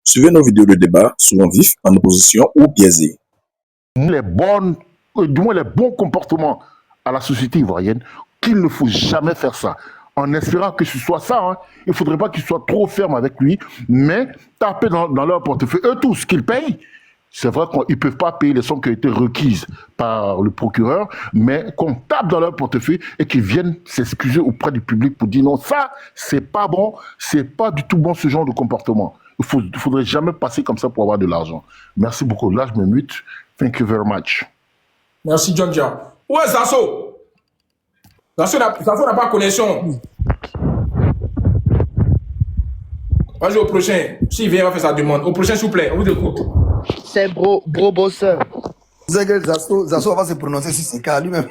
Suivez nos vidéos de débat, souvent vifs, en opposition ou biaisés. Du moins les bons comportements à la société ivoirienne, qu'il ne faut jamais faire ça. En espérant que ce soit ça, hein. Il ne faudrait pas qu'ils soient trop fermes avec lui, mais taper dans leur portefeuille, eux tous, qu'ils payent. C'est vrai qu'ils ne peuvent pas payer les sommes qui ont été requises par le procureur, mais qu'on tape dans leur portefeuille et qu'ils viennent s'excuser auprès du public pour dire non, ça, c'est pas bon, c'est pas du tout bon ce genre de comportement. Il ne faudrait jamais passer comme ça pour avoir de l'argent. Merci beaucoup. Là, je me mute. Thank you very much. Merci, John Dia. Où est Zasso? Zasso n'a pas connexion. Vas-y au prochain. S'il vient, il va faire sa demande. Au prochain, s'il vous plaît, on vous écoute. C'est bro bosseur. Vous savez que Zasso va se prononcer sur ses cas lui-même.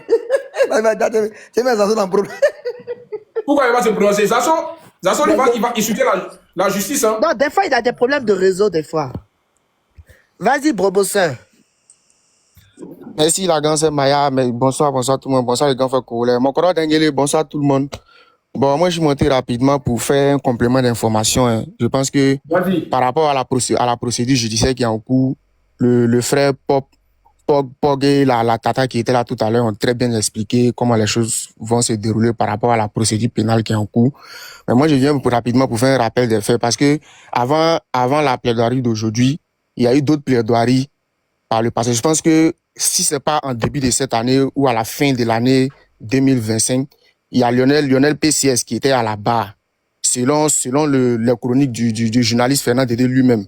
C'est même Zasso dans le problème. Pourquoi il va se prononcer? Zasso, il va insulter la justice. Hein? Non, des fois, il a des problèmes de réseau, des fois. Vas-y, bro bosseur. Merci la grande sœur Maya, mais bonsoir tout le monde, bonsoir les grands frères congolais. Mon corps d'Engele, bonsoir tout le monde. Bon, moi je suis monté rapidement pour faire un complément d'information. Hein. Je pense que par rapport à la procédure judiciaire qui est en cours, le frère Pog et la tata qui était là tout à l'heure ont très bien expliqué comment les choses vont se dérouler par rapport à la procédure pénale qui est en cours. Mais moi je viens rapidement pour faire un rappel des faits parce que avant la plaidoirie d'aujourd'hui, il y a eu d'autres plaidoiries par le passé. Je pense que si c'est pas en début de cette année ou à la fin de l'année 2025, il y a Lionel PCS qui était à la barre, selon la chronique du journaliste Fernand Dédé lui-même.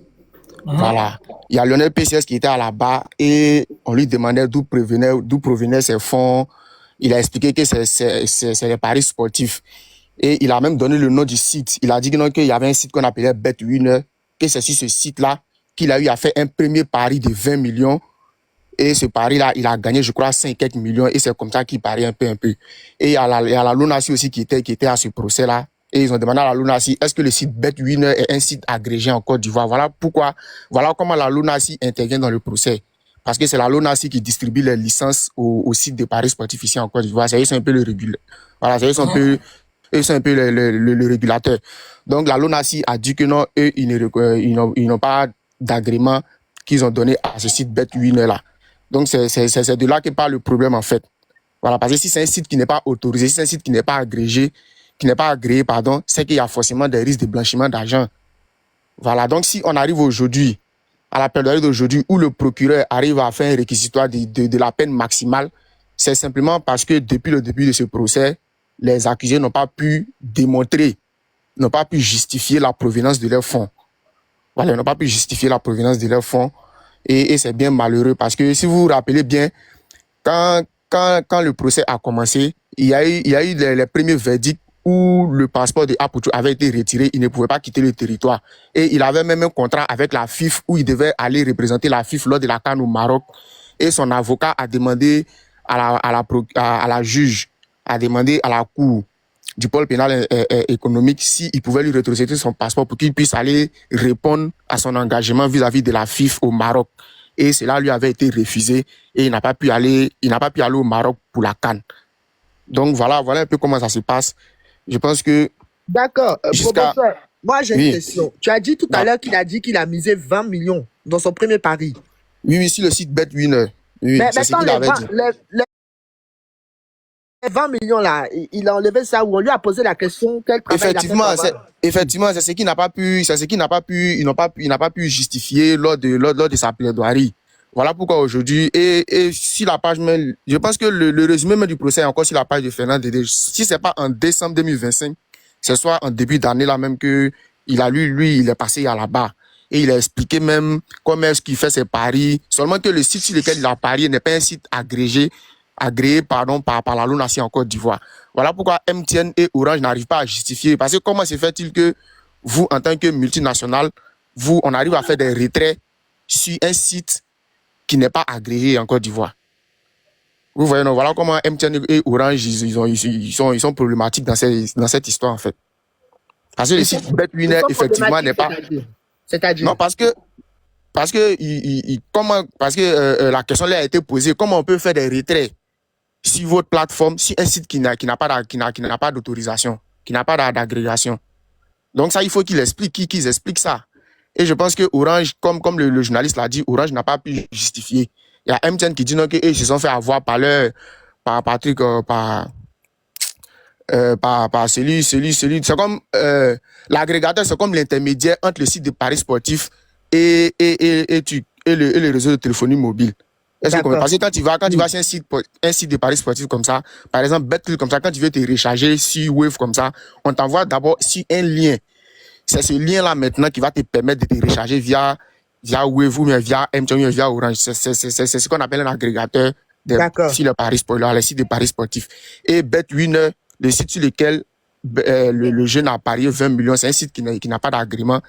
Voilà. Il y a Lionel PCS qui était à la barre et on lui demandait d'où provenaient ses fonds. Il a expliqué que c'est les paris sportifs. Et il a même donné le nom du site. Il a dit qu'il y avait un site qu'on appelait BetWinner, que c'est sur ce site-là qu'il a eu à faire un premier pari de 20 millions. Et ce pari-là, il a gagné, je crois, 5 quelques millions. Et c'est comme ça qu'il parie un peu. Et il y a la Lunassi aussi qui était à ce procès-là. Et ils ont demandé à la Lunassi, est-ce que le site BetWinner est un site agrégé en Côte d'Ivoire? Voilà comment la Lunassi intervient dans le procès. Parce que c'est la Lunassi qui distribue les licences au site de paris sportifs ici en Côte d'Ivoire. C'est un peu le régulateur. Voilà, c'est un peu le régulateur. Donc la Lunassi a dit que non, eux, ils n'ont pas d'agrément qu'ils ont donné à ce site BetWinner-là. Donc, c'est de là que part le problème, en fait. Voilà, parce que si c'est un site qui n'est pas autorisé, si c'est un site qui n'est pas agréé, c'est qu'il y a forcément des risques de blanchiment d'argent. Voilà, donc si on arrive aujourd'hui, à la plaidoirie d'aujourd'hui, où le procureur arrive à faire un réquisitoire de la peine maximale, c'est simplement parce que depuis le début de ce procès, les accusés n'ont pas pu démontrer, n'ont pas pu justifier la provenance de leurs fonds. Voilà, ils n'ont pas pu justifier la provenance de leurs fonds. Et c'est bien malheureux parce que si vous vous rappelez bien, quand le procès a commencé, il y a eu les premiers verdicts où le passeport de Apoutou avait été retiré, il ne pouvait pas quitter le territoire. Et il avait même un contrat avec la FIF où il devait aller représenter la FIF lors de la CAN au Maroc. Et son avocat a demandé à la juge, a demandé à la cour du pôle pénal économique s'il pouvait lui retraiter son passeport pour qu'il puisse aller répondre à son engagement vis-à-vis de la FIF au Maroc. Et cela lui avait été refusé et il n'a pas pu aller au Maroc pour la CAN. Donc voilà un peu comment ça se passe. Je pense que... D'accord. Professeur, moi j'ai une question. Tu as dit tout à l'heure qu'il a dit qu'il a misé 20 millions dans son premier pari. Oui, sur le site BetWinner. Oui, mais c'est ce qu'il avait dit. Les 20 millions là, il a enlevé ça ou on lui a posé la question quel travail Effectivement, c'est ce qu'il n'a pas pu justifier lors de sa plaidoirie. Voilà pourquoi aujourd'hui, et si la page même, je pense que le résumé même du procès est encore sur la page de Fernand Dédé. Si c'est pas en décembre 2025, c'est soit en début d'année là même que il est passé à la barre. Et il a expliqué même comment est-ce qu'il fait ses paris. Seulement que le site sur lequel il a parié n'est pas un site agréé par la Lunassi en Côte d'Ivoire. Voilà pourquoi MTN et Orange n'arrivent pas à justifier. Parce que comment se fait-il que vous, en tant que multinational, on arrive à faire des retraits sur un site qui n'est pas agréé en Côte d'Ivoire? Vous voyez, non, voilà comment MTN et Orange, ils sont problématiques dans cette histoire, en fait. Parce que le site BetWinner, effectivement, n'est pas... C'est-à-dire? Non, parce que la question là a été posée, comment on peut faire des retraits sur votre plateforme, si un site qui n'a pas d'autorisation, qui n'a pas d'agrégation. Donc ça, il faut qu'ils expliquent ça. Et je pense que Orange, comme le journaliste l'a dit, Orange n'a pas pu justifier. Il y a MTN qui dit non, qu'ils se sont fait avoir par celui. C'est comme l'agrégateur, c'est comme l'intermédiaire entre le site de paris sportif et le réseau de téléphonie mobile. Parce que quand tu vas sur un site de paris sportif comme ça, par exemple, Betclic comme ça, quand tu veux te recharger sur Wave comme ça, on t'envoie d'abord sur un lien. C'est ce lien-là maintenant qui va te permettre de te recharger via Wave ou via MTN ou via Orange. C'est ce qu'on appelle un agrégateur sur les sites de paris sportifs. Et BetWinner, le site sur lequel le jeune a parié 20 millions, c'est un site qui n'a pas d'agrément.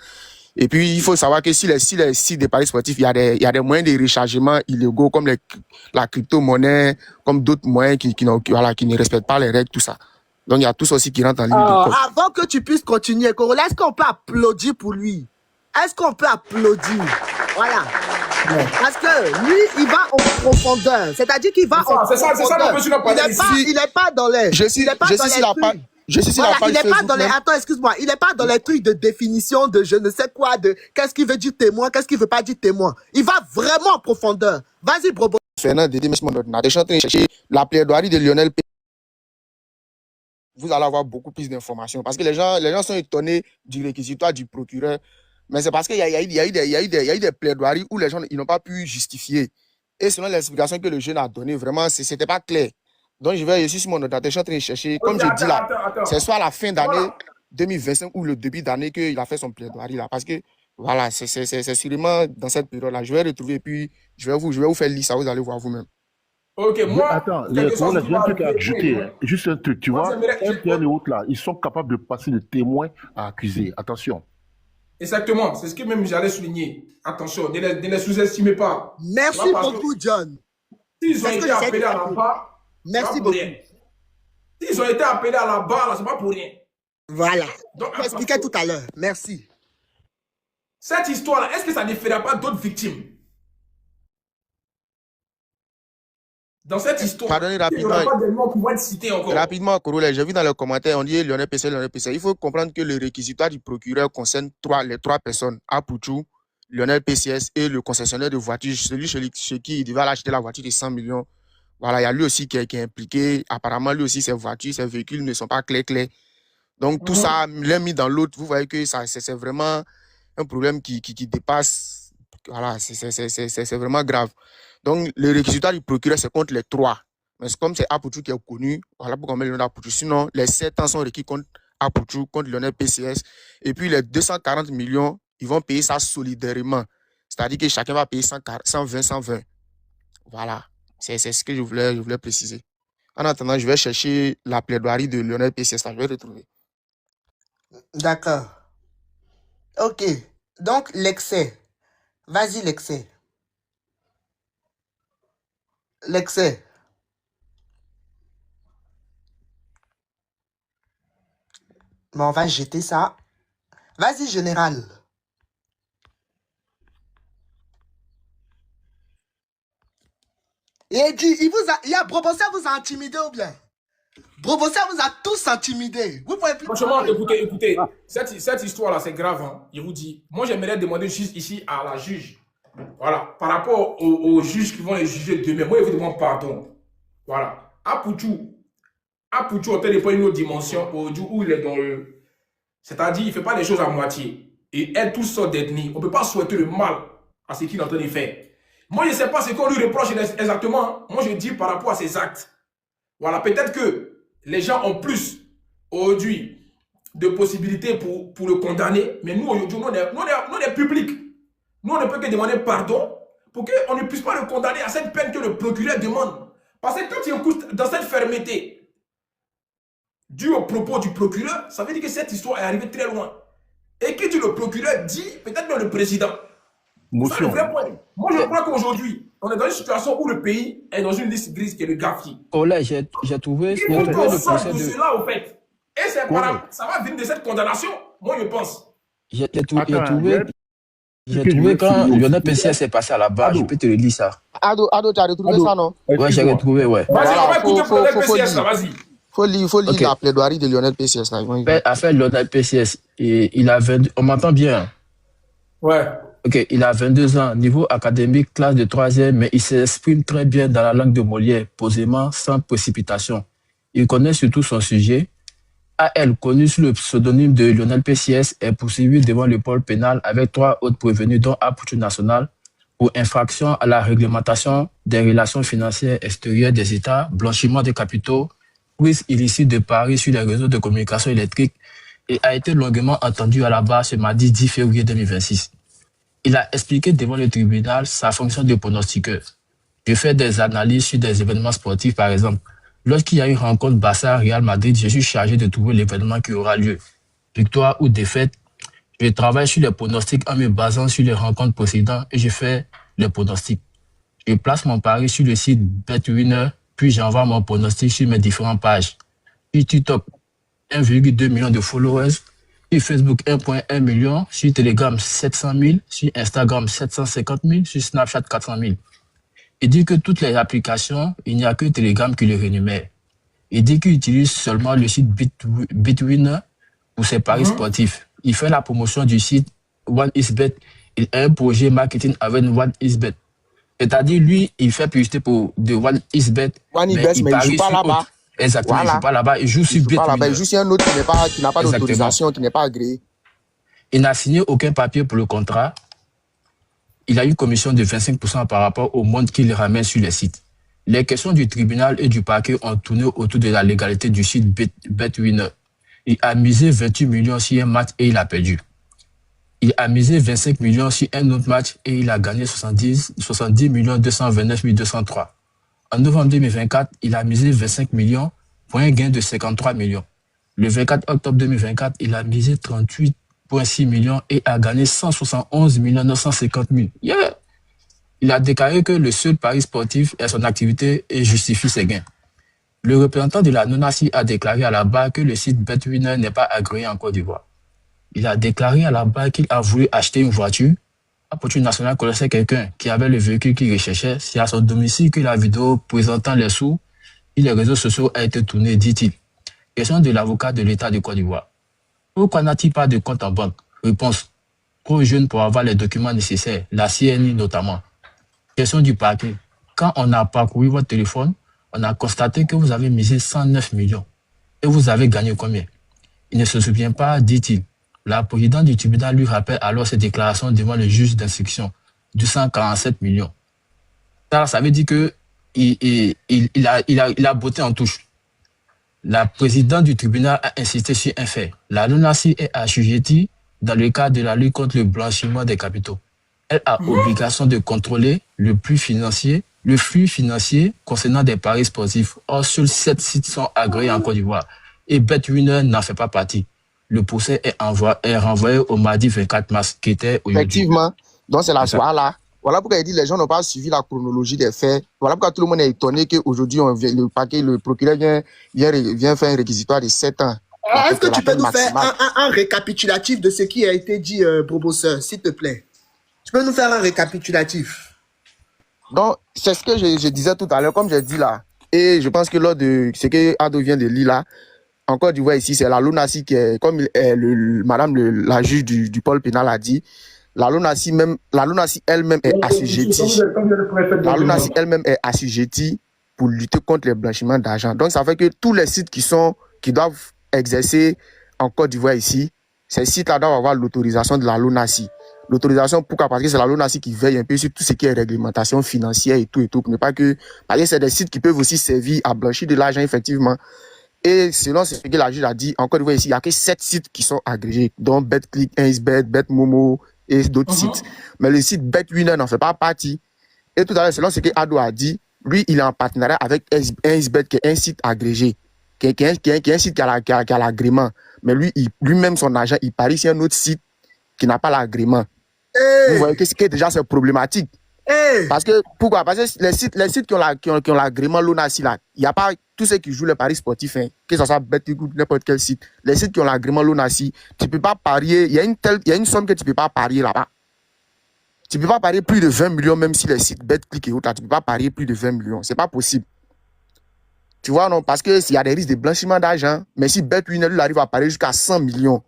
Et puis, il faut savoir que si les sites de paris sportifs, il y a des moyens de rechargement illégaux comme la crypto-monnaie, comme d'autres moyens qui ne respectent pas les règles, tout ça. Donc, il y a tout ça aussi qui rentre en ligne de compte. Avant que tu puisses continuer, Corolla, est-ce qu'on peut applaudir pour lui? Est-ce qu'on peut applaudir? Voilà. Ouais. Parce que lui, il va en profondeur. C'est-à-dire qu'il va en profondeur. C'est ça mon monsieur n'a pas dit. Il n'est pas dans les... Je suis la page. Il n'est pas dans les... Attends, excuse-moi. Il n'est pas dans les trucs de définition de je ne sais quoi, de qu'est-ce qu'il veut dire témoin, qu'est-ce qu'il veut pas dire témoin. Il va vraiment en profondeur. Vas-y, Brobo. Fernand, Dédé, merci mon ordinateur. Je suis en train de chercher la plaidoirie de Lionel P. Vous allez avoir beaucoup plus d'informations. Parce que les gens sont étonnés du réquisitoire du procureur. Mais c'est parce qu'il y a eu des plaidoiries où les gens n'ont pas pu justifier. Et selon l'explication que le jeune a donnée, vraiment, ce n'était pas clair. Donc, je suis sur mon ordinateur, je suis en train de chercher. Comme je dis là, c'est soit la fin d'année 2025 ou le début d'année qu'il a fait son plaidoirie là. Parce que, voilà, c'est sûrement dans cette période-là. Je vais retrouver et puis je vais vous faire lire ça, vous allez voir vous-même. Ok, moi. Attends, j'ai un truc à ajouter. Juste un truc, tu vois. MTN et autres là, ils sont capables de passer de témoins à accusés. Attention. Exactement, c'est ce que même j'allais souligner. Attention, ne les sous-estimez pas. Merci beaucoup, John. S'ils ont été appelés à la barre, merci beaucoup. S'ils ont été appelés à la barre, c'est pas pour rien. Voilà. Donc, je l'expliquais tout à l'heure. Merci. Cette histoire-là, est-ce que ça ne fera pas d'autres victimes? Dans cette histoire, pardonnez rapidement, il n'y aura pas de noms qui vont être cités encore. Rapidement, Corolla, j'ai vu dans les commentaires, on dit Lionel PC. Il faut comprendre que le réquisitoire du procureur concerne les trois personnes, Apouchou, Lionel PCS et le concessionnaire de voitures, celui chez qui il devait aller acheter la voiture de 100 millions. Voilà, il y a lui aussi qui est impliqué. Apparemment, lui aussi, ses voitures, ses véhicules ne sont pas clairs. Donc, tout ça, l'un mis dans l'autre, vous voyez que c'est vraiment un problème qui dépasse. Voilà, c'est vraiment grave. Donc, le réquisitoire du procureur, c'est contre les trois. Mais comme c'est Apouchou qui est connu, voilà pourquoi on met le nom d'Apouchou. Sinon, les 7 ans sont requis contre Apouchou, contre Lionel PCS. Et puis, les 240 millions, ils vont payer ça solidairement. C'est-à-dire que chacun va payer 120. Voilà. C'est ce que je voulais préciser. En attendant, je vais chercher la plaidoirie de Lionel PCS. Là, je vais retrouver. D'accord. Ok. Donc, l'excès. Vas-y, l'excès. L'excès. Mais on va jeter ça. Vas-y, général. Et dit, il y a Brobossa vous a intimidé ou bien? Brobossa vous a tous intimidé. Vous pouvez plus. Franchement, écoutez, cette histoire-là, c'est grave. Hein. Je vous dis, moi, j'aimerais demander juste ici à la juge. Voilà, par rapport aux juges qui vont les juger demain, moi, je vous demande pardon. Voilà. Apouchou, on peut pas une autre dimension où il est dans le. C'est-à-dire, il ne fait pas les choses à moitié. Et aide toutes sortes d'ethnies. On ne peut pas souhaiter le mal à ce qu'il est en train de faire. Moi, je ne sais pas ce qu'on lui reproche exactement. Moi, je dis par rapport à ses actes. Voilà, peut-être que les gens ont plus aujourd'hui de possibilités pour le condamner. Mais nous, aujourd'hui, nous, on est public. Nous, on ne peut que demander pardon pour qu'on ne puisse pas le condamner à cette peine que le procureur demande. Parce que quand il écoute dans cette fermeté, dû au propos du procureur, ça veut dire que cette histoire est arrivée très loin. Et qui dit le procureur dit peut-être même le président. C'est le vrai point. Moi, je crois qu'aujourd'hui, on est dans une situation où le pays est dans une liste grise qui est le GAFI. Oh là, j'ai trouvé. Il faut qu'on sorte de cela, au fait. Et ça va venir de cette condamnation, moi, je pense. J'ai trouvé quand Lionel PCS est passé à la barre, je peux te le dire ça. Ado, tu as retrouvé ça, non? Ouais, j'ai retrouvé, ouais. Vas-y, on va écouter pour Lionel PCS, là, vas-y. Faut lire la plaidoirie de Lionel PCS. Là. Affaire Lionel PCS, et il a vendu. On m'entend bien. Ouais. Ok, il a 22 ans, niveau académique, classe de 3e, mais il s'exprime très bien dans la langue de Molière, posément, sans précipitation. Il connaît surtout son sujet. AL, connu sous le pseudonyme de Lionel PCS, est poursuivi devant le pôle pénal avec 3 autres prévenus, dont Approche nationale, pour infraction à la réglementation des relations financières extérieures des États, blanchiment des capitaux, prise illicite de paris sur les réseaux de communication électrique et a été longuement entendu à la barre ce mardi 10 février 2026. Il a expliqué devant le tribunal sa fonction de pronostiqueur. Je fais des analyses sur des événements sportifs, par exemple. Lorsqu'il y a une rencontre Barça-Real Madrid, je suis chargé de trouver l'événement qui aura lieu. Victoire ou défaite, je travaille sur les pronostics en me basant sur les rencontres précédentes et je fais les pronostics. Je place mon pari sur le site BetWinner, puis j'envoie mon pronostic sur mes différentes pages. Sur TikTok, 1,2 million de followers. Sur Facebook, 1,1 million. Sur Telegram, 700 000. Sur Instagram, 750 000. Sur Snapchat, 400 000. Il dit que toutes les applications, il n'y a que Telegram qui le rémunère. Il dit qu'il utilise seulement le site BetWinner pour ses paris sportifs. Il fait la promotion du site OneXBet. Il a un projet marketing avec OneXBet. C'est-à-dire, lui, il fait publicité pour de OneXBet. OneXBet, mais il ne joue pas là-bas. Exactement, voilà. Il ne joue pas là-bas, il joue sur BetWinner. Il joue sur un autre qui n'a pas d'autorisation, qui n'est pas agréé. Il n'a signé aucun papier pour le contrat. Il a une commission de 25% par rapport au monde qu'il ramène sur les sites. Les questions du tribunal et du parquet ont tourné autour de la légalité du site BetWinner. Il a misé 28 millions sur un match et il a perdu. Il a misé 25 millions sur un autre match et il a gagné 70 229 203. En novembre 2024, il a misé 25 millions pour un gain de 53 millions. Le 24 octobre 2024, il a misé 38,6 millions et a gagné 171 950 000. Yeah! Il a déclaré que le seul pari sportif est son activité et justifie ses gains. Le représentant de la NONACI a déclaré à la barre que le site BetWinner n'est pas agréé en Côte d'Ivoire. Il a déclaré à la barre qu'il a voulu acheter une voiture. Approche nationale connaissait quelqu'un qui avait le véhicule qu'il recherchait. C'est à son domicile que la vidéo présentant les sous et les réseaux sociaux a été tournée, dit-il. Question de l'avocat de l'État de Côte d'Ivoire. Pourquoi n'a-t-il pas de compte en banque? Réponse. Trop jeune pour avoir les documents nécessaires, la CNI notamment. Question du parquet. Quand on a parcouru votre téléphone, on a constaté que vous avez misé 109 millions. Et vous avez gagné combien? Il ne se souvient pas, dit-il. La présidente du tribunal lui rappelle alors ses déclarations devant le juge d'instruction de 147 millions. Ça veut dire qu'il a botté en touche. La présidente du tribunal a insisté sur un fait. La LONASI est assujettie dans le cadre de la lutte contre le blanchiment des capitaux. Elle a obligation de contrôler le flux financier concernant des paris sportifs. Or, seuls 7 sites sont agréés en Côte d'Ivoire et BetWinner n'en fait pas partie. Le procès est renvoyé au mardi 24 mars, qui était aujourd'hui. Effectivement. Donc, c'est la soirée là. Voilà pourquoi il dit que les gens n'ont pas suivi la chronologie des faits. Voilà pourquoi tout le monde est étonné qu'aujourd'hui, le procureur vient faire un réquisitoire de 7 ans. Est-ce que tu peux nous faire un récapitulatif de ce qui a été dit, Bobosseur, s'il te plaît? Tu peux nous faire un récapitulatif? Donc, c'est ce que je disais tout à l'heure, comme j'ai dit là. Et je pense que lors de ce que Ado vient de lire là, en Côte d'Ivoire ici, c'est la LONASI qui est, comme la juge du pôle pénal a dit, la LONASI elle-même est assujettie. La LONASI elle-même est assujettie pour lutter contre les blanchiments d'argent. Donc, ça fait que tous les sites qui doivent exercer en Côte d'Ivoire ici, ces sites-là doivent avoir l'autorisation de la LONASI. L'autorisation, pourquoi? Parce que c'est la LONASI qui veille un peu sur tout ce qui est réglementation financière et tout, pour ne pas que, parce que c'est des sites qui peuvent aussi servir à blanchir de l'argent, effectivement. Et selon ce que la juge a dit, en Côte d'Ivoire ici, il n'y a que 7 sites qui sont agrégés, dont BetClick, 1xBet, BetMomo et d'autres sites. Mais le site BetWinner n'en fait pas partie. Et tout à l'heure, selon ce que Ado a dit, lui, il est en partenariat avec 1xBet, qui est un site agrégé, qui est un site qui a l'agrément. Mais lui-même, son agent, il parie sur un autre site qui n'a pas l'agrément. Vous voyez que déjà c'est problématique. Parce que, pourquoi? Parce que les sites qui ont l'agrément LONASI là, il n'y a pas tous ceux qui jouent les paris sportifs, hein, que ce soit BetClick ou n'importe quel site. Les sites qui ont l'agrément LONASI, tu ne peux pas parier, il y a une somme que tu ne peux pas parier là-bas. Tu ne peux pas parier plus de 20 millions, même si les sites BetClick et autres, tu ne peux pas parier plus de 20 millions. Ce n'est pas possible. Tu vois, non? Parce qu'il y a des risques de blanchiment d'argent, mais si BetWinner lui arrive à parier jusqu'à 100 millions,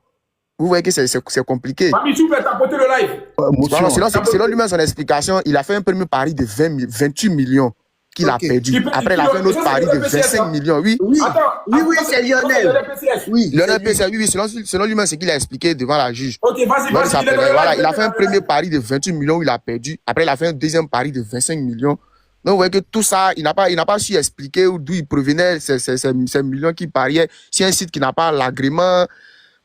Vous voyez que c'est compliqué. Mami, tu peux tapoter le live. Voilà, selon lui-même, son explication, il a fait un premier pari de 28 millions qu'il a perdu. Après, il a fait un autre pari de 25 millions. Oui, Oui, Attends, oui, c'est Lionel. Oui, Lionel PCS, oui, selon lui-même, c'est qu'il a expliqué devant la juge. Ok, vas-y, Donc, vas-y. voilà, il a fait un premier pari de 28 millions où il a perdu. Après, il a fait un deuxième pari de 25 millions. Donc, vous voyez que tout ça, il n'a pas su expliquer d'où il provenait ces millions qu'il pariait. C'est un site qui n'a pas l'agrément.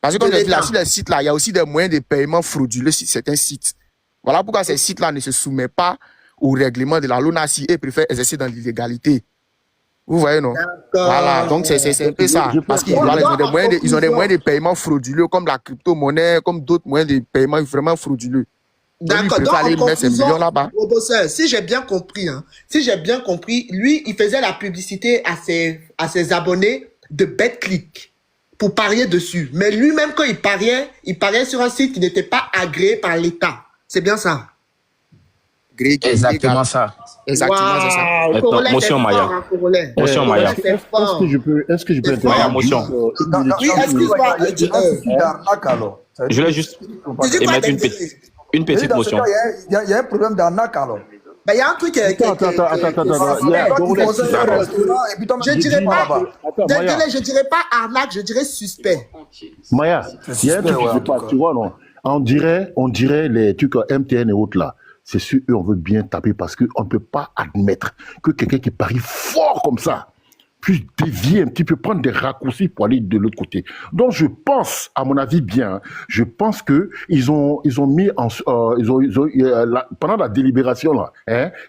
Parce que, comme je dis, là, sur les sites-là, il y a aussi des moyens de paiement frauduleux sur certains sites. Voilà pourquoi ces sites-là ne se soumettent pas au règlement de la LONASI et préfèrent exercer dans l'illégalité. Vous voyez, non? Voilà, donc c'est un peu ça. Parce qu'ils ont des moyens de paiement frauduleux, comme la crypto-monnaie, comme d'autres moyens de paiement vraiment frauduleux. d'accord. Donc, aller en mettre ces millions là-bas. bosseur, si j'ai bien compris, lui, il faisait la publicité à ses abonnés de BetClick pour parier dessus. Mais lui-même, quand il pariait sur un site qui n'était pas agréé par l'État. C'est bien ça? Exactement ça. Exactement, c'est ça. Attends, motion Maya. Motion Maya. Est-ce que je peux intervenir? Maya, motion. Oui, excuse-moi. Je voulais juste émettre une petite motion. Il y a un problème d'arnaque alors. Ben, il y a un truc qui est... Attends. Je dirais pas arnaque, je dirais suspect. Maya, il y a un truc qui se passe, tu vois, non? On dirait les trucs MTN et autres là. C'est sûr, eux, on veut bien taper parce qu'on ne peut pas admettre que quelqu'un qui parie fort comme ça puisse dévier un petit peu, prendre des raccourcis pour aller de l'autre côté. Donc, je pense, à mon avis bien, je pense que ils ont mis pendant la délibération là,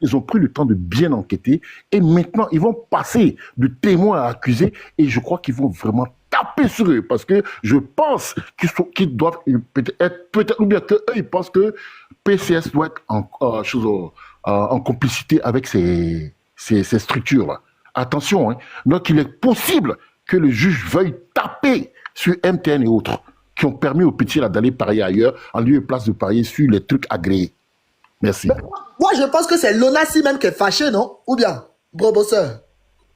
ils ont pris le temps de bien enquêter et maintenant ils vont passer de témoin à accusé et je crois qu'ils vont vraiment taper sur eux parce que je pense qu'ils doivent peut-être ou bien qu'eux ils pensent que PCS doit être en complicité avec ces structures là. Attention, hein. Donc il est possible que le juge veuille taper sur MTN et autres qui ont permis aux petits là d'aller parier ailleurs en lieu et place de parier sur les trucs agréés. Merci. Moi, je pense que c'est l'ONASI même qui est fâché, non? Ou bien, gros bosseur?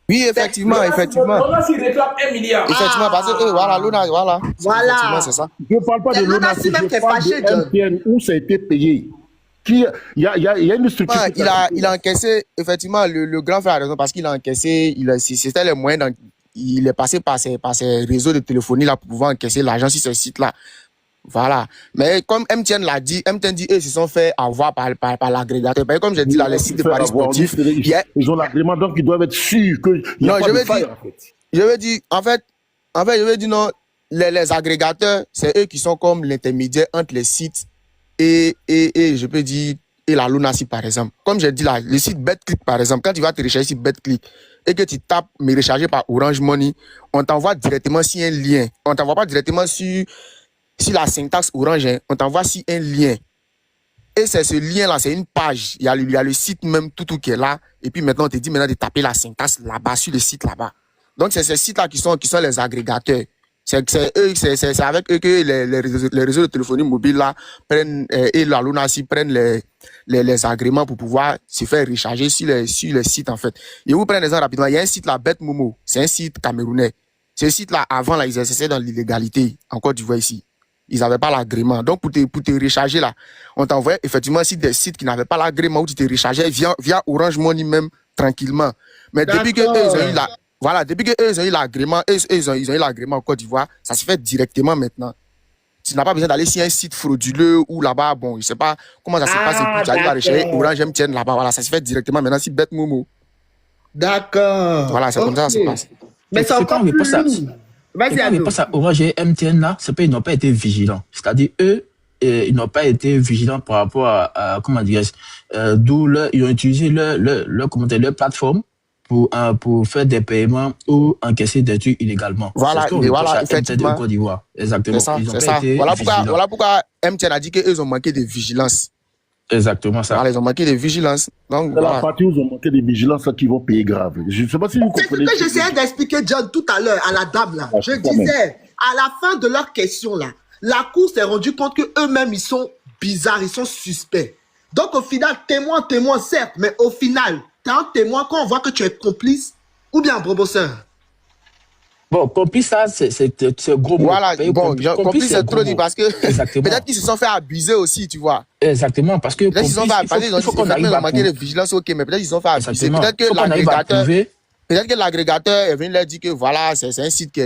Oui, effectivement. LONASI réclame 1 milliard. Effectivement, parce que voilà, voilà. Voilà. Effectivement, c'est ça. Je ne parle pas de l'ONASI, je parle de MTN où ça a été payé. Il y a une structure. Il a encaissé, effectivement, le grand frère a raison, parce qu'il a encaissé, c'était les moyens, il est passé par ses réseaux de téléphonie là pour pouvoir encaisser l'argent sur ce site-là. Voilà. Mais comme MTN l'a dit, MTN dit, eux, ils se sont fait avoir par l'agrégateur. Comme j'ai dit là, les sites de paris sportifs. Ils ont l'agrément, donc ils doivent être sûrs qu'il n'y a pas de faille, en fait. Je veux dire, en fait, je veux dire, non, les agrégateurs, c'est eux qui sont comme l'intermédiaire entre les sites et je peux dire, et la LONASI, par exemple. Comme j'ai dit là, le site BetClick, par exemple, quand tu vas te recharger sur BetClick et que tu tapes me recharger par Orange Money, on t'envoie directement sur un lien. On t'envoie pas directement sur la syntaxe Orange, hein. On t'envoie sur un lien. Et c'est ce lien-là, c'est une page. Il y a le site même, tout qui est là. Et puis maintenant, on te dit maintenant de taper la syntaxe là-bas, sur le site là-bas. Donc, c'est ces sites-là qui sont les agrégateurs. C'est avec eux que les réseaux de téléphonie mobile là prennent et la LONASI prennent les agréments pour pouvoir se faire recharger sur les sites en fait. Et vous prenez un exemple rapidement. Il y a un site là, BetMomo, c'est un site camerounais. Ce site là, avant là, ils exerçaient dans l'illégalité. En Côte d'Ivoire ici, ils n'avaient pas l'agrément. Donc pour te recharger là, on t'envoyait effectivement sur des sites qui n'avaient pas l'agrément où tu te rechargeais via Orange Money même tranquillement. Mais depuis que eux, ils ont eu depuis qu'eux, ils ont eu l'agrément, ils ont eu l'agrément en Côte d'Ivoire, ça se fait directement maintenant. Tu n'as pas besoin d'aller sur un site frauduleux ou là-bas, bon, je sais pas comment ça se passe, et puis tu arrives à rechercher Orange MTN là-bas, voilà, ça se fait directement maintenant sur BetMomo. D'accord. Voilà, c'est comme ça que ça se passe. Mais c'est encore plus lourd. Vas-y, Ado. Parce à Orange et MTN là, c'est pas ils n'ont pas été vigilants. C'est-à-dire eux, ils n'ont pas été vigilants par rapport à comment dirais-je, d'où ils ont utilisé leur plateforme pour faire des paiements ou encaisser des trucs illégalement. Voilà, effectivement. Côte d'Ivoire. Exactement. C'est ça, ils ont c'est pas ça. été Voilà pourquoi MTN a dit qu'ils ont manqué de vigilance. Exactement ça. Voilà, ils ont manqué de vigilance. Donc, c'est la partie où ils ont manqué de vigilance qui vont payer grave. Je ne sais pas si vous comprenez. C'est ce que j'essayais d'expliquer, John, tout à l'heure, à la dame là. Je disais, à la fin de leur question là, la Cour s'est rendue compte qu'eux-mêmes, ils sont bizarres, ils sont suspects. Donc, au final, témoin, certes, mais au final, t'es un témoin quand on voit que tu es complice ou bien un bosseur. Bon, complice, ça, c'est gros mot. Voilà, bon, complice, c'est trop dit mot. parce que peut-être qu'ils se sont fait abuser aussi, tu vois. Exactement, parce que peut-être qu'ils se sont fait abuser, il faut qu'on arrive en matière de vigilance, ok, mais peut-être qu'ils se sont fait abuser. Peut-être que l'agrégateur est venu leur dire que voilà, c'est un site qui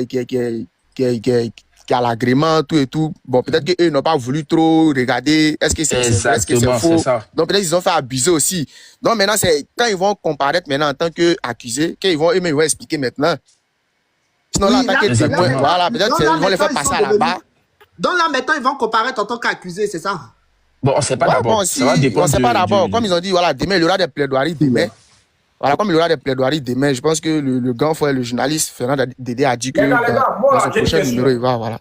a l'agrément, tout et tout. Bon, peut-être qu'eux n'ont pas voulu trop regarder est-ce que c'est vrai, est-ce que c'est faux. Donc peut-être qu'ils ont fait abuser aussi. Donc maintenant, c'est quand ils vont comparaître maintenant en tant qu'accusés, qu'ils vont eux-mêmes expliquer maintenant. Sinon, là, en tant que témoin, voilà, peut-être qu'ils vont les faire passer à la barre. Donc là, maintenant, ils vont comparaître en tant qu'accusés, c'est ça? Bon, on ne sait pas d'abord. Bon, si, on ne sait pas d'abord. Comme ils ont dit, voilà, demain, il y aura des plaidoiries demain. Voilà, comme il y aura des plaidoiries demain, je pense que le grand frère, le journaliste Fernand Dédé a dit que dans son prochain numéro, il va, voilà.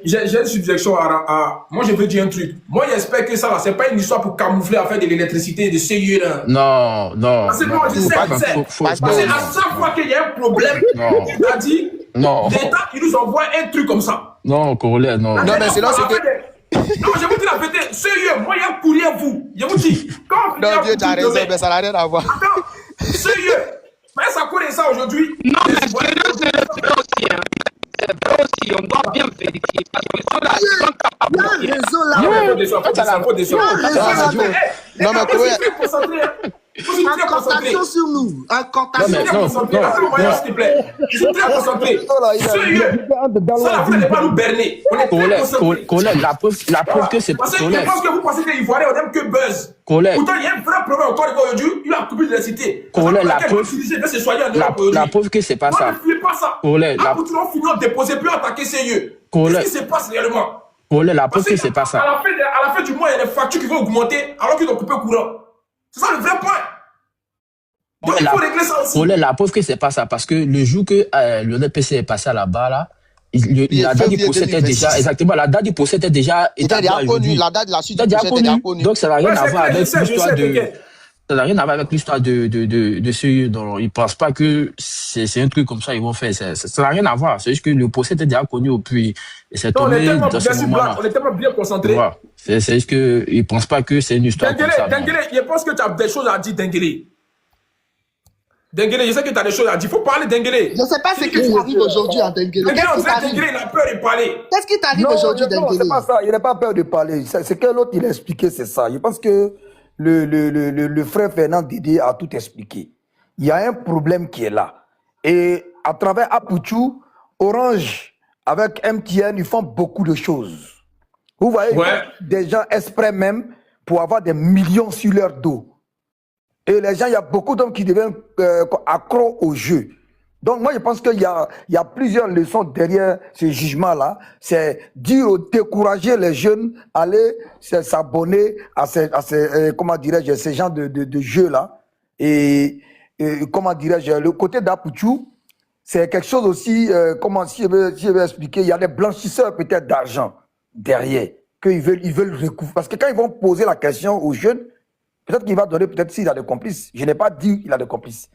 J'ai une subjection à... Moi, je veux dire un truc. Moi, j'espère que ça, là, c'est pas une histoire pour camoufler à faire de l'électricité, de CIE, là. Non. Parce que moi, je sais, parce que à chaque fois qu'il y a un problème, il a dit, l'État, il nous envoie un truc comme ça. Non, corollaire, non. Non, mais c'est là, c'est que... Non, je vous dis la vérité, sérieux, moi, il y a un courrier à vous. Je vous dis, quand... Non, Dieu, tu as raison, mais ça n'a rien à voir. Attends, sérieux. Mais ça connaît ça aujourd'hui. Non, mais c'est vrai aussi, hein. C'est vrai aussi, on doit bien vérifier. Parce qu'ils sont capables de dire. Non, mais incantation sur nous. Incantation. S'il te plaît. Je suis très concentré. Sérieux. Ça, vous n'allez pas nous berner. On est très concentrés. La preuve que c'est... Parce que je pense que vous pensez que les Ivoiriens, on n'aime que buzz. Pourtant, il y a un vrai problème encore aujourd'hui. Il a coupé de la cité. La preuve que c'est pas ça. Ne fuyez pas ça. Pour tout le monde, finir déposer, plus attaquer sérieux. Qu'est-ce qui se passe réellement? La preuve que c'est pas ça. À la fin du mois, il y a des factures qui vont augmenter alors qu'ils ont coupé le courant. C'est ça le vrai point. Donc, il faut régler ça aussi. La preuve que c'est pas ça, parce que le jour que le PC est passé là-bas, là, la date du procès était déjà, exactement, la date du procès était déjà établie. La date de la suite du procès était déjà connue. Donc, ça n'a rien à voir avec l'histoire de... Ça n'a rien à voir avec l'histoire de ceux dont ils ne pensent pas que c'est un truc comme ça ils vont faire. Ça n'a rien à voir. C'est juste que le procès était déjà connu puis c'est tombé dans ce moment-là. On est tellement bien concentrés. Ouais. C'est juste qu'ils ne pensent pas que c'est une histoire comme ça. Denguélé, je pense que tu as des choses à dire, Denguélé. Denguélé, je sais que tu as des choses à dire. Il faut parler, Denguélé. Je ne sais pas ce qui t'arrive aujourd'hui à Denguélé. Denguélé, il a peur de parler. Qu'est-ce qui t'arrive aujourd'hui, Denguélé? Non, c'est pas ça. Il n'a pas peur de parler. C'est que l'autre, il a expliqué, c'est ça. Je pense que le frère Fernand Dédé a tout expliqué. Il y a un problème qui est là. Et à travers Apouchou, Orange, avec MTN, ils font beaucoup de choses. Vous voyez, des gens exprès même pour avoir des millions sur leur dos. Et les gens, il y a beaucoup d'hommes qui deviennent accros au jeu. Donc moi, je pense qu'il y a plusieurs leçons derrière ce jugement-là. C'est dire, décourager les jeunes, aller s'abonner à ces comment dirais-je, ces genres de jeux-là. Et comment dirais-je, le côté d'Apouchou, c'est quelque chose aussi, comment si je veux expliquer, il y a des blanchisseurs peut-être d'argent derrière, qu'ils veulent recouvrir. Parce que quand ils vont poser la question aux jeunes, peut-être qu'il va donner, peut-être s'il a des complices. Je n'ai pas dit qu'il a des complices.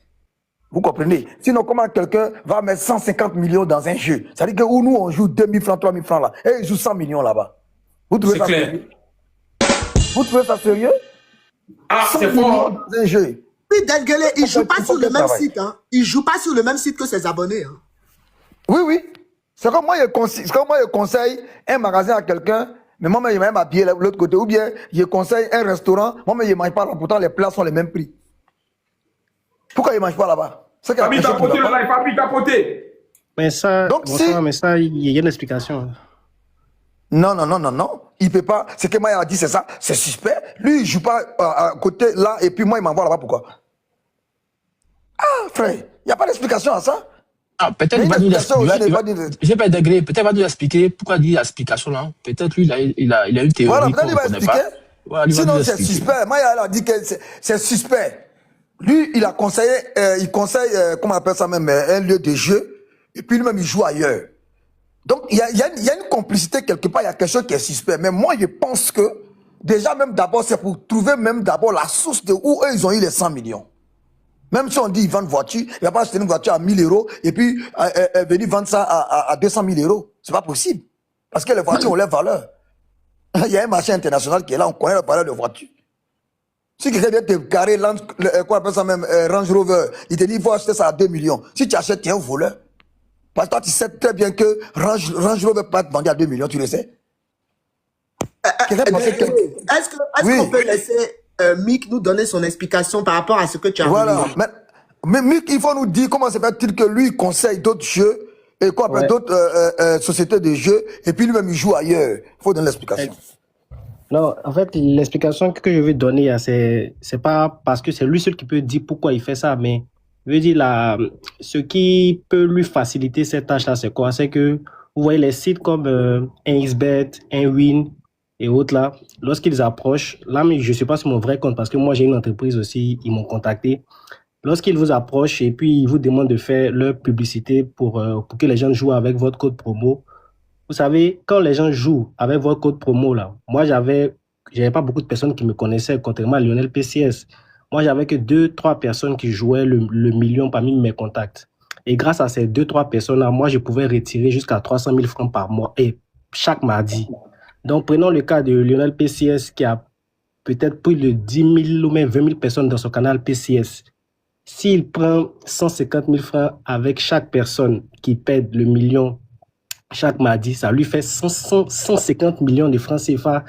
Vous comprenez? Sinon, comment quelqu'un va mettre 150 millions dans un jeu? Ça veut dire que nous, on joue 2000 francs, 3000 francs là, et il joue 100 millions là-bas. Vous trouvez ça sérieux? Vous trouvez ça sérieux? Ah, c'est fort. Dans un jeu. Oui, Denguélé, il ne joue pas sur le même site. Hein. Il ne joue pas sur le même site que ses abonnés. Hein. Oui, oui. C'est comme moi, je conseille un magasin à quelqu'un, mais moi, je vais m'habiller de l'autre côté. Ou bien, je conseille un restaurant, moi, je ne mange pas là. Pourtant, les plats sont les mêmes prix. Pourquoi il ne mange pas là-bas? Fabi tapoté le live, Fabi tapoté. Mais ça, donc, mais ça, il y a une explication. Non. Il ne peut pas. Ce que Maya a dit, c'est ça. C'est suspect. Lui, il ne joue pas à côté là, et puis moi, il m'envoie là-bas. Pourquoi? Ah, frère, il n'y a pas d'explication à ça. Ah, peut-être il va nous expliquer pourquoi il dit l'explication là. Peut-être lui, il a une théorie. Voilà, peut-être il va expliquer. Voilà, sinon, c'est suspect. Maya a dit que c'est suspect. Lui, il a conseillé, il conseille, comment on appelle ça même, un lieu de jeu, et puis lui-même, il joue ailleurs. Donc, il y a une complicité quelque part, il y a quelque chose qui est suspect. Mais moi, je pense que, déjà, même d'abord, c'est pour trouver même d'abord la source de où eux, ils ont eu les 100 millions. Même si on dit ils vendent voiture, il va pas acheter une voiture à 1000 euros, et puis venir vendre ça à 200 000 euros. C'est pas possible. Parce que les voitures ont leur valeur. Il y a un marché international qui est là, on connaît la valeur de voiture. Si quelqu'un vient te carrer, quoi appelle ça même, Range Rover, il te dit, il faut acheter ça à 2 millions. Si tu achètes, tu es un voleur. Parce que toi, tu sais très bien que Range Rover peut pas être vendu à 2 millions, tu le sais. Est-ce qu'on peut laisser Mick nous donner son explication par rapport à ce que tu as Voilà. Mais Mick, il faut nous dire comment se fait-il que lui, il conseille d'autres jeux et quoi, d'autres sociétés de jeux, et puis lui-même, il joue ailleurs. Il faut donner l'explication. Non, en fait, l'explication que je vais donner, c'est pas parce que c'est lui seul qui peut dire pourquoi il fait ça, mais je veux dire, ce qui peut lui faciliter cette tâche-là, c'est quoi? C'est que, vous voyez, les sites comme 1xBet, 1win et autres là, lorsqu'ils approchent, là, mais je ne suis pas sur mon vrai compte parce que moi, j'ai une entreprise aussi, ils m'ont contacté. Lorsqu'ils vous approchent et puis ils vous demandent de faire leur publicité pour que les gens jouent avec votre code promo, vous savez, quand les gens jouent avec votre code promo, là, moi, j'avais pas beaucoup de personnes qui me connaissaient, contrairement à Lionel PCS. Moi, j'avais que 2-3 personnes qui jouaient le million parmi mes contacts. Et grâce à ces 2-3 personnes-là, moi, je pouvais retirer jusqu'à 300 000 francs par mois et chaque mardi. Donc, prenons le cas de Lionel PCS qui a peut-être plus de 10 000 ou même 20 000 personnes dans son canal PCS. S'il prend 150 000 francs avec chaque personne qui pède le million chaque mardi, ça lui fait 150 millions de francs CFA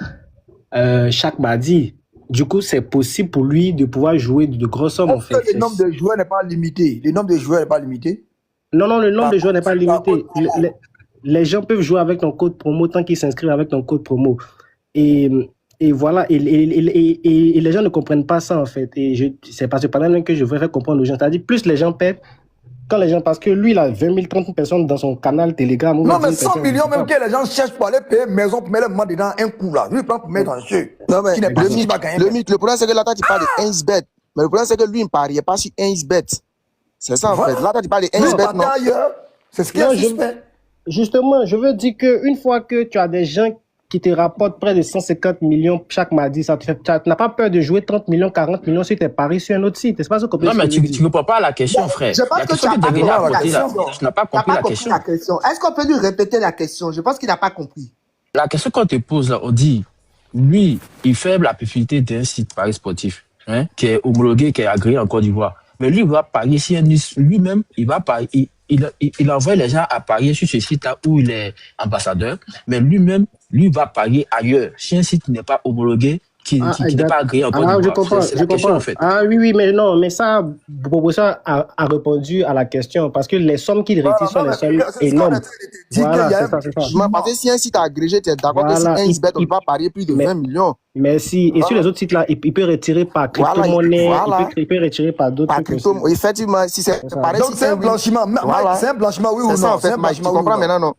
chaque mardi. Du coup, c'est possible pour lui de pouvoir jouer de grosses sommes, en fait. Le nombre de joueurs n'est pas limité. Le nombre de joueurs n'est pas limité. Non, le nombre de joueurs n'est pas limité. Les gens peuvent jouer avec ton code promo tant qu'ils s'inscrivent avec ton code promo. Et voilà, et les gens ne comprennent pas ça, en fait. Et c'est parce que pendant que je veux faire comprendre aux gens, c'est-à-dire plus les gens perdent, parce que lui, il a 20 000, 30 000 personnes dans son canal Telegram. Non, mais 100 millions, même que les gens cherchent pour aller payer maison, pour mettre le monde dedans un coup, là. Lui, il prend pour mettre dans le jeu. Non, mais le problème, c'est que là, tu parles de 1xBet. Mais le problème, c'est que lui, il ne pariait pas sur 1xBet. C'est ça, en fait. Là, tu parles de 1xBet, non? C'est ce qui est suspect. Justement, je veux dire qu'une fois que tu as des gens qui te rapportent près de 150 millions chaque mardi, tu n'as pas peur de jouer 30 millions, 40 millions sur tes paris sur un autre site. C'est pas ça qu'on peut. Non, mais tu ne réponds pas à la question, frère. Je pense que tu n'as pas compris la question. Tu n'as pas compris la question. Est-ce qu'on peut lui répéter la question? Je pense qu'il n'a pas compris. La question qu'on te pose là, on dit, lui, il fait la publicité d'un site paris sportif, hein, qui est homologué, qui est agréé en Côte d'Ivoire. Mais lui, il va parier sur un lui-même, il va parier. Il envoie les gens à parier sur ce site-là où il est ambassadeur, mais lui-même, lui va parier ailleurs. Si un site n'est pas homologué, qui n'est pas agréé en Côte d'Ivoire. Je comprends. En fait. Ah oui, mais non, mais ça, Bobosa a répondu à la question parce que les sommes qu'il retire sont des sommes énormes. Voilà, c'est ça. Parce que si un site agrégé, tu es d'accord que si un XBet, on ne peut pas parier plus de 20 millions. Mais si, et sur les autres sites-là, il peut retirer par crypto-monnaie, il peut retirer par d'autres trucs. Effectivement, si c'est pareil. Donc c'est un blanchiment. C'est un blanchiment, oui ou non? C'est ça, en fait, tu comprends maintenant, non?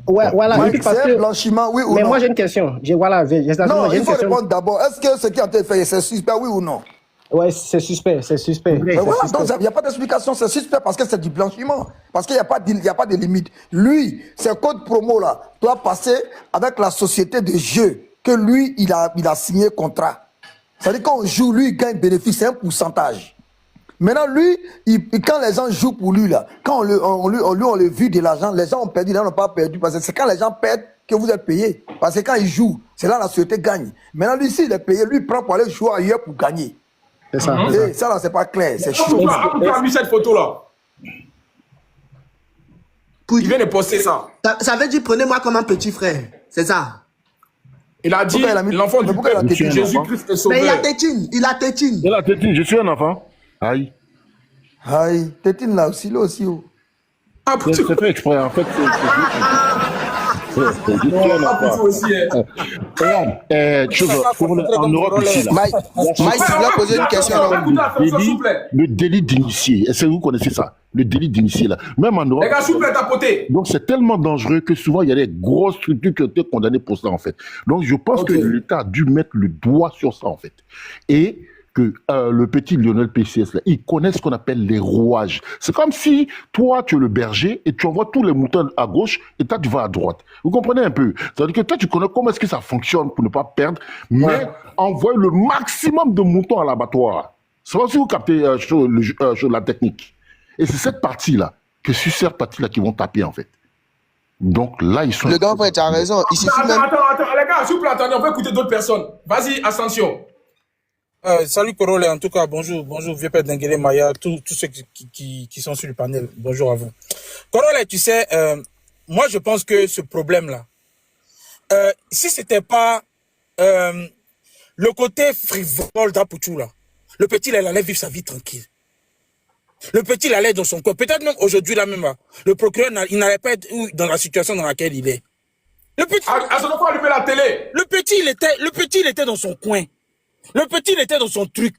Voilà. C'est un blanchiment, oui ou non? Mais moi, j'ai une question. Non, il faut répondre d'abord. Est-ce que ce qui a été fait, c'est suspect, oui ou non? Ouais, c'est suspect. Mais voilà, donc il n'y a pas d'explication, c'est suspect parce que c'est du blanchiment. Parce qu'il n'y a pas de limite. Lui, ce code promo-là doit passer avec la société de jeu que lui, il a signé contrat. C'est-à-dire qu'on joue, lui, il gagne bénéfice, c'est un pourcentage. Maintenant, lui, quand les gens jouent pour lui, là, quand on le vit de l'argent, les gens ont perdu, les gens n'ont pas perdu. Parce que c'est quand les gens perdent que vous êtes payé. Parce que quand ils jouent, c'est là la société gagne. Maintenant, lui, s'il est payé, lui, il prend pour aller jouer ailleurs pour gagner. C'est ça. Et ça, là, c'est pas clair. C'est chaud. Pourquoi tu as mis cette photo-là? Il vient de poster ça. Ça veut dire, prenez-moi comme un petit frère. C'est ça. Il a dit, l'enfant du peuple, Jésus-Christ est sauveur. Mais il a tétine. Je suis un enfant. Aïe. Tétine là aussi, oh. Ah, c'est fait exprès, en fait. En Europe ici, là. Mike, tu voulais poser une question. Le délit d'initié. Est-ce que vous connaissez ça? Le délit d'initié, là. Même en Europe. Les gars, s'il vous plaît, tapoter. Donc, c'est tellement dangereux que souvent, il y a des grosses structures qui ont été condamnées pour ça, en fait. Donc, je pense que l'État a dû mettre le doigt sur ça, en fait. Et que le petit Lionel PCS, là, il connaît ce qu'on appelle les rouages. C'est comme si toi, tu es le berger et tu envoies tous les moutons à gauche et toi, tu vas à droite. Vous comprenez un peu? C'est-à-dire que toi, tu connais comment est-ce que ça fonctionne pour ne pas perdre, mais envoie le maximum de moutons à l'abattoir. C'est pas si vous captez sur la technique. Et c'est cette partie-là, que sur cette partie-là qui vont taper, en fait. Donc là, ils sont... Le gars, en fait, tu as raison. Il suffit Attends, les gars, s'il vous plaît, attendez, on va écouter d'autres personnes. Vas-y, Ascension. Salut Korole, en tout cas, bonjour, vieux père Denguele Maya, tous ceux qui sont sur le panel, bonjour à vous. Korole, tu sais, moi je pense que ce problème-là, si c'était pas le côté frivole d'Apoutou là, le petit il allait vivre sa vie tranquille. Le petit il allait dans son coin. Peut-être même aujourd'hui là même, le procureur il n'allait pas être dans la situation dans laquelle il est. Le petit, allumer la télé. Le petit il était dans son coin. Le petit il était dans son truc.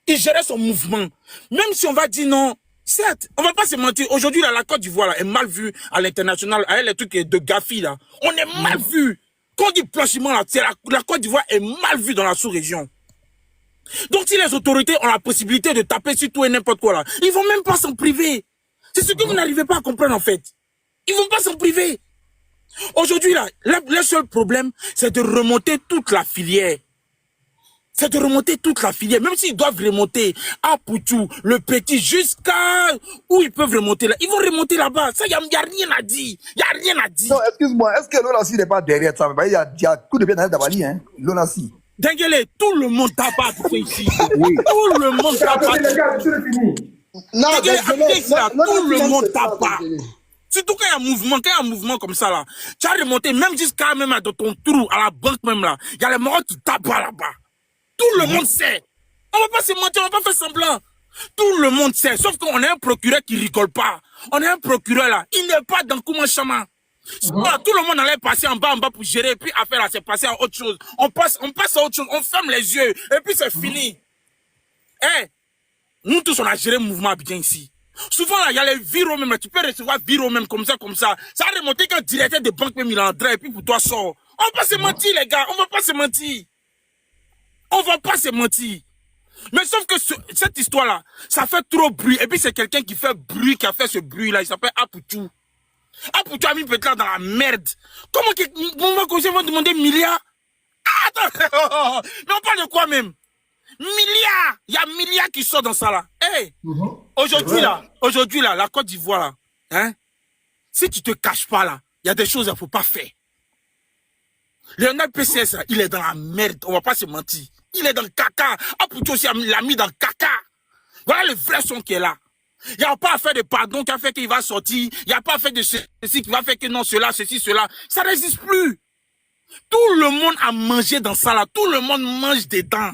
Il gérait son mouvement. Même si on va dire non, certes, on va pas se mentir. Aujourd'hui là, la Côte d'Ivoire là est mal vue à l'international. Avec les trucs de Gafi là, on est mal vu. Quand on dit blanchiment là, la Côte d'Ivoire est mal vue dans la sous-région. Donc si les autorités ont la possibilité de taper sur tout et n'importe quoi là, ils vont même pas s'en priver. C'est ce que vous n'arrivez pas à comprendre en fait. Ils vont pas s'en priver. Aujourd'hui là, le seul problème, c'est de remonter toute la filière. C'est de remonter toute la filière. Même s'ils doivent remonter à Poutou, le petit, jusqu'à où ils peuvent remonter là. Ils vont remonter là-bas. Ça, il n'y a rien à dire. Il n'y a rien à dire. Non, excuse-moi, est-ce que Lonassi n'est pas derrière ça? Il y a coup de pied dans Dabali, hein, Lonassi. Denguele, tout le monde tabac ici. Oui. Tout le monde tabac. Non, tout le monde tabac. Surtout quand il y a un mouvement comme ça là. Tu as remonté même jusqu'à même dans ton trou, à la banque même là. Il y a les morts qui tapent là-bas. Tout le monde sait. On va pas se mentir, on va pas faire semblant. Tout le monde sait. Sauf qu'on a un procureur qui rigole pas. On a un procureur là. Il n'est pas dans Kouma Chama. Tout le monde allait passer en bas pour gérer. Et puis affaire là, c'est passé à autre chose. On passe à autre chose. On ferme les yeux. Et puis c'est fini. Nous tous, on a géré le mouvement Abidjan ici. Souvent là, il y a les viraux même. Tu peux recevoir viraux même comme ça. Ça a remonté qu'un directeur de banque même il est en train. Et puis pour toi sort. On va pas se mentir les gars. On va pas se mentir. On va pas se mentir. Mais sauf que cette histoire-là, ça fait trop bruit. Et puis c'est quelqu'un qui fait bruit, qui a fait ce bruit-là. Il s'appelle Apoutou. Apoutou a mis peut-être dans la merde. Comment que vont demander milliards? Attends, mais on parle de quoi même? Milliards. Il y a milliards qui sortent dans ça là. Hey, aujourd'hui là, la Côte d'Ivoire là, hein? Si tu te caches pas là, il y a des choses qu'il ne faut pas faire. Léonard PCS, il est dans la merde, on va pas se mentir. Il est dans le caca. Apoutou aussi l'a mis dans le caca. Voilà le vrai son qui est là. Il n'y a pas à faire de pardon qui a fait qu'il va sortir. Il n'y a pas à faire de ceci qui va faire que non, cela, ceci, cela. Ça n'existe plus. Tout le monde a mangé dans ça là. Tout le monde mange dedans.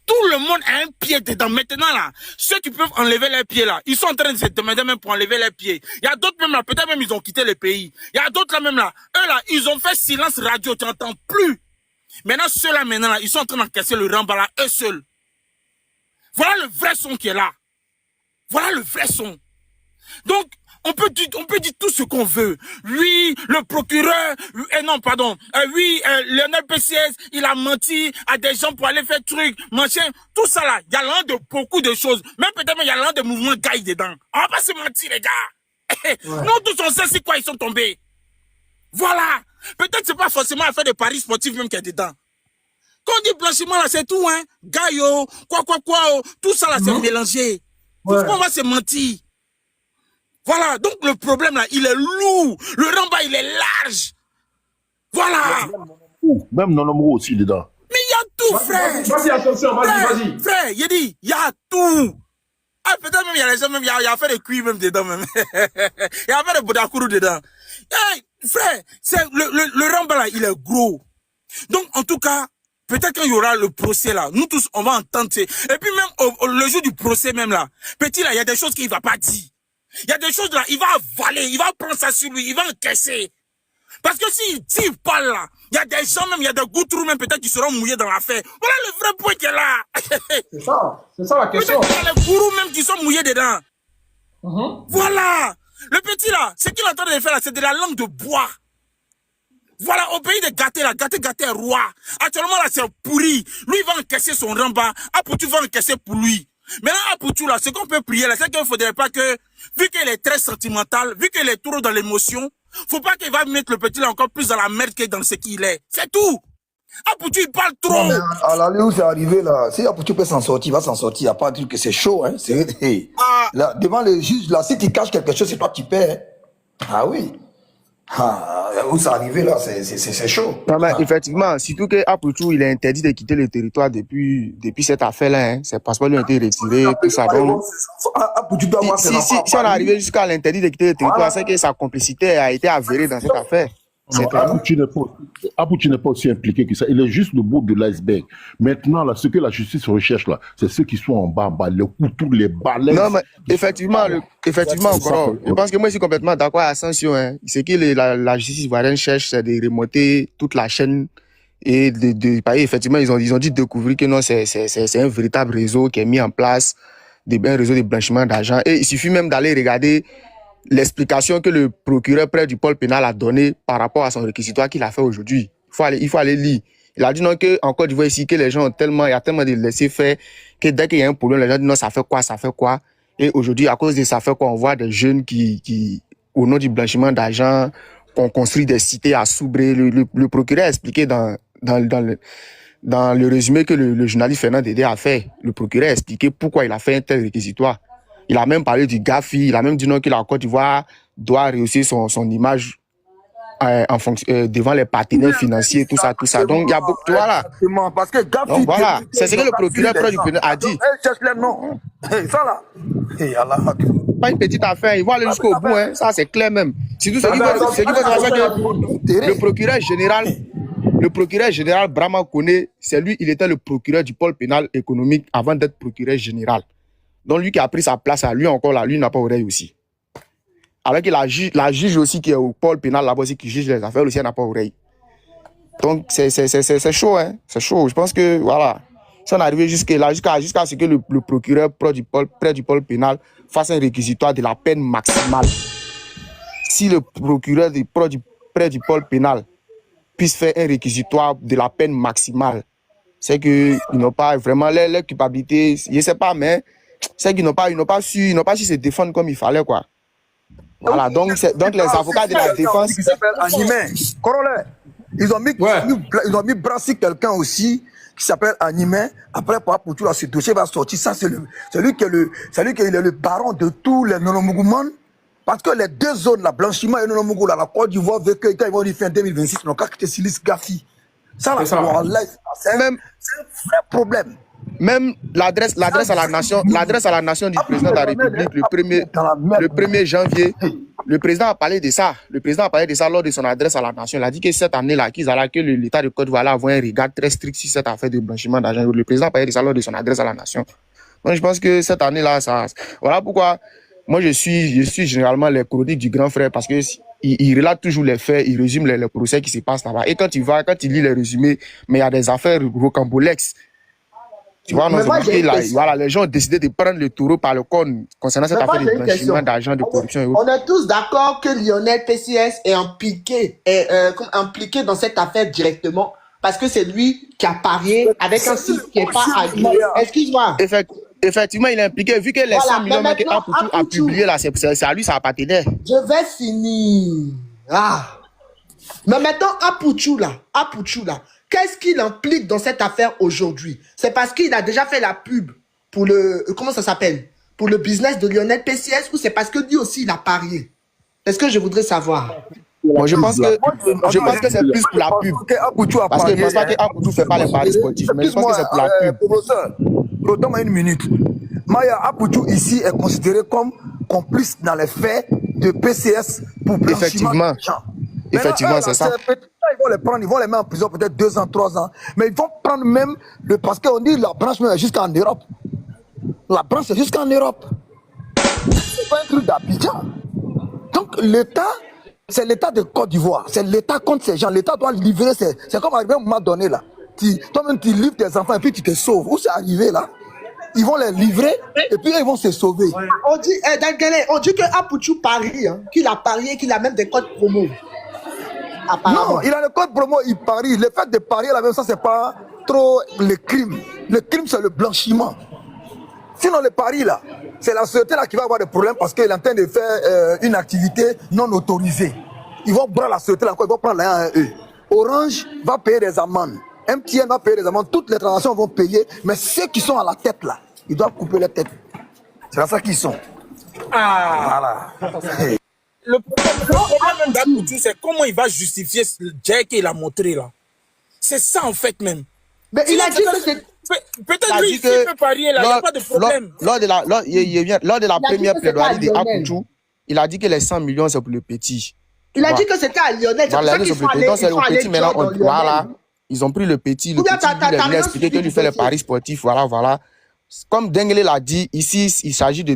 Tout le monde a un pied dedans. Maintenant là, ceux qui peuvent enlever leurs pieds là, ils sont en train de se demander même pour enlever leurs pieds. Il y a d'autres même là, peut-être même ils ont quitté le pays. Il y a d'autres là même là, eux là, ils ont fait silence radio, tu n'entends plus. Maintenant ceux-là maintenant là, ils sont en train d'encaisser le remballage eux seuls. Voilà le vrai son qui est là. Voilà le vrai son. Donc on peut dire tout ce qu'on veut. Oui, le procureur, Léonard PCS, il a menti à des gens pour aller faire truc, machin, tout ça là. Il y a l'un de beaucoup de choses. Même peut-être il y a l'un de mouvements gaï dedans. On va pas se mentir les gars. Nous tous on sait c'est quoi ils sont tombés. Voilà. Peut-être c'est pas forcément à faire de paris sportifs même qu'il y a dedans. Quand on dit blanchiment là, c'est tout hein. Gaïo, tout ça là c'est mélangé. Pourquoi on va se mentir? Voilà, donc le problème là, il est lourd. Le ramba, il est large. Voilà. Même Nonomro aussi dedans. Mais il y a tout, frère. Vas-y, attention, vas-y. Frère, il dit, il y a tout. Ah, peut-être même, il y a les gens, même, il y a fait de cuir même dedans, même. Il y a fait de Bodakourou dedans. Hey, frère, le ramba là, il est gros. Donc, en tout cas, peut-être qu'il y aura le procès là, nous tous, on va entendre. Et puis même, le jour du procès même là, petit là, il y a des choses qu'il ne va pas dire. Il y a des choses là, il va avaler, il va prendre ça sur lui, il va encaisser. Parce que s'il parle là, il y a des gens même, il y a des goutrous même peut-être qui seront mouillés dans l'affaire. Voilà le vrai point qui est là. C'est ça la question. Peut-être qu'il y a les gourous même qui sont mouillés dedans. Voilà. Le petit là, ce qu'il est en train de faire là, c'est de la langue de bois. Voilà, au pays de Gaté là, Gaté est roi. Actuellement là, c'est pourri. Lui, il va encaisser son ramba. Apoutou va encaisser pour lui. Maintenant, Apoutou là, ce qu'on peut prier là, c'est qu'il ne faudrait pas que, vu qu'il est très sentimental, vu qu'il est trop dans l'émotion, faut pas qu'il va mettre le petit là encore plus dans la merde que dans ce qu'il est. C'est tout. Apoutou, il parle trop. Non, mais à l'allée où c'est arrivé là, si Apoutou peut s'en sortir, il va s'en sortir. Il n'y a pas de truc que c'est chaud, hein. Là, devant le juge, là, si tu caches quelque chose, c'est toi qui perds. Hein. Ah oui. Où ça arrivé là, c'est chaud. Non, mais effectivement, surtout que Apuchu, il est interdit de quitter le territoire depuis cette affaire-là. Hein. Ses passeports lui ont été retirés, tout ça. Donc, si on est arrivé jusqu'à l'interdit de quitter le territoire, c'est que sa complicité a été avérée dans cette affaire. Apuchu n'est pas aussi impliqué que ça. Il est juste le bout de l'iceberg. Maintenant, là, ce que la justice recherche, là, c'est ceux qui sont en bas, les couteaux, les balais. Non, mais effectivement, encore. Je pense que moi, je suis complètement d'accord avec Ascension. Hein. C'est que la justice ivoirienne cherche, c'est de remonter toute la chaîne. Et effectivement, ils ont dû découvrir que non, c'est un véritable réseau qui est mis en place, un réseau de blanchiment d'argent. Et il suffit même d'aller regarder l'explication que le procureur près du pôle pénal a donné par rapport à son réquisitoire qu'il a fait aujourd'hui. Il faut aller lire. Il a dit non que en Côte d'Ivoire ici que les gens il y a tellement de laisser faire que dès qu'il y a un problème, les gens disent non, ça fait quoi. Et aujourd'hui, à cause de ça fait quoi, on voit des jeunes qui au nom du blanchiment d'argent, ont construit des cités à Soubré. Le procureur a expliqué dans le résumé que le journaliste Fernand Dédé a fait. Le procureur a expliqué pourquoi il a fait un tel réquisitoire. Il a même parlé du GAFI, il a même dit non que la Côte d'Ivoire doit réussir son image devant les partenaires financiers, tout ça. Donc il y a beaucoup, voilà. Parce que GAFI, donc voilà, c'est ce que le procureur près du pénal a dit. Cherche les noms. Ça là. Pas une petite affaire, il va aller jusqu'au bout, hein. Ça c'est clair même. C'est tout ce qui veut que le procureur général Brahma Koné, c'est lui, il était le procureur du pôle pénal économique avant d'être procureur général. Donc lui qui a pris sa place à lui encore là, lui n'a pas oreille aussi. Alors que la juge aussi qui est au pôle pénal là-bas aussi, qui juge les affaires aussi, elle n'a pas oreille. Donc c'est chaud, hein. C'est chaud. Je pense que voilà. Si on est arrivé jusqu'à ce que le procureur près du pôle pénal fasse un réquisitoire de la peine maximale. Si le procureur près du pôle pénal puisse faire un réquisitoire de la peine maximale, c'est qu'ils n'ont pas vraiment leur culpabilité, je ne sais pas, mais c'est qu'ils n'ont pas su se défendre comme il fallait, quoi. Voilà, donc les avocats de la défense... Qui s'appelle Animé. Corollaire. Ils ont mis Brassi quelqu'un aussi qui s'appelle Animé. Après, pour tout ce dossier va sortir. Ça, c'est lui qui est le baron de tous les nonomougoumans. Parce que les deux zones, la blanchiment et nonomougou, la Côte d'Ivoire, quand ils vont y faire en 2026, ils n'ont qu'à quitter Silis Gafi. Ça, là, c'est un vrai problème. Même l'adresse à la nation du président de la République le 1er janvier, le président a parlé de ça. Le président a parlé de ça lors de son adresse à la nation. Il a dit que cette année-là, que l'État de Côte d'Ivoire va avoir un regard très strict sur cette affaire de blanchiment d'argent. Le président a parlé de ça lors de son adresse à la nation. Donc je pense que cette année-là, voilà pourquoi moi je suis généralement les chroniques du grand frère, parce que il relate toujours les faits, il résume les procès qui se passent là-bas. Et quand il lit les résumés, mais il y a des affaires rocambolesques. Tu vois, voilà, les gens ont décidé de prendre le taureau par le corne concernant cette affaire de blanchiment d'argent, de corruption et autres. On est tous d'accord que Lionel PCS est impliqué dans cette affaire directement, parce que c'est lui qui a parié avec un site qui n'est pas agréé. Excuse-moi. Effectivement, il est impliqué. Vu que les 100 millions que a publié là, c'est à lui, ça appartenait. Je vais finir. Mais maintenant, Apuchu là, qu'est-ce qu'il implique dans cette affaire aujourd'hui? C'est parce qu'il a déjà fait la pub pour comment ça s'appelle? Pour le business de Lionel PCS, ou c'est parce que lui aussi il a parié? C'est ce que je voudrais savoir. Moi, je pense que c'est plus pour la pub. Parce que je pense pas qu'Apuchu ne fait pas les paris sportifs, mais je pense que c'est pour la pub. Professeur, donne-moi une minute. Maya, Apuchu ici est considéré comme complice dans les faits de PCS pour blanchiment d'argent. Effectivement, c'est ça. Ils vont les mettre en prison peut-être 2 ans, 3 ans. Mais ils vont prendre même parce qu'on dit la branche est jusqu'en Europe. La branche est jusqu'en Europe. C'est pas un truc d'Abidjan. Donc l'État, c'est l'État de Côte d'Ivoire. C'est l'État contre ces gens. L'État doit livrer. C'est comme arrivé à un moment donné là. Toi-même tu livres tes enfants et puis tu te sauves. Où c'est arrivé là? Ils vont les livrer et puis ils vont se sauver. On dit que Apuchu parie, hein, qu'il a parié, qu'il a même des codes promo. Non, il a le code promo, il parie. Le fait de parier là même, ça c'est pas trop le crime. Le crime c'est le blanchiment. Sinon le pari là, c'est la société là qui va avoir des problèmes parce qu'il est en train de faire une activité non autorisée. Ils vont prendre la société là, ils vont prendre la 1E. Orange va payer des amendes. MTN va payer des amendes. Toutes les transactions vont payer. Mais ceux qui sont à la tête là, ils doivent couper les têtes. C'est là ça qu'ils sont. Voilà. le problème même d'Apoutou, c'est comment il va justifier Jack qu'il a montré là. C'est ça en fait même. Mais il a dit que c'est... Peut-être lui, il peut parier là, il n'y a pas de problème. Lors de la première plaidoirie d'Apoutou, il a dit que les 100 millions, c'est pour le petit. Il a dit que c'était à Lionel. C'est pour ça qu'il faut aller maintenant, voilà. Ils ont pris le petit. Le petit, il lui a expliqué que lui fait les paris sportifs. Voilà. Comme Denguele l'a dit, ici, il s'agit de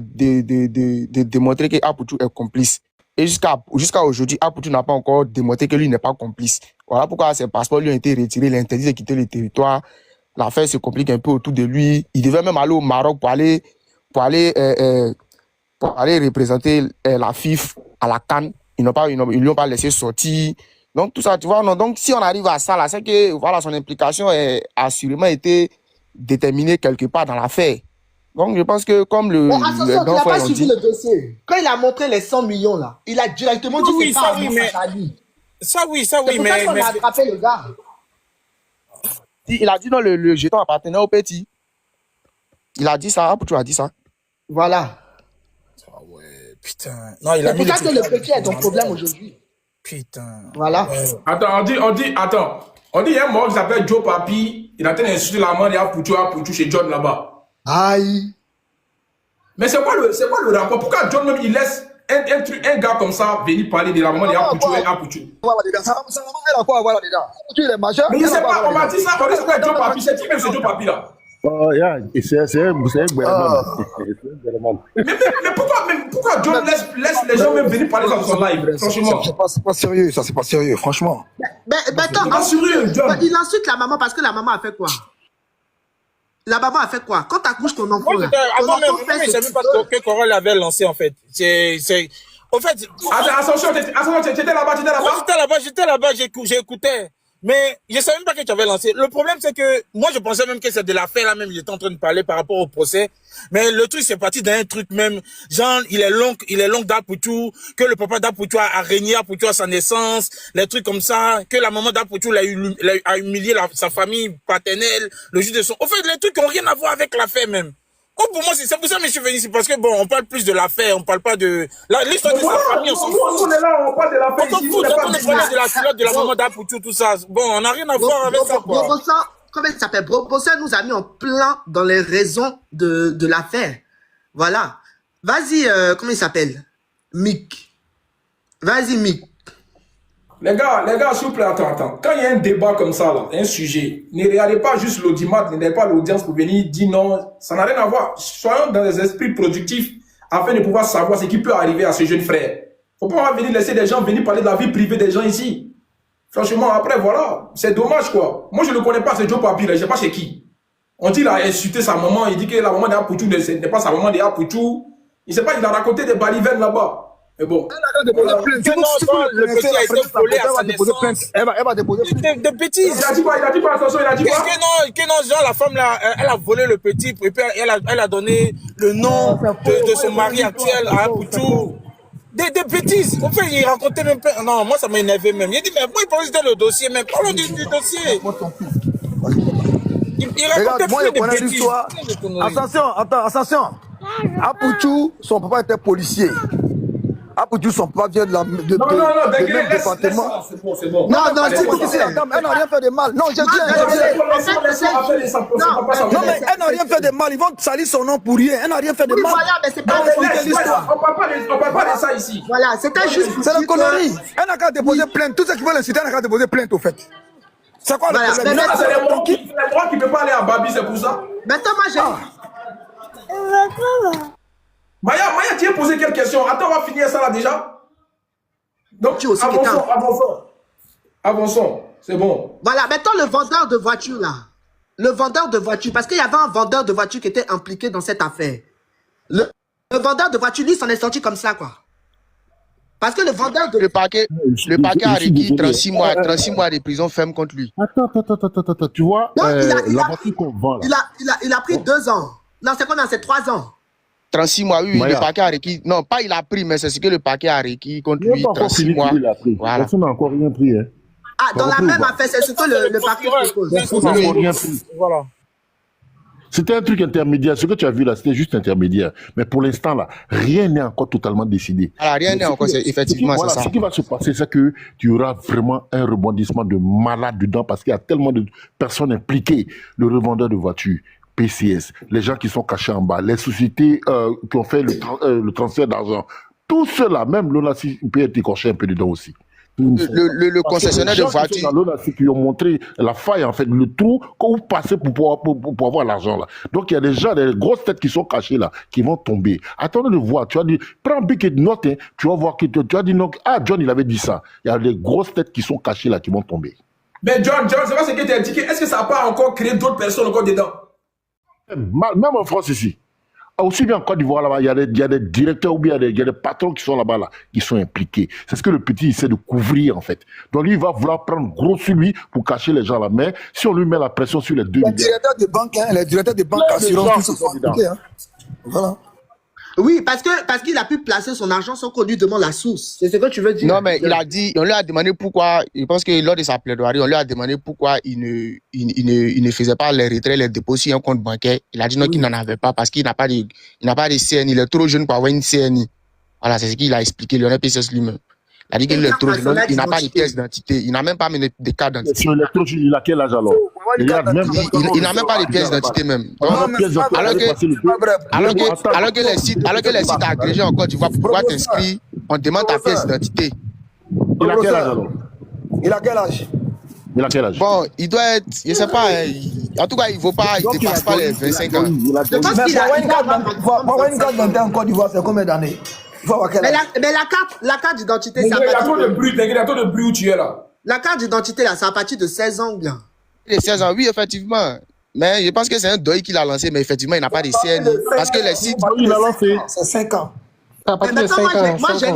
démontrer que Apoutou est complice. Et jusqu'à aujourd'hui, Apoutou n'a pas encore démontré que lui n'est pas complice. Voilà pourquoi ses passeports lui ont été retirés. Il est interdit de quitter le territoire. L'affaire se complique un peu autour de lui. Il devait même aller au Maroc pour aller représenter la FIF à la CAN. Ils ne lui ont pas laissé sortir. Donc, tout ça, tu vois, non. Donc, si on arrive à ça, là, c'est que, voilà, son implication a assurément été déterminée quelque part dans l'affaire. Donc, je pense que, comme le. Bon, attention, tu n'as pas suivi le dossier. Quand il a montré les 100 millions, là, il a directement dit que c'est pas à lui. Ça, oui, c'est pour ça qu'on a attrapé le gars. Il a dit non, le jeton appartenait au petit. Il a dit ça, Apoutou a dit ça. Voilà. Ah ouais, putain. Non, il a mis. C'est pour ça que le petit est ton problème aujourd'hui. Putain. Voilà. Attends, on dit, il y a un mort qui s'appelle Joe Papi. Il a été insulté la main d'Apoutou chez John là-bas. Aïe. Mais c'est quoi le rapport? Pourquoi John même il laisse un gars comme ça venir parler de la maman d'Apoutou et Apoutou? Ça va quoi avoir là-dedans? Apoutou, il est majeur. Mais je sais pas, on m'a dit ça, on dit que Joe Papi, c'est qui même ce Joe Papi là? C'est un mais pourquoi John laisse les gens même venir parler dans son live? Franchement. C'est pas sérieux, ça, c'est pas sérieux, franchement. Mais attends, il insulte la maman parce que la maman a fait quoi? La maman a fait quoi? Quand t'accouches ton enfant là. Avant même, je ne savais même pas que Corol avait lancé en fait. En fait. Attention, t'étais là-bas, J'étais là-bas, j'écoutais. Mais je ne savais même pas que tu avais lancé. Le problème, c'est que moi, je pensais même que c'est de l'affaire là même. J'étais en train de parler par rapport au procès. Mais le truc, c'est parti d'un truc même. Genre, il est long d'Apoutou, que le papa d'Apoutou a régné Apoutou à sa naissance, les trucs comme ça, que la maman d'Apoutou a humilié sa famille paternelle, le juge de son. En fait, les trucs qui n'ont rien à voir avec l'affaire même. Oh, pour moi, c'est pour ça que je suis venu ici, parce que bon, on parle plus de l'affaire, on parle pas de l'histoire de sa famille, on s'en fout. On est là, on parle de l'affaire ici. On parle de la culotte de la maman d'Apoutou, tout ça. Bon, on n'a rien à voir avec ça, quoi. Comment il s'appelle? Bossa nous a mis en plein dans les raisons de l'affaire. Voilà. Vas-y, comment il s'appelle? Mick. Vas-y, Mick. Les gars, s'il vous plaît, attends. Quand il y a un débat comme ça, là, un sujet, ne regardez pas juste l'audimat, ne regardez pas l'audience pour venir dire non, ça n'a rien à voir. Soyons dans des esprits productifs afin de pouvoir savoir ce qui peut arriver à ce jeune frère. Faut pas venir laisser des gens venir parler de la vie privée des gens ici. Franchement, après, voilà, c'est dommage, quoi. Moi, je ne connais pas ce Joe Papi, là, je ne sais pas chez qui. On dit qu'il a insulté sa maman, il dit que la maman d'Apoutou n'est pas sa maman d'Apoutou. Il ne sait pas, il a raconté des balivernes là-bas. Mais bon. Le petit a été volé à sa naissance. Elle va déposer plainte. De bêtises. Il a dit quoi, attention, il a dit quoi? Que non, genre la femme là, elle a volé le petit, et puis elle a donné le nom de son mari actuel à Apoutou. Des bêtises. En fait, il racontait même pas. Non, moi ça m'a énervé même. Il dit, mais moi il parlait de le dossier, même. Parlons du dossier. Il racontait plus de bêtises. Attention. Apoutou, son papa était policier. Apoutou, son papa vient de la même département. C'est bon. Non, c'est policier. Elle n'a rien fait de mal. Non, j'ai dit. Non, mais elle n'a rien fait de mal. Ils vont salir son nom pour rien. Elle n'a rien fait de mal. Voilà, mais c'est pas l'histoire. On parle pas de ça ici. Voilà, c'était juste. C'est la connerie. Elle n'a qu'à déposer plainte. Tous ceux qui veulent l'inciter, elle n'a qu'à déposer plainte, au fait. C'est quoi le problème? C'est les droits qui ne peuvent pas aller à Babi, c'est pour ça. Maintenant, moi, j'ai. Maya, tu as posé quelques questions. Attends, on va finir ça là déjà. Donc, avançons. C'est bon. Voilà, maintenant le vendeur de voiture là. Le vendeur de voiture, parce qu'il y avait un vendeur de voiture qui était impliqué dans cette affaire. Le vendeur de voiture, lui, s'en est sorti comme ça, quoi. Parce que le vendeur de... Le paquet a requis 36 mois de prison ferme contre lui. Attends, tu vois, la voiture qu'on vend là. Il a pris 2 ans. Non, c'est combien? C'est 3 ans. 36 mois, oui, le paquet a requis. Non, pas il a pris, mais c'est ce que le paquet a requis contre lui. 36 mois. Voilà. Personne n'a encore rien pris. Hein. Ah, dans la même affaire, c'est ce que le paquet propose. Voilà. C'était un truc intermédiaire. Ce que tu as vu là, c'était juste intermédiaire. Mais pour l'instant, là, rien n'est encore totalement décidé. Alors, rien n'est encore, effectivement, c'est ça. Ce qui va se passer, c'est que tu auras vraiment un rebondissement de malade dedans parce qu'il y a tellement de personnes impliquées. Le revendeur de voitures, PCS, les gens qui sont cachés en bas, les sociétés qui ont fait le transfert d'argent. Tout cela, même l'ONACI peut être écorché un peu dedans aussi. Le concessionnaire de voitures. L'ONACI qui ont montré la faille, en fait, le trou qu'on vous passez pour avoir l'argent là. Donc il y a des gens, des grosses têtes qui sont cachées là, qui vont tomber. Attendez de voir, tu as dit, prends big et note, hein, tu vas voir que tu as dit non, ah John il avait dit ça. Il y a des grosses têtes qui sont cachées là, qui vont tomber. Mais John, c'est pas ce que tu as indiqué. Est-ce que ça n'a pas encore créé d'autres personnes encore dedans? Même en France ici. Aussi bien en Côte d'Ivoire, là-bas, il y a des directeurs ou bien il y a des patrons qui sont là-bas, là, qui sont impliqués. C'est ce que le petit essaie de couvrir, en fait. Donc, lui, il va vouloir prendre gros sur lui pour cacher les gens là. Mais si on lui met la pression sur les deux... Les directeurs de banque, hein, les directeurs de banque assurance, tout ça, sont impliqués. Hein. Voilà. Oui, parce qu'il a pu placer son argent sans qu'on lui demande la source. C'est ce que tu veux dire? Non, mais il a dit, on lui a demandé pourquoi, je pense que lors de sa plaidoirie, on lui a demandé pourquoi il ne faisait pas les retraits, les dépôts sur un compte bancaire. Il a dit non, qu'il n'en avait pas parce qu'il n'a pas de CNI. Il est trop jeune pour avoir une CNI. Voilà, c'est ce qu'il a expliqué, Lionel PCS lui-même. Il a dit qu'il est trop jeune, il n'a pas de pièce d'identité. Il n'a même pas de carte d'identité. Il a quel âge alors? Il n'a même pas de pièce d'identité même. Alors que les sites agrégés en Côte d'Ivoire, pour pouvoir t'inscrire, on demande ta pièce d'identité. Il a quel âge alors? Il a quel âge? Il a quel âge? Bon, il doit être, je ne sais pas, en tout cas, il ne dépasse pas les 25 ans. Mais pour avoir une carte d'identité en Côte d'Ivoire, c'est combien d'années? Mais la carte d'identité, ça a trop de bruit, il y a trop de bruit où tu es là. La carte d'identité, là, c'est à partir de 16 ans ou bien? Les 16 ans, oui, effectivement. Mais je pense que c'est un deuil qu'il a lancé, mais effectivement, il n'a pas de CNI. Parce que les sites... Il a lancé. C'est 5 ans. Moi, j'ai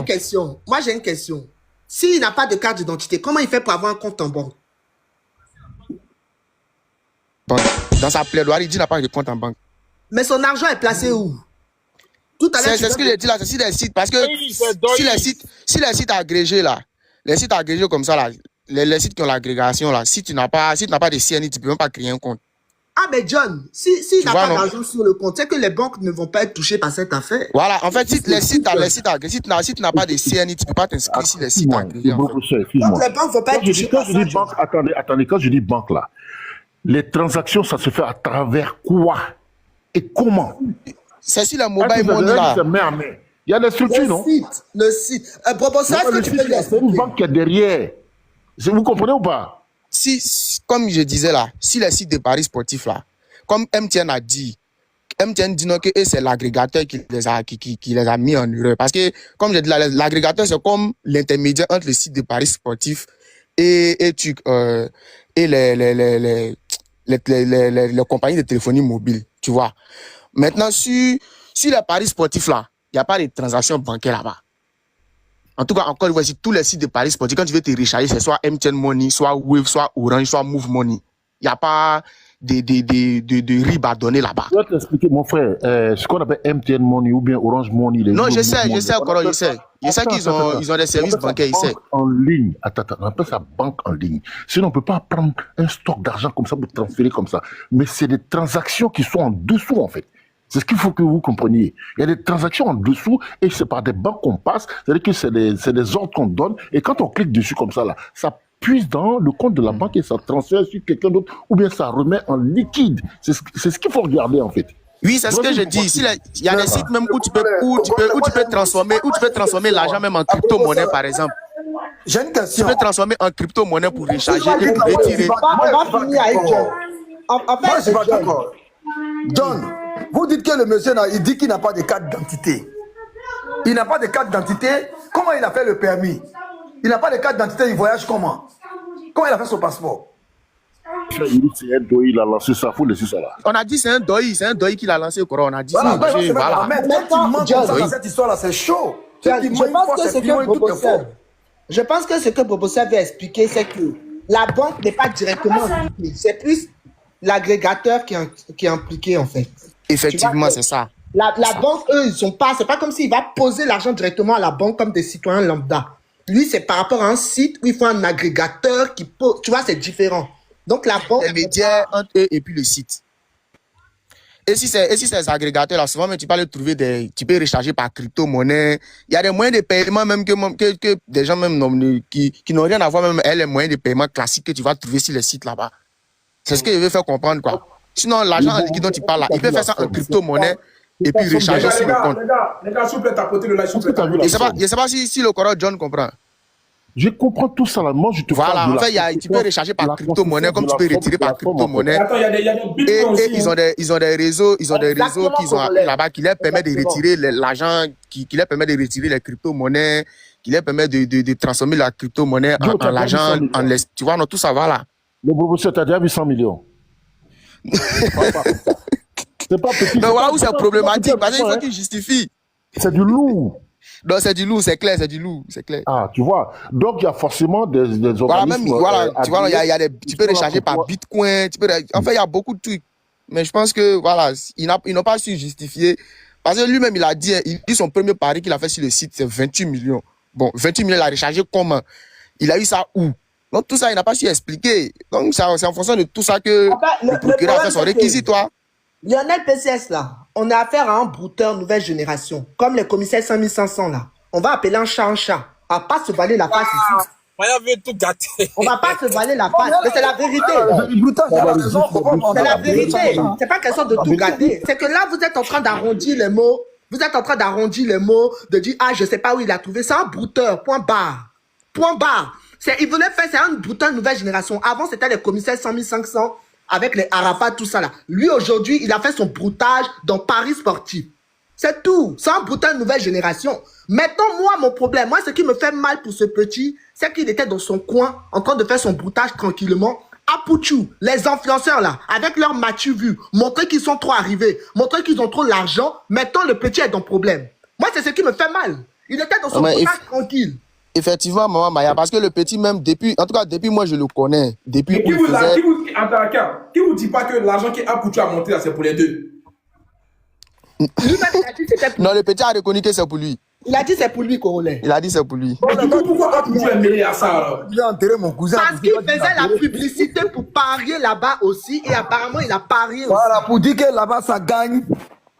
une question. S'il n'a pas de carte d'identité, comment il fait pour avoir un compte en banque? Bon, dans sa plaidoirie, il dit qu'il n'a pas de compte en banque. Mais son argent est placé où? Tout à l'heure, c'est ce que j'ai dit là, c'est sur les sites. Parce que si les sites agrégés là, les sites agrégés comme ça là, les sites qui ont l'agrégation là, si tu n'as pas de CNI, tu ne peux même pas créer un compte. Ah, mais John, s'il n'a pas d'argent sur le compte, c'est que les banques ne vont pas être touchées par cette affaire. Voilà, en fait, si les sites agrégés, si tu n'as pas de CNI, tu ne peux pas t'inscrire sur les sites agrégés. Donc les banques ne vont pas être touchées par ça. Attendez, quand je dis banque là, les transactions, ça se fait à travers quoi et comment? C'est sur le mobile money là. Il y a des structures, non? Le site. Proposa, est-ce que tu peux c'est une banque qui est derrière. Vous comprenez ou pas? Si, comme je disais là, si les sites de paris sportifs là, comme MTN a dit, MTN dit non que c'est l'agrégateur qui les a mis en erreur. Parce que, comme je dis là, l'agrégateur c'est comme l'intermédiaire entre les sites de paris sportifs et les compagnies de téléphonie mobile, tu vois. Maintenant, si les paris sportifs là, il n'y a pas de transactions bancaires là-bas. En tout cas, encore une fois, si tous les sites de paris sportifs, quand tu veux te recharger, c'est soit MTN Money, soit Wave, soit Orange, soit Move Money. Il n'y a pas de RIB à donner là-bas. Je vais t'expliquer, mon frère, ce qu'on appelle MTN Money ou bien Orange Money. Non, je sais qu'ils ont des services bancaires ici. En ligne. Attends, on appelle ça banque en ligne. Sinon, on ne peut pas prendre un stock d'argent comme ça pour transférer comme ça. Mais c'est des transactions qui sont en dessous, en fait. C'est ce qu'il faut que vous compreniez. Il y a des transactions en dessous et c'est par des banques qu'on passe. C'est-à-dire que c'est des ordres qu'on donne. Et quand on clique dessus comme ça, là, ça puise dans le compte de la banque et ça transfère sur quelqu'un d'autre ou bien ça remet en liquide. C'est ce qu'il faut regarder, en fait. Oui, c'est ce que je dis. Il y a des sites même où tu peux transformer l'argent même en crypto-monnaie, par exemple. J'ai une question. Tu peux transformer en crypto-monnaie pour recharger et pour retirer. On va finir avec John. Moi, je suis pas d'accord. John, vous dites que le monsieur, il dit qu'il n'a pas de carte d'identité. Il n'a pas de carte d'identité. Comment il a fait le permis? Il n'a pas de carte d'identité, il voyage comment? Comment il a fait son passeport? C'est un deuil, il a lancé ça, il faut laisser ça là. On a dit c'est un deuil qu'il a lancé au Coran. On a dit voilà, ça. Voilà. Mais dans cette histoire-là, c'est chaud. Je pense que ce que Bobosa veut expliquer, c'est que la banque n'est pas directement impliquée. C'est plus l'agrégateur qui est impliqué, en fait. Effectivement, c'est ça. La banque, eux, ils sont pas. C'est pas comme s'il va poser l'argent directement à la banque comme des citoyens lambda. Lui, c'est par rapport à un site où il faut un agrégateur qui pose. Tu vois, c'est différent. Donc, la banque. Les médias entre eux et puis le site. Et si c'est des agrégateurs, là, souvent, même, tu peux aller trouver tu peux recharger par crypto-monnaie. Il y a des moyens de paiement même que des gens même qui n'ont rien à voir même avec les moyens de paiement classiques que tu vas trouver sur les sites là-bas. C'est ce que je veux faire comprendre, quoi. Sinon, l'argent en liquide dont tu parles là, il peut faire ça en crypto-monnaie et puis recharger sur le compte. Les gars, s'il vous plaît, tapotez le live, s'il vous plaît. Je ne sais pas si le Coro John comprend. Je comprends tout ça là. Moi, je te voilà, en fait, tu peux recharger par crypto-monnaie comme tu peux retirer par crypto-monnaie. Attends, il y a des bitcoins aussi. Et ils ont des réseaux qu'ils ont appris là-bas qui leur permettent de retirer l'argent, qui leur permet de retirer les crypto-monnaies, qui leur permet de transformer la crypto-monnaie en l'argent, tu vois, non, tout ça va là. Le professeur, tu as déjà vu 100 millions. C'est pas petit. Mais voilà où c'est problématique, parce qu'il faut qu'il justifie. C'est du lourd. Non, c'est du lourd, c'est clair, c'est du lourd, c'est clair. Ah, tu vois. Donc, il y a forcément des organismes... Voilà, même, tu vois, tu peux recharger par Bitcoin, en fait, il y a beaucoup de trucs. Mais je pense que, voilà, ils n'ont pas su justifier. Parce que lui-même, il a dit son premier pari qu'il a fait sur le site, c'est 28 millions. Bon, 28 millions, il a rechargé comment? Il a eu ça où? Donc, tout ça, il n'a pas su expliquer. Donc, c'est en fonction de tout ça que le procureur a fait son réquisitoire. Lionel PCS, là, on a affaire à un brouteur nouvelle génération. Comme les commissaires 5500, là. On va appeler un chat. On va pas se valer la face ici. Maya veut tout gâter. On va pas se valer la face. Mais c'est la vérité. C'est la vérité. C'est pas question de tout gâter. C'est que là, vous êtes en train d'arrondir les mots. Vous êtes en train d'arrondir les mots, de dire, ah, je sais pas où il a trouvé. C'est un brouteur. Point barre. Point barre. Il voulait faire, c'est un brouteur nouvelle génération. Avant, c'était les commissaires 5500 avec les Arafat, tout ça là. Lui, aujourd'hui, il a fait son broutage dans Paris Sportif. C'est tout. C'est un brouteur nouvelle génération. Maintenant, moi, mon problème, ce qui me fait mal pour ce petit, c'est qu'il était dans son coin, en train de faire son broutage tranquillement. À Pouchou, les influenceurs là, avec leur matu vu, montrer qu'ils sont trop arrivés, montrer qu'ils ont trop d'argent. Maintenant, le petit est dans problème. Moi, c'est ce qui me fait mal. Il était dans son broutage tranquille. Effectivement, maman Maya, parce que le petit même, en tout cas, depuis moi, je le connais. Depuis qui vous dit pas que l'argent qu'Apouchou a monté là, c'est pour les deux? Non, le petit a reconnu que c'est pour lui. Il a dit c'est pour lui, Corolet. Il a dit c'est pour lui. Mais du coup, pourquoi Apouchou est mêlé à ça alors? Il a enterré mon cousin. Parce qu'il faisait la publicité pour parier là-bas aussi, et apparemment, il a parié aussi. Voilà, pour dire que là-bas, ça gagne.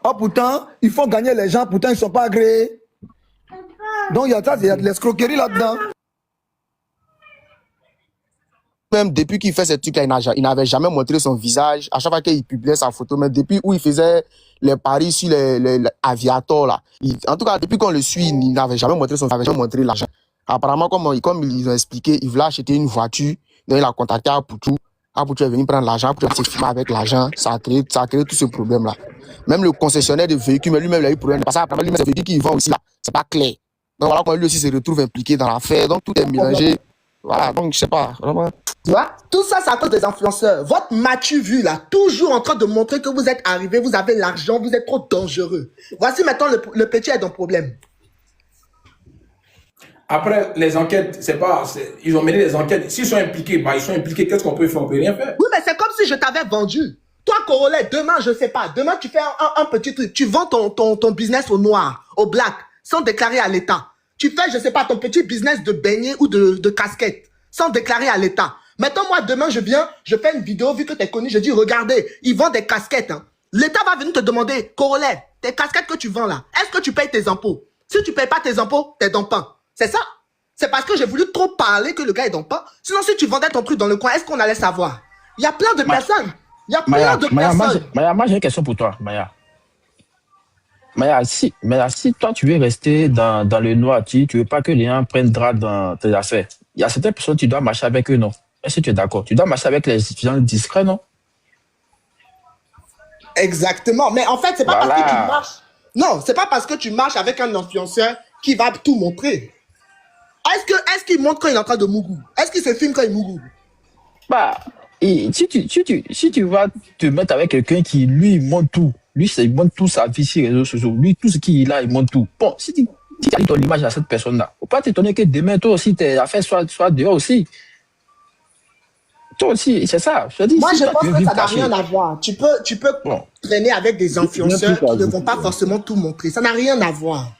Oh, pourtant, il faut gagner les gens, pourtant, ils ne sont pas agréés. Donc, il y a de l'escroquerie là-dedans. Même depuis qu'il fait ce truc-là, il n'avait jamais montré son visage. À chaque fois qu'il publiait sa photo, mais depuis où il faisait les paris sur les aviators, là. En tout cas, depuis qu'on le suit, il n'avait jamais montré son visage, il n'avait jamais montré l'argent. Apparemment, comme ils ont expliqué, il voulait acheter une voiture. Donc, il a contacté Apouchou. Apouchou est venu prendre l'argent. Apouchou s'est filmé avec l'argent. Ça a créé tout ce problème-là. Même le concessionnaire de véhicules, mais lui-même, il a eu problème. Parce qu'après, lui-même, c'est véhicules qu'il vend aussi, là. C'est pas clair. Donc, voilà, comment lui aussi se retrouve impliqué dans l'affaire. Donc, tout est mélangé. Voilà, donc, je sais pas, vraiment. Tu vois, tout ça, c'est à cause des influenceurs. Votre matu vu, là, toujours en train de montrer que vous êtes arrivé, vous avez l'argent, vous êtes trop dangereux. Voici maintenant, le petit est dans le problème. Après, les enquêtes, ils ont mené les enquêtes. S'ils sont impliqués, ils sont impliqués. Qu'est-ce qu'on peut faire? On peut rien faire. Oui, mais c'est comme si je t'avais vendu. Toi, Corolet, demain, je sais pas, demain, tu fais un petit truc. Tu vends ton business au noir, au black, sans déclarer à l'État. Tu fais, je sais pas, ton petit business de beignet ou de casquette, sans déclarer à l'État. Maintenant, moi, demain, je viens, je fais une vidéo, vu que tu es connu, je dis, regardez, ils vendent des casquettes. Hein. L'État va venir te demander, Corolet, tes casquettes que tu vends là, est-ce que tu payes tes impôts? Si tu payes pas tes impôts, t'es dans le pain. C'est ça. C'est parce que j'ai voulu trop parler que le gars est dans le pain. Sinon, si tu vendais ton truc dans le coin, est-ce qu'on allait savoir? Il y a plein de personnes. Il y a plein de personnes. Maya, moi, j'ai une question pour toi, Maya. Maya, si toi, tu veux rester dans le noir, tu veux pas que les gens prennent drap dans tes affaires, il y a certaines personnes, tu dois marcher avec eux, non? Est-ce que tu es d'accord? Tu dois marcher avec les gens discrets, non? Exactement. Mais en fait, c'est pas parce que tu marches. Non, c'est pas parce que tu marches avec un influenceur qui va tout montrer. Est-ce qu'il montre quand il est en train de mougou? Est-ce qu'il se filme quand il mougou? Si tu vas te mettre avec quelqu'un qui, lui, montre tout. Lui, il montre tout sa vie sur les réseaux sociaux. Lui, tout ce qu'il a, il montre tout. Bon, si tu as ton image à cette personne-là, faut pas t'étonner que demain, toi aussi, tes affaires soient dehors aussi. Toi aussi, c'est ça. Moi, je pense que ça n'a rien à voir. Tu peux traîner avec des influenceurs qui ne vont pas forcément tout montrer. Ça n'a rien à voir.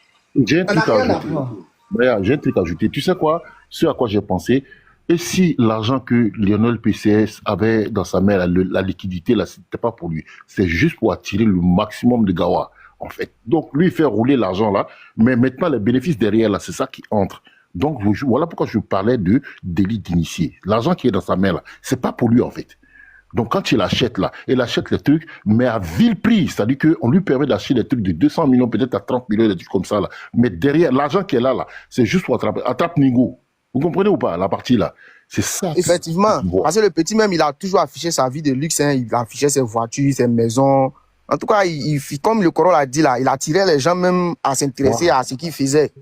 J'ai un truc à ajouter. Tu sais quoi? Ce à quoi j'ai pensé, Et si l'argent que Lionel PCS avait dans sa main, la liquidité, là, c'était pas pour lui. C'est juste pour attirer le maximum de gawa, en fait. Donc, lui, il fait rouler l'argent là, mais maintenant, les bénéfices derrière, là, c'est ça qui entre. Donc, voilà pourquoi je parlais de délit d'initié. L'argent qui est dans sa main là, c'est pas pour lui, en fait. Donc, quand il achète là, il achète les trucs, mais à vil prix. C'est-à-dire qu'on lui permet d'acheter des trucs de 200 millions, peut-être à 30 millions, des trucs comme ça là. Mais derrière, l'argent qui est là, c'est juste pour attraper. Attrape Nigo. Vous comprenez ou pas, la partie là? C'est ça. Effectivement. Parce que le petit même, il a toujours affiché sa vie de luxe. Hein. Il a affiché ses voitures, ses maisons. En tout cas, comme le Coro l'a dit là, il attirait les gens même à s'intéresser à ce qu'il faisait.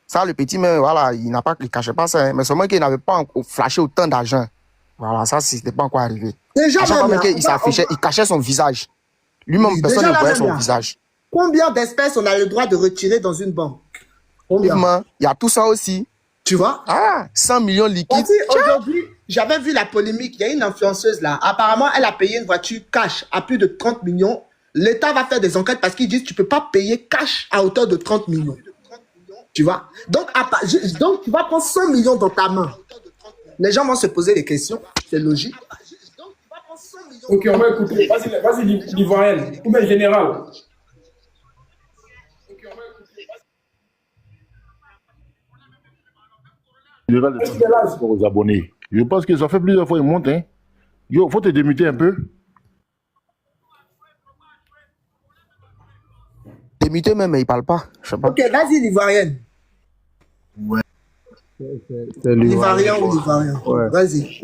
Ça, le petit même, voilà, il cachait pas ça. Hein. Mais seulement qu'il n'avait pas flashé autant d'argent. Voilà, ça, c'était pas encore arrivé. Déjà, à chaque fois qu'il s'affichait, il cachait son visage. Lui-même, personne ne voyait son visage. Combien d'espèces on a le droit de retirer dans une banque? Combien? Il y a tout ça aussi. Tu vois? 100 millions liquides. Aujourd'hui, j'avais vu la polémique. Il y a une influenceuse là. Apparemment, elle a payé une voiture cash à plus de 30 millions. L'État va faire des enquêtes parce qu'ils disent que tu ne peux pas payer cash à hauteur de 30 millions. Tu vois? Donc, tu vas prendre 100 millions dans ta main. Les gens vont se poser des questions. C'est logique. Ok, on va écouter. Vas-y, l'Ivoirienne. Ou bien général. Aux abonnés. Je pense que ça fait plusieurs fois qu'ils montent. Hein. Yo, faut te démuter un peu. Démuter même, mais il parle pas. Je sais pas. Ok, vas-y, l'Ivoirienne. Ouais. C'est l'Ivoirien ou l'Ivoirien. Ouais. Vas-y.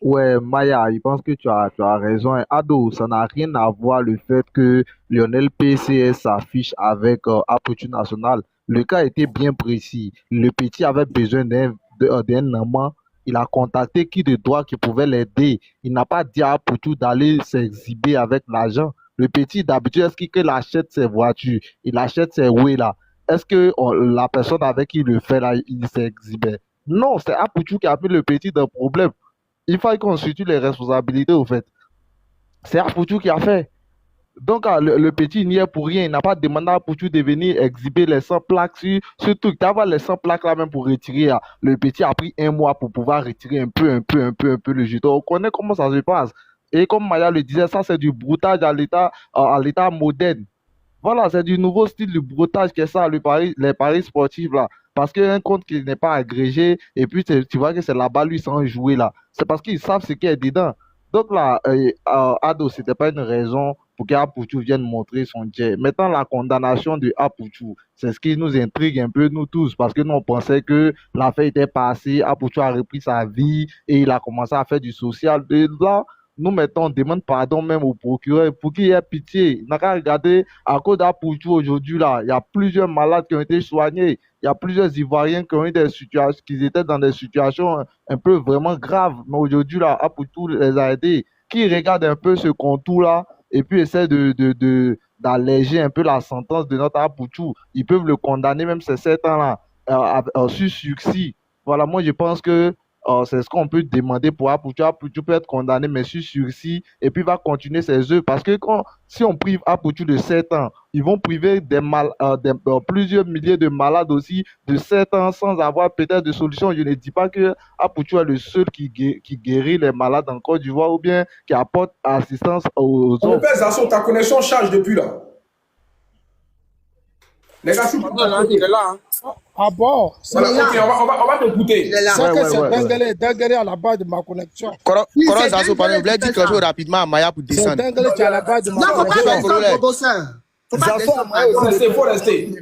Ouais, Maya, je pense que tu as raison. Ado, ça n'a rien à voir le fait que Lionel PCS s'affiche avec Aperture Nationale. Le cas était bien précis. Le petit avait besoin d'un amant. Il a contacté qui de droit qui pouvait l'aider. Il n'a pas dit à Aperture d'aller s'exhiber avec l'argent. Le petit, d'habitude, est-ce qu'il achète ses voitures? Il achète ses ouais là. Est-ce que la personne avec qui il le fait là, il s'exhibait? Non, c'est Aperture qui a mis le petit dans le problème. Il faut qu'on situe les responsabilités au fait. C'est Aperture qui a fait. Donc, le petit n'y est pour rien. Il n'a pas demandé à Aperture de venir exhiber les 100 plaques sur ce truc. D'avoir les 100 plaques là même pour retirer. Le petit a pris 1 mois pour pouvoir retirer un peu le jeton. On connaît comment ça se passe. Et comme Maya le disait, ça c'est du broutage à l'état moderne. Voilà, c'est du nouveau style de broutage qui est ça, les paris sportifs là. Parce qu'un compte qui n'est pas agrégé, et puis tu vois que c'est là-bas, lui, sans jouer là. C'est parce qu'ils savent ce qu'il y a dedans. Donc là, Ado, ce n'était pas une raison pour qu'Aperture vienne montrer son jet. Maintenant, la condamnation de Aperture, c'est ce qui nous intrigue un peu, nous tous, parce que nous, on pensait que l'affaire était passée, Aperture a repris sa vie, et il a commencé à faire du social. Et là, nous mettons, on demande pardon même au procureur pour qu'il ait pitié. Il n'a qu'à regarder, à cause d'Aperture aujourd'hui, là, il y a plusieurs malades qui ont été soignés. Il y a plusieurs Ivoiriens qui ont eu des situations, qui étaient dans des situations un peu vraiment graves. Mais aujourd'hui, là, Aperture les a aidés. Qui regarde un peu ce contour-là et puis essaie d'alléger un peu la sentence de notre Aperture. Ils peuvent le condamner, même ces 7 ans-là, sur sursis. Voilà, moi, je pense que c'est ce qu'on peut demander pour Aperture. Aperture peut être condamné, mais sur sursis, et puis va continuer ses œuvres. Parce que si on prive Aperture de 7 ans, ils vont priver plusieurs milliers de malades aussi de 7 ans sans avoir peut-être de solution. Je ne dis pas que Aperture est le seul qui guérit les malades en Côte d'Ivoire ou bien qui apporte assistance aux autres. Père Zasso, ta connexion charge depuis là. Les gars, il est là. Ah bon? Voilà, ok, on va t'écouter. C'est Dengele à la base de ma connexion. Comment Zasso, pardon, je voulais dire quelque chose rapidement à Maya pour descendre. C'est Dengele qui est à la base de ma connexion. Non, faut pas descendre, Bossin. Faut rester.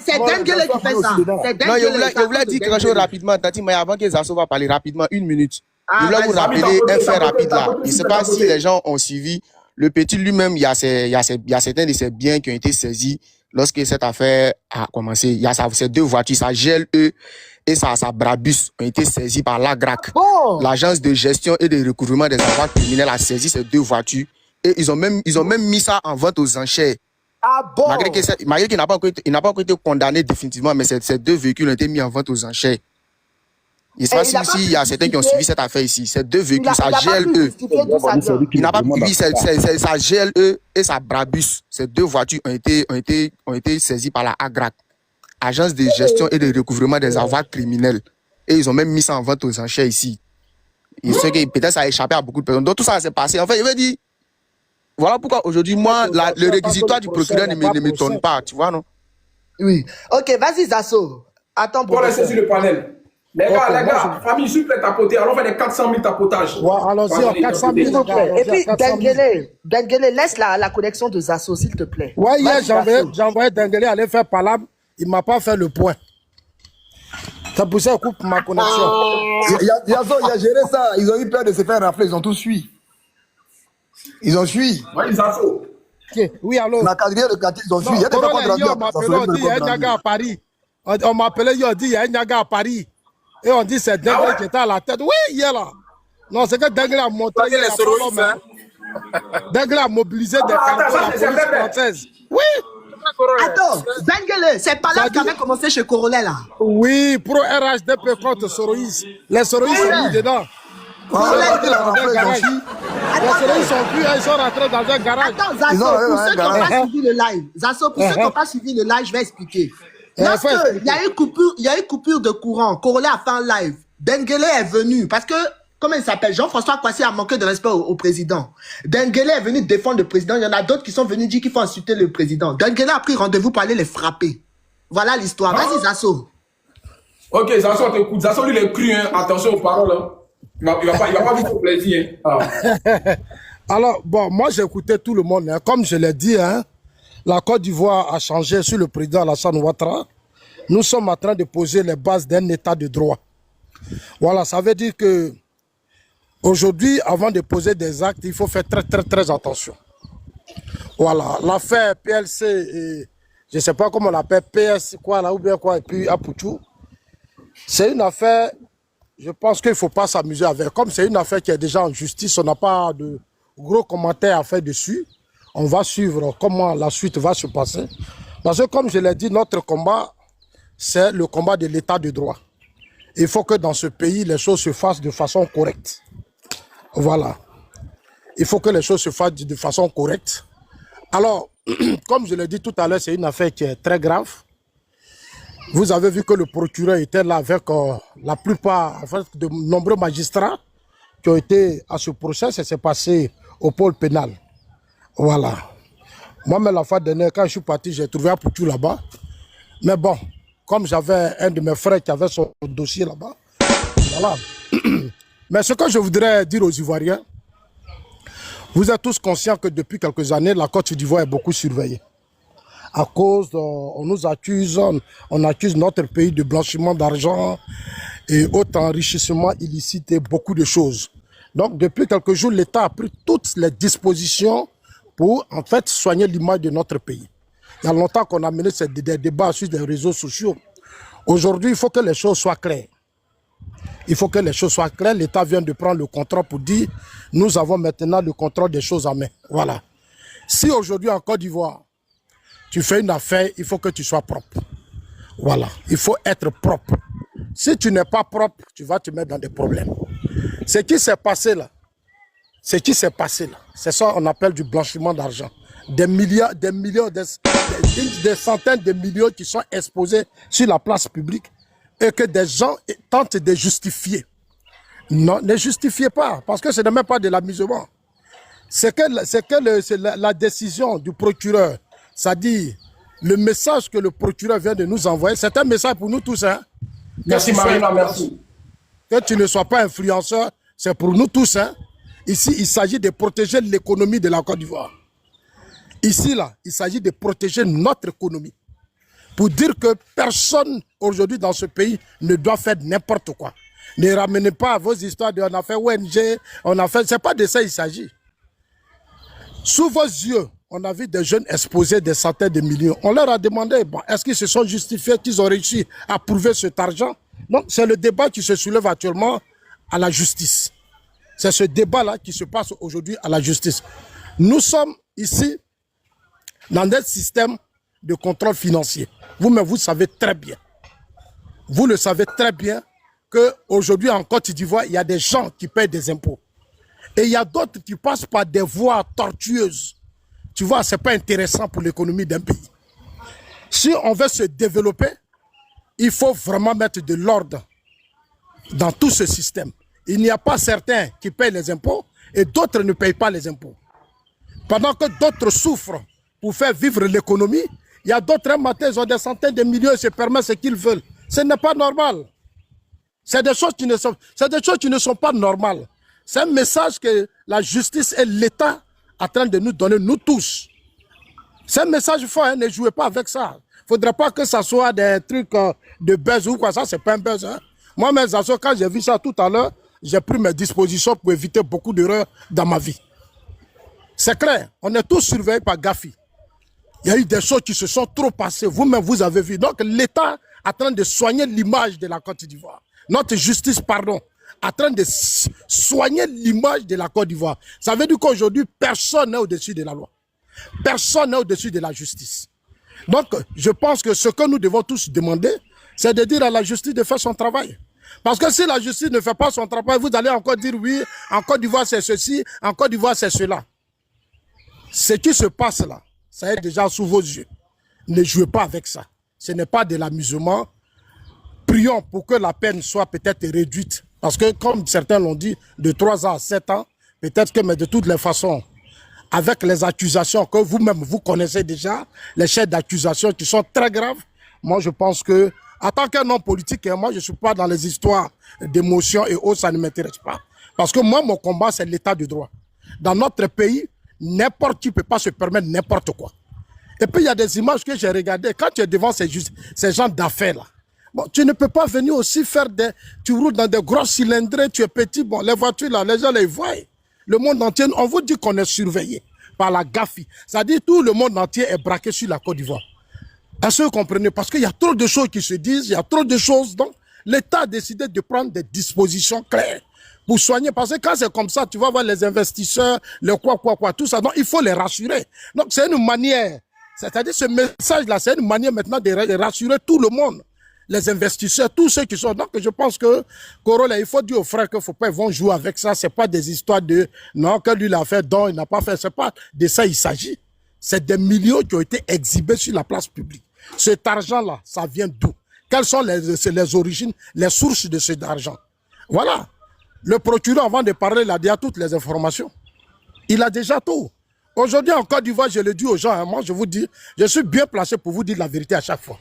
C'est Dengele qui fait ça. Non, je voulais dire quelque chose rapidement, Tati, mais avant que Zasso va parler rapidement, 1 minute. Je voulais vous rappeler un fait rapide là. Je ne sais pas si les gens ont suivi. Le petit lui-même, il y a certains de ses biens qui ont été saisis lorsque cette affaire a commencé. Il y a ces 2 voitures, sa GLE et sa Brabus ont été saisies par l'AGRAC. L'agence de gestion et de recouvrement des avoirs criminels a saisi ces 2 voitures et ils ont même mis ça en vente aux enchères. Malgré qu'il n'a pas encore été condamné définitivement, mais ces 2 véhicules ont été mis en vente aux enchères. Je ne sais pas s'il y a certains qui ont suivi cette affaire ici. Ces 2 véhicules, sa GLE. Il n'a pas suivi sa GLE et sa Brabus. Ces 2 voitures ont été saisies par la AGRAC, Agence de gestion et de recouvrement des avoirs criminels. Et ils ont même mis ça en vente aux enchères ici. Et ce qui peut-être ça a échappé à beaucoup de personnes. Donc tout ça s'est passé. En fait, je veux dire, voilà pourquoi aujourd'hui, moi, le réquisitoire du procureur ne m'étonne pas, tu vois, non? Oui. Ok, vas-y, Zasso. Attends, pour laisser sur le panel. Les gars, famille, je suis prêt à tapoter. Allons faire des 400 000 tapotages. Ouais, allons-y, 400 000. Et puis, Dengele, laisse la connexion de Zasso, s'il te plaît. Ouais, hier, j'ai envoyé Dengele aller faire palabre. Il ne m'a pas fait le point. Ça poussait à couper ma connexion. Yazo, il a géré ça. Ils ont eu peur de se faire rafler. Ils ont tous fui. Ils ont fui. Oui, Zasso. Oui, alors. La quadrille de quartier, ils ont fui. Il y a des gens qui ont dit il y a un Niaga à Paris. On m'appelait, il dit il y a un Niaga à Paris. Et on dit c'est Dengele qui était à la tête. Oui, il est là. Non, c'est que Dengele a montré. Dengele a mobilisé des caractères de la police française. Oui. Attends, Dengele, c'est pas là qu'avait commencé chez Corolla là. Oui, pro RHDP contre Soroïs. Les Soroïs sont mis dedans. Les Soroïs sont venus, ils sont rentrés dans un garage. Attends, Zasso, pour ceux qui n'ont pas suivi le live, Zasso, pour ceux qui n'ont pas suivi le live, je vais expliquer. Lorsque il y a eu coupure de courant, Corolla a fait un live. Dengele est venu parce que, comment il s'appelle, Jean-François Kwasi a manqué de respect au président. Dengele est venu défendre le président. Il y en a d'autres qui sont venus dire qu'il faut insulter le président. Dengele a pris rendez-vous pour aller les frapper. Voilà l'histoire. Vas-y, Zasso. Ok, Zasso, t'écoutes. Zasso, lui, il est cru. Hein. Attention aux paroles. Hein. Il va pas vivre au plaisir. Hein. Alors, bon, moi, j'ai écouté tout le monde. Hein. Comme je l'ai dit, hein, la Côte d'Ivoire a changé sur le président Alassane Ouattara. Nous sommes en train de poser les bases d'un état de droit. Voilà, ça veut dire que aujourd'hui, avant de poser des actes, il faut faire très attention. Voilà, l'affaire PLC et je ne sais pas comment on l'appelle, PS quoi là ou bien quoi, et puis Apoutou, c'est une affaire, je pense qu'il ne faut pas s'amuser avec. Comme c'est une affaire qui est déjà en justice, on n'a pas de gros commentaires à faire dessus. On va suivre comment la suite va se passer. Parce que comme je l'ai dit, notre combat, c'est le combat de l'état de droit. Il faut que dans ce pays, les choses se fassent de façon correcte. Voilà. Il faut que les choses se fassent de façon correcte. Alors, comme je l'ai dit tout à l'heure, c'est une affaire qui est très grave. Vous avez vu que le procureur était là avec la plupart, en fait, de nombreux magistrats qui ont été à ce procès. Ça s'est passé au pôle pénal. Voilà. Moi-même, la fois dernière, quand je suis parti, j'ai trouvé un Apoutou là-bas. Mais bon, comme j'avais un de mes frères qui avait son dossier là-bas, voilà. Mais ce que je voudrais dire aux Ivoiriens, vous êtes tous conscients que depuis quelques années, la Côte d'Ivoire est beaucoup surveillée. À cause, on nous accuse, on accuse notre pays de blanchiment d'argent et autre enrichissement illicite et beaucoup de choses. Donc, depuis quelques jours, l'État a pris toutes les dispositions pour, en fait, soigner l'image de notre pays. Il y a longtemps qu'on a mené des débats sur les réseaux sociaux. Aujourd'hui, il faut que les choses soient claires. Il faut que les choses soient claires. L'État vient de prendre le contrôle pour dire nous avons maintenant le contrôle des choses en main. Voilà. Si aujourd'hui en Côte d'Ivoire, tu fais une affaire, il faut que tu sois propre. Voilà. Il faut être propre. Si tu n'es pas propre, tu vas te mettre dans des problèmes. Ce qui s'est passé là, c'est ça qu'on appelle du blanchiment d'argent. Des millions, des centaines de millions qui sont exposés sur la place publique et que des gens tentent de justifier. Non, ne justifiez pas, parce que ce n'est même pas de l'amusement. C'est la décision du procureur, c'est-à-dire le message que le procureur vient de nous envoyer, c'est un message pour nous tous. Hein. Merci Marina, merci. Que tu ne sois pas influenceur, c'est pour nous tous. Hein. Ici, il s'agit de protéger l'économie de la Côte d'Ivoire. Ici, là, il s'agit de protéger notre économie. Pour dire que personne aujourd'hui dans ce pays ne doit faire n'importe quoi. Ne ramenez pas vos histoires de on a fait ONG, on a fait... C'est pas de ça il s'agit. Sous vos yeux, on a vu des jeunes exposer des centaines de millions. On leur a demandé, bon, est-ce qu'ils se sont justifiés, qu'ils ont réussi à prouver cet argent? Donc, c'est le débat qui se soulève actuellement à la justice. C'est ce débat-là qui se passe aujourd'hui à la justice. Nous sommes ici dans un système de contrôle financier. Vous-même, vous savez très bien. Vous le savez très bien qu'aujourd'hui en Côte d'Ivoire, il y a des gens qui payent des impôts. Et il y a d'autres qui passent par des voies tortueuses. Tu vois, ce n'est pas intéressant pour l'économie d'un pays. Si on veut se développer, il faut vraiment mettre de l'ordre dans tout ce système. Il n'y a pas certains qui payent les impôts et d'autres ne payent pas les impôts. Pendant que d'autres souffrent pour faire vivre l'économie, il y a d'autres, un matin, ils ont des centaines de millions et se permettent ce qu'ils veulent. Ce n'est pas normal. C'est des choses qui ne sont pas normales. C'est un message que la justice et l'État sont en train de nous donner, nous tous. C'est un message fort, hein, ne jouez pas avec ça. Il ne faudrait pas que ça soit des trucs de buzz ou quoi, ça, c'est pas un buzz. Hein. Moi, mes associés, quand j'ai vu ça tout à l'heure, j'ai pris mes dispositions pour éviter beaucoup d'erreurs dans ma vie. C'est clair, on est tous surveillés par Gafi. Il y a eu des choses qui se sont trop passées, vous-même vous avez vu. Donc l'État est en train de soigner l'image de la Côte d'Ivoire. Notre justice, pardon, est en train de soigner l'image de la Côte d'Ivoire. Ça veut dire qu'aujourd'hui, personne n'est au-dessus de la loi. Personne n'est au-dessus de la justice. Donc, je pense que ce que nous devons tous demander, c'est de dire à la justice de faire son travail. Parce que si la justice ne fait pas son travail, vous allez encore dire oui, en Côte d'Ivoire c'est ceci, en Côte d'Ivoire c'est cela. Ce qui se passe là, ça est déjà sous vos yeux. Ne jouez pas avec ça. Ce n'est pas de l'amusement. Prions pour que la peine soit peut-être réduite. Parce que comme certains l'ont dit, de 3 ans à 7 ans, peut-être que, mais de toutes les façons, avec les accusations que vous-même vous connaissez déjà, les chefs d'accusation qui sont très graves, moi je pense que, en tant qu'un homme politique, moi je ne suis pas dans les histoires d'émotions et autres, ça ne m'intéresse pas. Parce que moi, mon combat, c'est l'état de droit. Dans notre pays, n'importe qui ne peut pas se permettre n'importe quoi. Et puis il y a des images que j'ai regardées. Quand tu es devant ces gens d'affaires-là, bon, tu ne peux pas venir aussi faire des... Tu roules dans des gros cylindrés, tu es petit, bon, les voitures là, les gens les voient. Le monde entier, on vous dit qu'on est surveillé par la Gafi. C'est-à-dire tout le monde entier est braqué sur la Côte d'Ivoire. Est-ce que vous comprenez? Parce qu'il y a trop de choses qui se disent, il y a trop de choses. Donc, l'État a décidé de prendre des dispositions claires pour soigner. Parce que quand c'est comme ça, tu vas voir les investisseurs, le quoi, tout ça. Donc, il faut les rassurer. Donc, c'est une manière, c'est-à-dire ce message-là, c'est une manière maintenant de rassurer tout le monde. Les investisseurs, tous ceux qui sont. Donc, je pense que, Corolla, il faut dire aux frères qu'il ne faut pas, ils vont jouer avec ça. Ce n'est pas des histoires de, non, que lui l'a fait, donc il n'a pas fait. Ce n'est pas de ça il s'agit. C'est des millions qui ont été exhibés sur la place publique. Cet argent-là, ça vient d'où? Quelles sont les origines, les sources de cet argent? Voilà. Le procureur, avant de parler, il a déjà toutes les informations. Il a déjà tout. Aujourd'hui, en Côte d'Ivoire, je le dis aux gens, hein, moi je vous dis, je suis bien placé pour vous dire la vérité à chaque fois.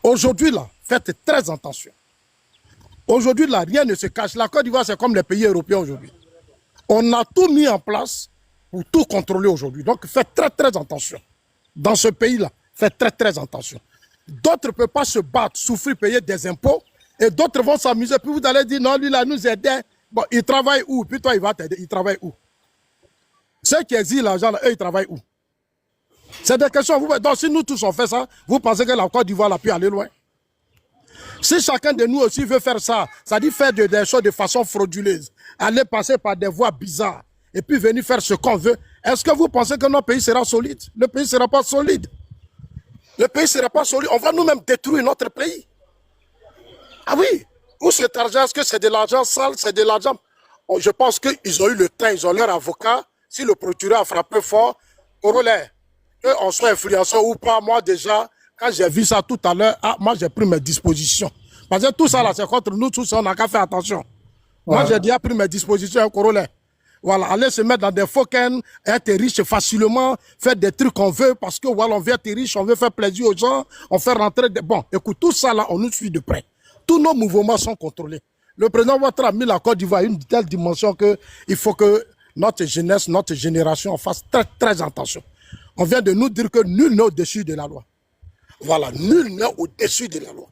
Aujourd'hui, là, faites très attention. Aujourd'hui, là, rien ne se cache. La Côte d'Ivoire, c'est comme les pays européens aujourd'hui. On a tout mis en place pour tout contrôler aujourd'hui. Donc, faites très, très attention. Dans ce pays-là, faites très, très attention. D'autres ne peuvent pas se battre, souffrir, payer des impôts, et d'autres vont s'amuser. Puis vous allez dire, non, lui, là, nous aidait. Bon, il travaille où? Puis toi, il va t'aider. Il travaille où? Ceux qui exilent l'argent, là, eux, ils travaillent où? C'est des questions. Donc, si nous tous on fait ça, vous pensez que la Côte d'Ivoire a pu aller loin? Si chacun de nous aussi veut faire ça, ça dit faire des choses de façon frauduleuse, aller passer par des voies bizarres, et puis venir faire ce qu'on veut, est-ce que vous pensez que notre pays sera solide? Le pays ne sera pas solide. Le pays ne sera pas solide. On va nous-mêmes détruire notre pays. Ah oui. Où cet argent? Est-ce que c'est de l'argent sale? C'est de l'argent... Oh, je pense qu'ils ont eu le temps, ils ont leur avocat. Si le procureur a frappé fort, corollaire, qu'on soit influenceur ou pas, moi déjà, quand j'ai vu ça tout à l'heure, moi j'ai pris mes dispositions. Parce que tout ça là, c'est contre nous tous, on n'a qu'à faire attention. Ouais. Moi j'ai déjà pris mes dispositions, corollaire. Voilà, aller se mettre dans des fokens, être riche facilement, faire des trucs qu'on veut, parce que voilà, on veut être riche, on veut faire plaisir aux gens, on fait rentrer des... Bon, écoute, tout ça là, on nous suit de près. Tous nos mouvements sont contrôlés. Le président Ouattara a mis la Côte d'Ivoire à une telle dimension qu'il faut que notre jeunesse, notre génération fasse très très attention. On vient de nous dire que nul n'est au-dessus de la loi. Voilà, nul n'est au-dessus de la loi.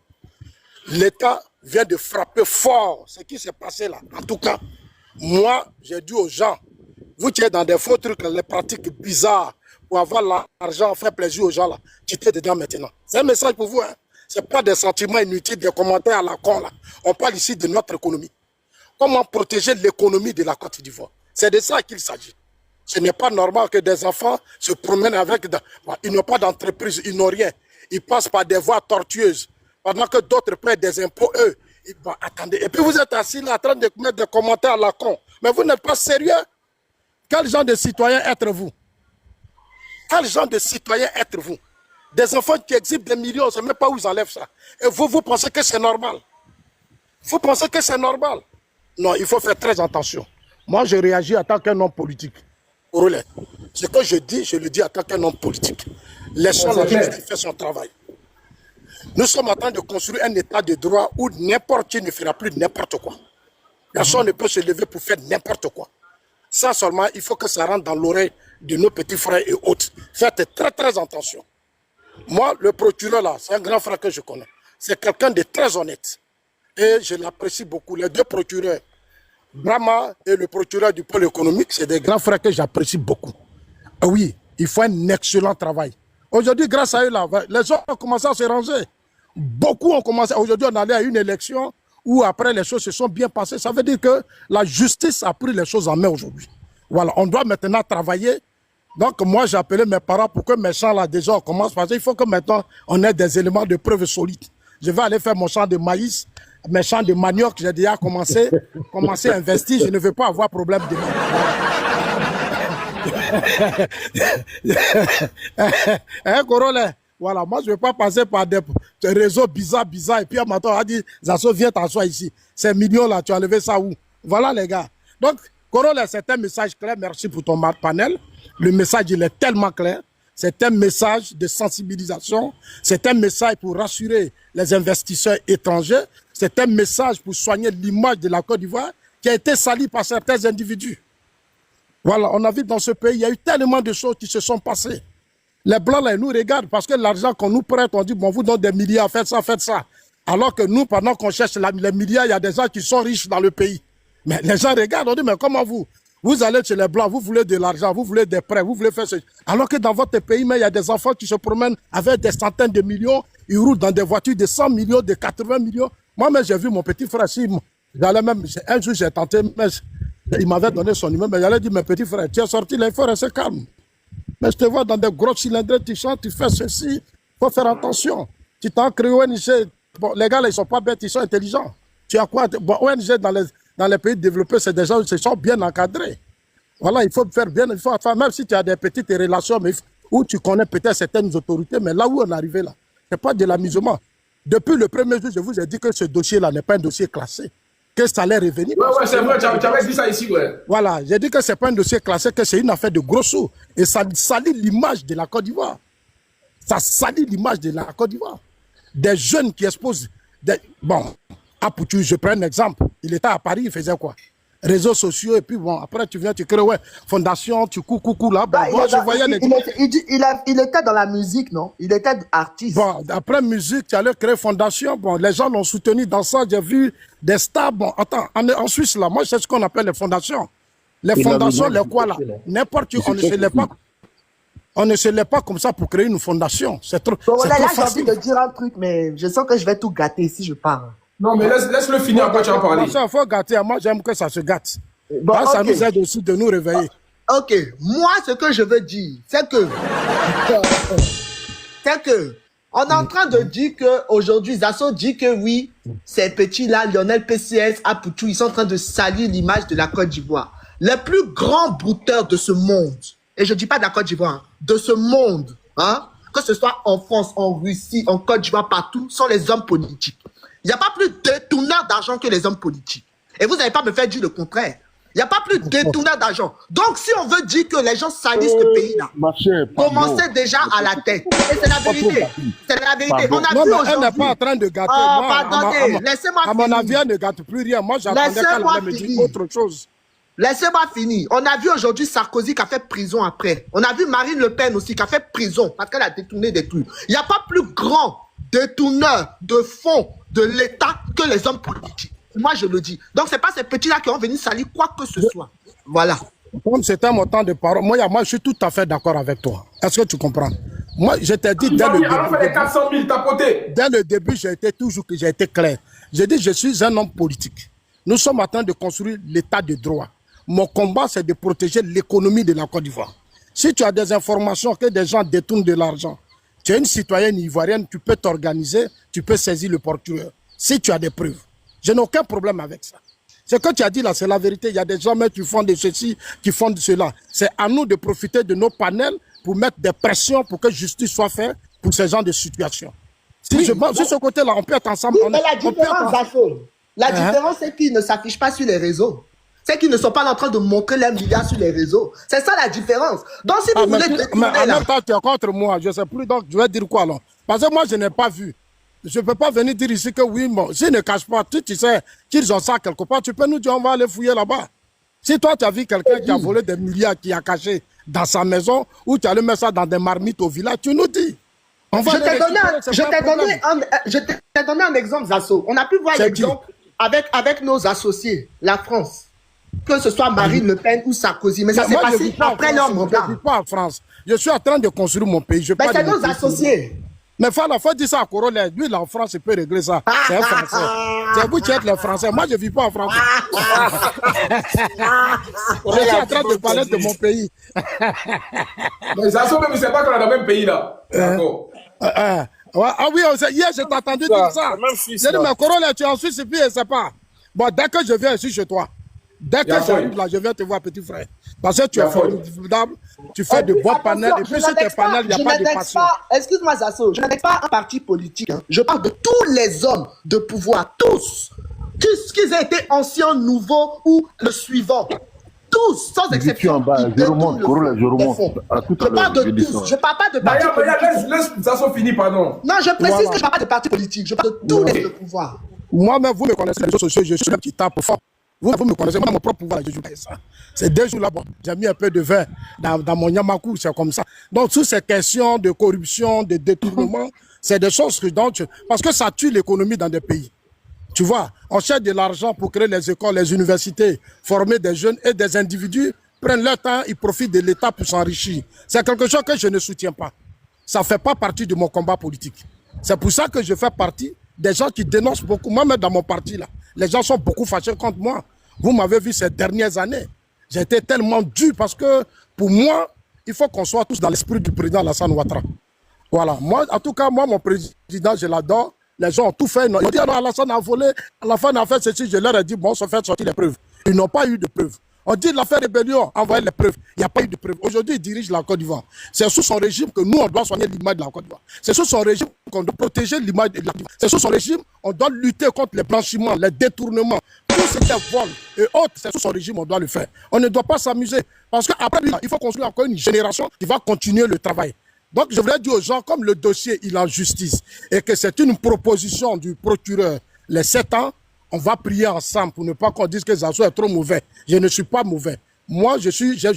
L'État vient de frapper fort ce qui s'est passé là. En tout cas, moi, j'ai dit aux gens, vous qui êtes dans des faux trucs, les pratiques bizarres, pour avoir l'argent, faire plaisir aux gens là, tu t'es dedans maintenant. C'est un message pour vous, hein. Ce n'est pas des sentiments inutiles, des commentaires à la con là. On parle ici de notre économie. Comment protéger l'économie de la Côte d'Ivoire? C'est de ça qu'il s'agit. Ce n'est pas normal que des enfants se promènent avec... Bon, ils n'ont pas d'entreprise, ils n'ont rien. Ils passent par des voies tortueuses. Pendant que d'autres paient des impôts, eux. Bon, attendez. Et puis vous êtes assis là en train de mettre des commentaires à la con. Mais vous n'êtes pas sérieux? Quel genre de citoyen êtes-vous? Quel genre de citoyen êtes-vous? Des enfants qui exhibent des millions, on ne sait même pas où ils enlèvent ça. Et vous pensez que c'est normal? faut penser que c'est normal. Non, il faut faire très attention. Moi, je réagis en tant qu'un homme politique. Relais. Ce que je dis, je le dis en tant qu'un homme politique. Laissons la justice faire son travail. Nous sommes en train de construire un état de droit où n'importe qui ne fera plus n'importe quoi. Personne ne peut se lever pour faire n'importe quoi. Ça seulement, il faut que ça rentre dans l'oreille de nos petits frères et autres. Faites très très attention. Moi, le procureur là, c'est un grand frère que je connais. C'est quelqu'un de très honnête. Et je l'apprécie beaucoup. Les deux procureurs, Brahma et le procureur du pôle économique, c'est des grands frères que j'apprécie beaucoup. Et oui, ils font un excellent travail. Aujourd'hui, grâce à eux, là, les gens ont commencé à se ranger. Beaucoup ont commencé. Aujourd'hui, on allait à une élection où après les choses se sont bien passées. Ça veut dire que la justice a pris les choses en main aujourd'hui. Voilà, on doit maintenant travailler. Donc, moi, j'ai appelé mes parents pour que mes champs, là, déjà, on commence. Parce qu'il faut que maintenant, on ait des éléments de preuve solides. Je vais aller faire mon champ de maïs, mes champs de manioc, j'ai déjà commencé à investir. Je ne veux pas avoir problème de hein, Corolla? Voilà, moi, je ne veux pas passer par des réseaux bizarres, et puis, maintenant, on a dit, Zasso, viens t'asseoir ici. Ces millions-là, tu as levé ça où? Voilà, les gars. Donc, Corolla, c'est un message clair. Merci pour ton panel. Le message, il est tellement clair. C'est un message de sensibilisation. C'est un message pour rassurer les investisseurs étrangers. C'est un message pour soigner l'image de la Côte d'Ivoire qui a été salie par certains individus. Voilà, on a vu dans ce pays, il y a eu tellement de choses qui se sont passées. Les Blancs, là, ils nous regardent parce que l'argent qu'on nous prête, on dit, bon, vous donnez des milliards, faites ça, faites ça. Alors que nous, pendant qu'on cherche les milliards, il y a des gens qui sont riches dans le pays. Mais les gens regardent, on dit, mais comment vous allez chez les Blancs, vous voulez de l'argent, vous voulez des prêts, vous voulez faire ce... Alors que dans votre pays, mais il y a des enfants qui se promènent avec des centaines de millions, ils roulent dans des voitures de 100 millions, de 80 millions. Moi-même, j'ai vu mon petit frère, un jour, j'ai tenté, mais il m'avait donné son numéro, mais j'allais dire, mes petits frères, tu es sorti, là, il faut rester calme. Mais je te vois dans des gros cylindres, tu chantes, tu fais ceci, il faut faire attention. Tu t'en crées ONG, bon, les gars, là, ils ne sont pas bêtes, ils sont intelligents. Tu as quoi? Bon, ONG dans les pays développés, c'est des gens qui sont bien encadrés. Voilà, il faut faire bien, il faut faire, même si tu as des petites relations, mais où tu connais peut-être certaines autorités, mais là où on est arrivé là, ce n'est pas de l'amusement. Depuis le premier jour, je vous ai dit que ce dossier-là n'est pas un dossier classé, que ça allait revenir. Ouais, c'est vrai, tu avais dit ça ici, ouais. Voilà, j'ai dit que ce n'est pas un dossier classé, que c'est une affaire de gros sous. Et ça salit l'image de la Côte d'Ivoire. Ça salit l'image de la Côte d'Ivoire. Des jeunes qui exposent... Bon, Apoutou, je prends un exemple. Il était à Paris, il faisait quoi? Réseaux sociaux, et puis bon, après tu viens, tu crées, ouais, fondation, tu coucou là. Bon, moi, je voyais il était dans la musique, non? Il était artiste. Bon, après musique, tu allais créer fondation. Bon, les gens l'ont soutenu dans ça. J'ai vu des stars. Bon, attends, en Suisse, là, moi, c'est ce qu'on appelle les fondations. Les fondations, les quoi, là? N'importe qui, on ne se lève pas. On ne se lève pas comme ça pour créer une fondation. C'est trop, bon, là, facile. J'ai envie de dire un truc, mais je sens que je vais tout gâter si je parle. Non, mais laisse-le finir, après tu vas parler. Il faut gâter. Moi, j'aime que ça se gâte. Bon, là, ça nous aide aussi de nous réveiller. Ok, moi, ce que je veux dire, c'est que... on est en train de dire qu'aujourd'hui, Zasso dit que oui, ces petits-là, Lionel PCS, Apoutou, ils sont en train de salir l'image de la Côte d'Ivoire. Les plus grands brouteurs de ce monde, et je ne dis pas de la Côte d'Ivoire, hein, de ce monde, hein, que ce soit en France, en Russie, en Côte d'Ivoire, partout, sont les hommes politiques. Il n'y a pas plus de détourneurs d'argent que les hommes politiques. Et vous n'allez pas me faire dire le contraire. Il n'y a pas plus de détourneurs d'argent. Donc, si on veut dire que les gens salissent ce pays-là, commencez déjà à la tête. Et c'est la vérité. C'est la vérité. On a vu aujourd'hui... Elle n'est pas en train de gâter. Pardonnez, laissez-moi finir. À mon avis, elle ne gâte plus rien. Moi, j'attendais qu'elle allait me dire autre chose. Laissez-moi finir. On a vu aujourd'hui Sarkozy qui a fait prison après. On a vu Marine Le Pen aussi qui a fait prison parce qu'elle a détourné des trucs. Il n'y a pas plus grand détourneur de fonds de l'État que les hommes politiques. Moi, je le dis. Donc, ce n'est pas ces petits-là qui ont venu salir quoi que ce soit. Voilà. Comme c'était mon temps de parole, moi, je suis tout à fait d'accord avec toi. Est-ce que tu comprends? Moi, je t'ai dit dès le début, j'ai été clair. J'ai dit, je suis un homme politique. Nous sommes en train de construire l'état de droit. Mon combat, c'est de protéger l'économie de la Côte d'Ivoire. Si tu as des informations que des gens détournent de l'argent, tu es une citoyenne ivoirienne, tu peux t'organiser, tu peux saisir le procureur. Si tu as des preuves. Je n'ai aucun problème avec ça. Ce que tu as dit là, c'est la vérité. Il y a des gens qui font de ceci, qui font de cela. C'est à nous de profiter de nos panels pour mettre des pressions pour que justice soit faite pour ce genre de situation. Si, oui, sur ce côté-là, on peut être ensemble. Oui, mais la différence, La différence, c'est qu'ils ne s'affichent pas sur les réseaux. C'est qu'ils ne sont pas en train de montrer leurs milliards sur les réseaux. C'est ça la différence. Donc, si vous voulez... Mais en même temps, tu es contre moi. Je ne sais plus, donc je vais dire quoi alors? Parce que moi, je n'ai pas vu. Je ne peux pas venir dire ici que oui, bon, je ne cache pas. Tu sais qu'ils ont ça quelque part. Tu peux nous dire, on va aller fouiller là-bas. Si toi, tu as vu quelqu'un qui a volé des milliards, qui a caché dans sa maison, ou tu allais mettre ça dans des marmites au village, tu nous dis. Je t'ai donné un exemple, Zasso. On a pu voir l'exemple avec nos associés, la France. Que ce soit Marine Le Pen ou Sarkozy. Mais ça s'est passé après leur mandat. Je ne vis pas en France. Je suis en train de construire mon pays. Mais c'est nos associés. Mais il faut dire ça à Corolla. Lui, là, en France, il peut régler ça. C'est un Français. C'est vous qui êtes les Français. Moi, je ne vis pas en France. Je suis en train de parler de mon pays. Mais ça ne c'est pas qu'on est dans le même pays, là. D'accord. Ah oui, hier, je t'ai entendu dire ça. J'ai dit, mais Corolla, tu es en Suisse et puis je ne sais pas. Bon, dès que je viens ici chez toi, dès que j'arrive là, je viens te voir, petit frère. Parce que tu es formidable, tu fais de bons panels, et puis sur tes panels, il n'y a pas de passion. Excuse-moi, Zasso, je n'indexe pas un parti politique. Hein. Je parle de tous les hommes de pouvoir, tous. Qu'ils aient été anciens, nouveaux ou le suivant. Tous, sans exception. Je remonte. Je parle de tous. Je ne parle pas de parti politique. Laisse Zasso finir, pardon. Non, je précise que je ne parle pas de parti politique. Je parle de tous les de pouvoir. Moi-même, vous me connaissez, les réseaux sociaux, je suis un qui tape fort. Vous me connaissez, moi, mon propre pouvoir, je joue pas ça. C'est 2 jours là, bon, j'ai mis un peu de vin dans mon Yamakou, c'est comme ça. Donc, toutes ces questions de corruption, de détournement, c'est des choses que, parce que ça tue l'économie dans des pays. Tu vois, on cherche de l'argent pour créer les écoles, les universités, former des jeunes et des individus prennent leur temps, ils profitent de l'État pour s'enrichir. C'est quelque chose que je ne soutiens pas. Ça ne fait pas partie de mon combat politique. C'est pour ça que je fais partie des gens qui dénoncent beaucoup. Moi-même, dans mon parti, là, les gens sont beaucoup fâchés contre moi. Vous m'avez vu ces dernières années. J'ai été tellement dur parce que, pour moi, il faut qu'on soit tous dans l'esprit du président Alassane Ouattara. Voilà. Moi, en tout cas, moi, mon président, je l'adore. Les gens ont tout fait. Ils ont dit, non, Alassane a volé, Alassane a fait ceci. Je leur ai dit, bon, on se fait sortir les preuves. Ils n'ont pas eu de preuves. On dit, il a fait rébellion, envoyez les preuves. Il n'y a pas eu de preuves. Aujourd'hui, il dirige la Côte d'Ivoire. C'est sous son régime que nous, on doit soigner l'image de la Côte d'Ivoire. C'est sous son régime qu'on doit protéger l'image de la Côte d'Ivoire. C'est sous son régime qu'on doit lutter contre les blanchiments, les détournements. Tout ce qui est vol et autres, c'est sous son régime qu'on doit le faire. On ne doit pas s'amuser. Parce qu'après, il faut construire encore une génération qui va continuer le travail. Donc, je voudrais dire aux gens, comme le dossier, il est en justice, et que c'est une proposition du procureur, les 7 ans, on va prier ensemble pour ne pas qu'on dise que Zasso est trop mauvais. Je ne suis pas mauvais. Moi, je suis un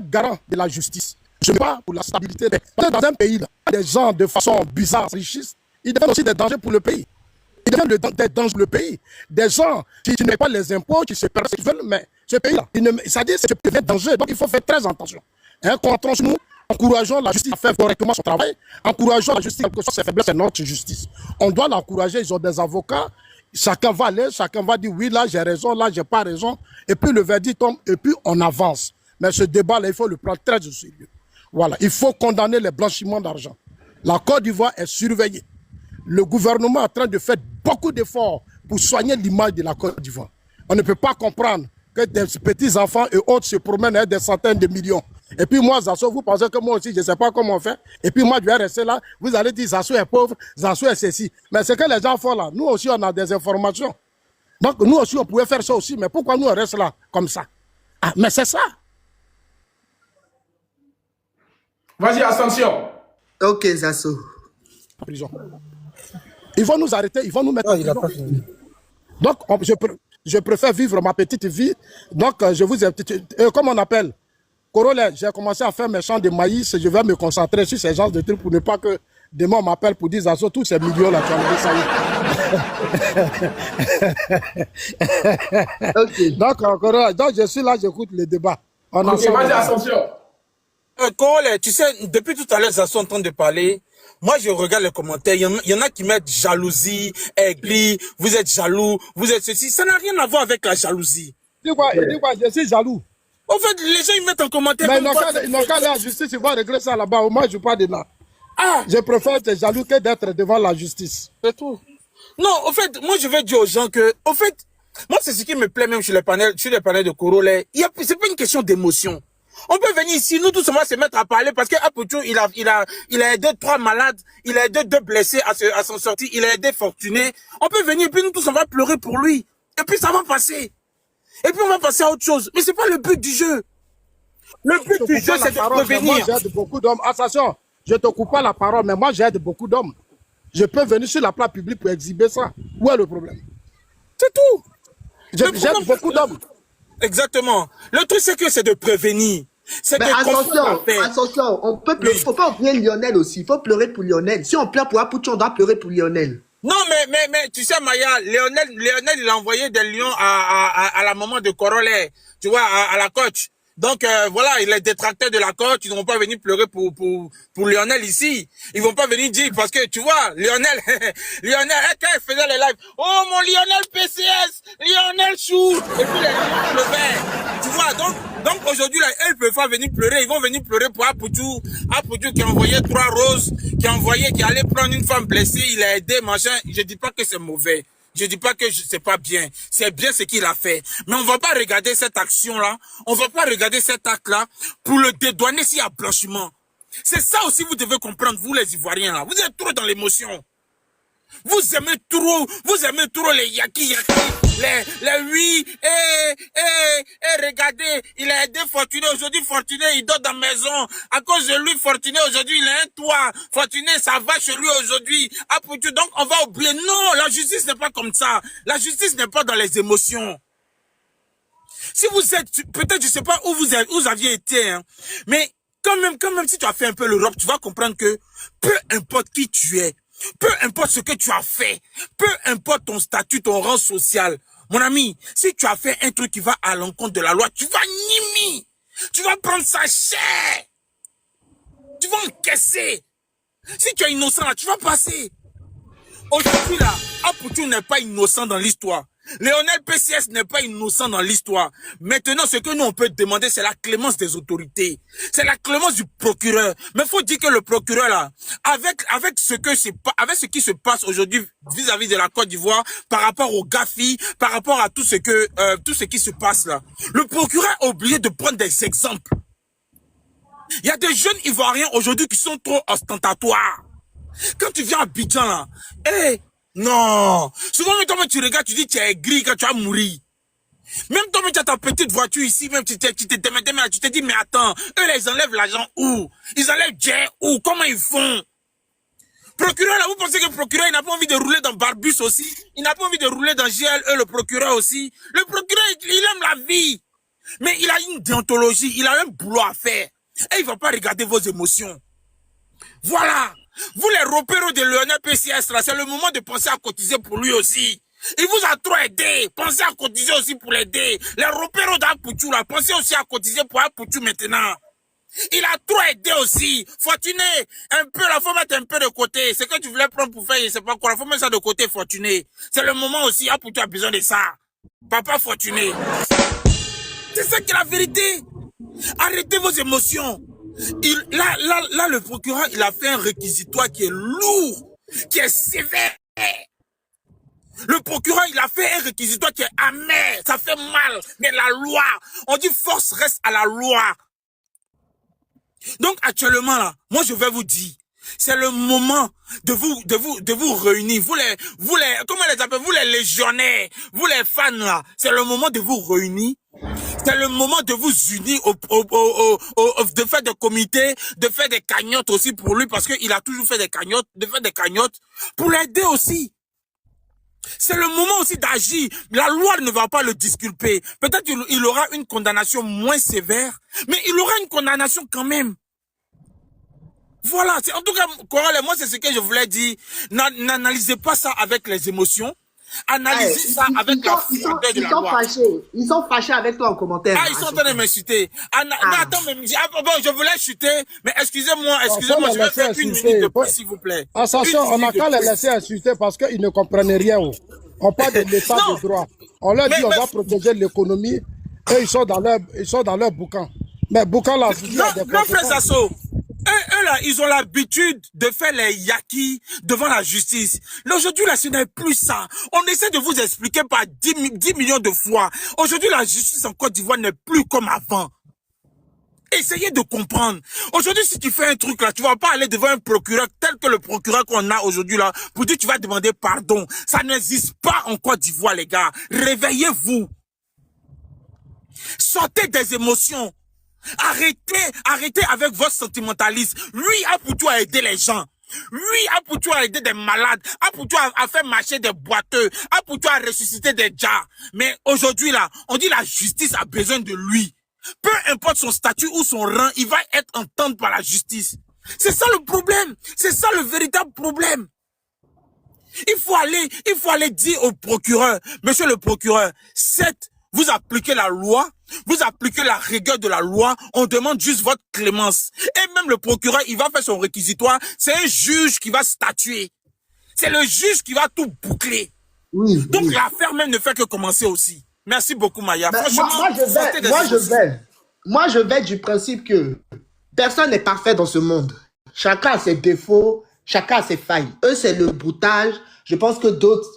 garant de la justice. Je ne suis pas pour la stabilité. Parce que dans un pays, là, des gens de façon bizarre s'enrichissent, ils deviennent aussi des dangers pour le pays. Ils deviennent des dangers pour le pays. Des gens qui ne paient pas les impôts, qui se perdent ce qu'ils veulent, mais ce pays-là, ça dit que c'est un danger. Donc, il faut faire très attention. Contre nous, encourageons la justice à faire correctement son travail. Encourageons la justice à que ses faiblesses, c'est notre justice. On doit l'encourager, ils ont des avocats. Chacun va aller, chacun va dire oui, là j'ai raison, là j'ai pas raison. Et puis le verdict tombe, et puis on avance. Mais ce débat-là, il faut le prendre très au sérieux. Voilà, il faut condamner les blanchiments d'argent. La Côte d'Ivoire est surveillée. Le gouvernement est en train de faire beaucoup d'efforts pour soigner l'image de la Côte d'Ivoire. On ne peut pas comprendre que des petits-enfants et autres se promènent avec des centaines de millions. Et puis moi, Zasso, vous pensez que moi aussi, je ne sais pas comment on fait. Et puis moi, je vais rester là. Vous allez dire, Zasso est pauvre, Zasso est ceci. Mais ce que les gens font là, nous aussi, on a des informations. Donc nous aussi, on pouvait faire ça aussi. Mais pourquoi nous, on reste là, comme ça? Ah, mais c'est ça. Vas-y, Ascension. Ok, Zasso. Prison. Ils vont nous arrêter, ils vont nous mettre en prison. Donc, je préfère vivre ma petite vie. Donc, je vous ai... Comment on appelle? Corolla, j'ai commencé à faire mes champs de maïs. Je vais me concentrer sur ces genres de trucs pour ne pas que demain on m'appelle pour dire Zasso, tous ces millions-là, tu as enlevé ça. Donc, Corolla, donc je suis là, j'écoute les débats. Ok, vas-y, Ascension. Corolla, tu sais, depuis tout à l'heure, Zasso est en train de parler. Moi, je regarde les commentaires. Il y en a qui mettent jalousie, aigri, vous êtes jaloux, vous êtes ceci. Ça n'a rien à voir avec la jalousie. Dis quoi, je suis jaloux. En fait, les gens, ils mettent en commentaire. Mais ils n'ont qu'à aller en justice, ils vont régler ça là-bas. Au moins, je ne suis pas de là. Ah, je préfère être jaloux que d'être devant la justice. C'est tout. Non, en fait, moi, je vais dire aux gens que, en fait, moi, c'est ce qui me plaît même sur les panels de Corolla. C'est pas une question d'émotion. On peut venir ici, nous tous on va se mettre à parler parce que Apucho, il a aidé 3 malades, il a aidé 2 blessés à son sortie, il a aidé Fortuné. On peut venir, puis nous tous on va pleurer pour lui. Et puis ça va passer. Et puis on va passer à autre chose. Mais c'est pas le but du jeu. Le but du jeu, c'est de prévenir. Moi, j'aide beaucoup d'hommes. Attention, je te coupe pas la parole, mais moi, j'aide beaucoup d'hommes. Je peux venir sur la place publique pour exhiber ça. Où est le problème? C'est tout. J'aide beaucoup d'hommes. Exactement. Le truc, c'est que c'est de prévenir. C'est de attention, on peut pleurer. Faut pas oublier Lionel aussi. Il faut pleurer pour Lionel. Si on pleure pour Apucho, on doit pleurer pour Lionel. Non, mais tu sais, Maya, Lionel, il a envoyé des lions à la maman de Corollaire, tu vois, à la coach. Donc, voilà, il est détracteur de la coach. Ils ne vont pas venir pleurer pour Lionel ici. Ils vont pas venir dire, parce que, tu vois, Lionel, quand il faisait les lives, oh, mon Lionel PCS, Lionel Chou, et puis les lions pleuraient. Tu vois, donc aujourd'hui, là, ils ne peuvent pas venir pleurer. Ils vont venir pleurer pour Apucho qui a envoyé 3 roses, qui allait prendre une femme blessée, il a aidé, machin. Je dis pas que c'est mauvais. Je dis pas que c'est pas bien. C'est bien ce qu'il a fait. Mais on va pas regarder cette action-là. On va pas regarder cet acte-là pour le dédouaner s'il y a blanchiment. C'est ça aussi vous devez comprendre, vous les Ivoiriens, là. Vous êtes trop dans l'émotion. Vous aimez trop les yaki, les oui, regardez, il a aidé Fortuné, aujourd'hui Fortuné, il dort dans la maison, à cause de lui, Fortuné, aujourd'hui, il a un toit, Fortuné, ça va chez lui aujourd'hui, donc on va oublier, non, la justice n'est pas comme ça, la justice n'est pas dans les émotions. Si vous êtes, peut-être, je sais pas où vous aviez été, hein, mais quand même, si tu as fait un peu l'Europe, tu vas comprendre que, peu importe qui tu es, peu importe ce que tu as fait, peu importe ton statut, ton rang social, mon ami, si tu as fait un truc qui va à l'encontre de la loi, tu vas nimi, tu vas prendre sa chair, tu vas encaisser. Si tu es innocent là, tu vas passer. Aujourd'hui là, Apucho n'est pas innocent dans l'histoire. Lionel PCS n'est pas innocent dans l'histoire. Maintenant, ce que nous on peut demander, c'est la clémence des autorités. C'est la clémence du procureur. Mais faut dire que le procureur là, avec ce qui se passe aujourd'hui vis-à-vis de la Côte d'Ivoire, par rapport au Gafi, par rapport à tout ce qui se passe là, le procureur a oublié de prendre des exemples. Il y a des jeunes Ivoiriens aujourd'hui qui sont trop ostentatoires. Quand tu viens à Abidjan là, non. Souvent, même toi, tu regardes, tu dis, tu es gris quand tu vas mourir. Même toi, tu as ta petite voiture ici, même tu te dis, mais attends, eux, là, ils enlèvent l'argent où? Ils enlèvent Jet où? Comment ils font? Procureur, là, vous pensez que le procureur, il n'a pas envie de rouler dans Barbus aussi? Il n'a pas envie de rouler dans GLE, le procureur aussi? Le procureur, il aime la vie. Mais il a une déontologie, il a un boulot à faire. Et il ne va pas regarder vos émotions. Voilà. Vous les repéros de Lionel PCS là, c'est le moment de penser à cotiser pour lui aussi. Il vous a trop aidé, pensez à cotiser aussi pour l'aider. Les repéros d'Apucho là, pensez aussi à cotiser pour Apucho maintenant. Il a trop aidé aussi. Fortuné, un peu, la faut mettre un peu de côté. C'est que tu voulais prendre pour faire, je sais pas quoi, la faut mettre ça de côté, Fortuné. C'est le moment aussi, Apucho a besoin de ça. Papa Fortuné. C'est ça qui est la vérité. Arrêtez vos émotions. Là, le procureur, il a fait un réquisitoire qui est lourd, qui est sévère. Le procureur, il a fait un réquisitoire qui est amer, ça fait mal. Mais la loi, on dit force reste à la loi. Donc actuellement là, moi je vais vous dire, c'est le moment de vous réunir. Vous les, comment les appelez, vous les légionnaires, vous les fans là, c'est le moment de vous réunir. C'est le moment de vous unir, de faire des comités, de faire des cagnottes aussi pour lui, parce qu'il a toujours fait des cagnottes, de faire des cagnottes pour l'aider aussi. C'est le moment aussi d'agir. La loi ne va pas le disculper. Peut-être qu'il aura une condamnation moins sévère, mais il aura une condamnation quand même. Voilà, en tout cas, Coralie, moi c'est ce que je voulais dire. N'analysez pas ça avec les émotions. Analysez ça avec la froideur de la loi. Ils sont fâchés avec toi en commentaire. Ah, ils sont en train de m'insulter. Mais attends, bon, je voulais chuter, mais excusez-moi, je vais faire une minute de plus, s'il vous plaît. Attention, on n'a qu'à les laisser insulter parce qu'ils ne comprennent rien. On parle de l'état de droit. On leur dit on va protéger l'économie et ils sont dans leur boucan. Mais boucan là, grand frère Sasso, eux là, ils ont l'habitude de faire les yakis devant la justice. Aujourd'hui là, ce n'est plus ça. On essaie de vous expliquer par 10 millions de fois. Aujourd'hui, la justice en Côte d'Ivoire n'est plus comme avant. Essayez de comprendre. Aujourd'hui, si tu fais un truc là, tu vas pas aller devant un procureur tel que le procureur qu'on a aujourd'hui là, pour dire tu vas demander pardon. Ça n'existe pas en Côte d'Ivoire, les gars. Réveillez-vous. Sortez des émotions. Arrêtez avec votre sentimentalisme. Lui a pour toi aider les gens. Lui a pour toi aider des malades, a pour toi à faire marcher des boiteux, a pour toi à ressusciter des jars. Mais aujourd'hui là, on dit la justice a besoin de lui. Peu importe son statut ou son rang, il va être entendu par la justice. C'est ça le problème. C'est ça le véritable problème. Il faut aller dire au procureur, monsieur le procureur, vous appliquez la loi, vous appliquez la rigueur de la loi, on demande juste votre clémence. Et même le procureur, il va faire son réquisitoire, c'est un juge qui va statuer. C'est le juge qui va tout boucler. Oui, donc l'affaire même ne fait que commencer aussi. Merci beaucoup, Maya. Franchement, moi, je vais du principe que personne n'est parfait dans ce monde. Chacun a ses défauts, chacun a ses failles. Eux, c'est le broutage. Je pense que d'autres,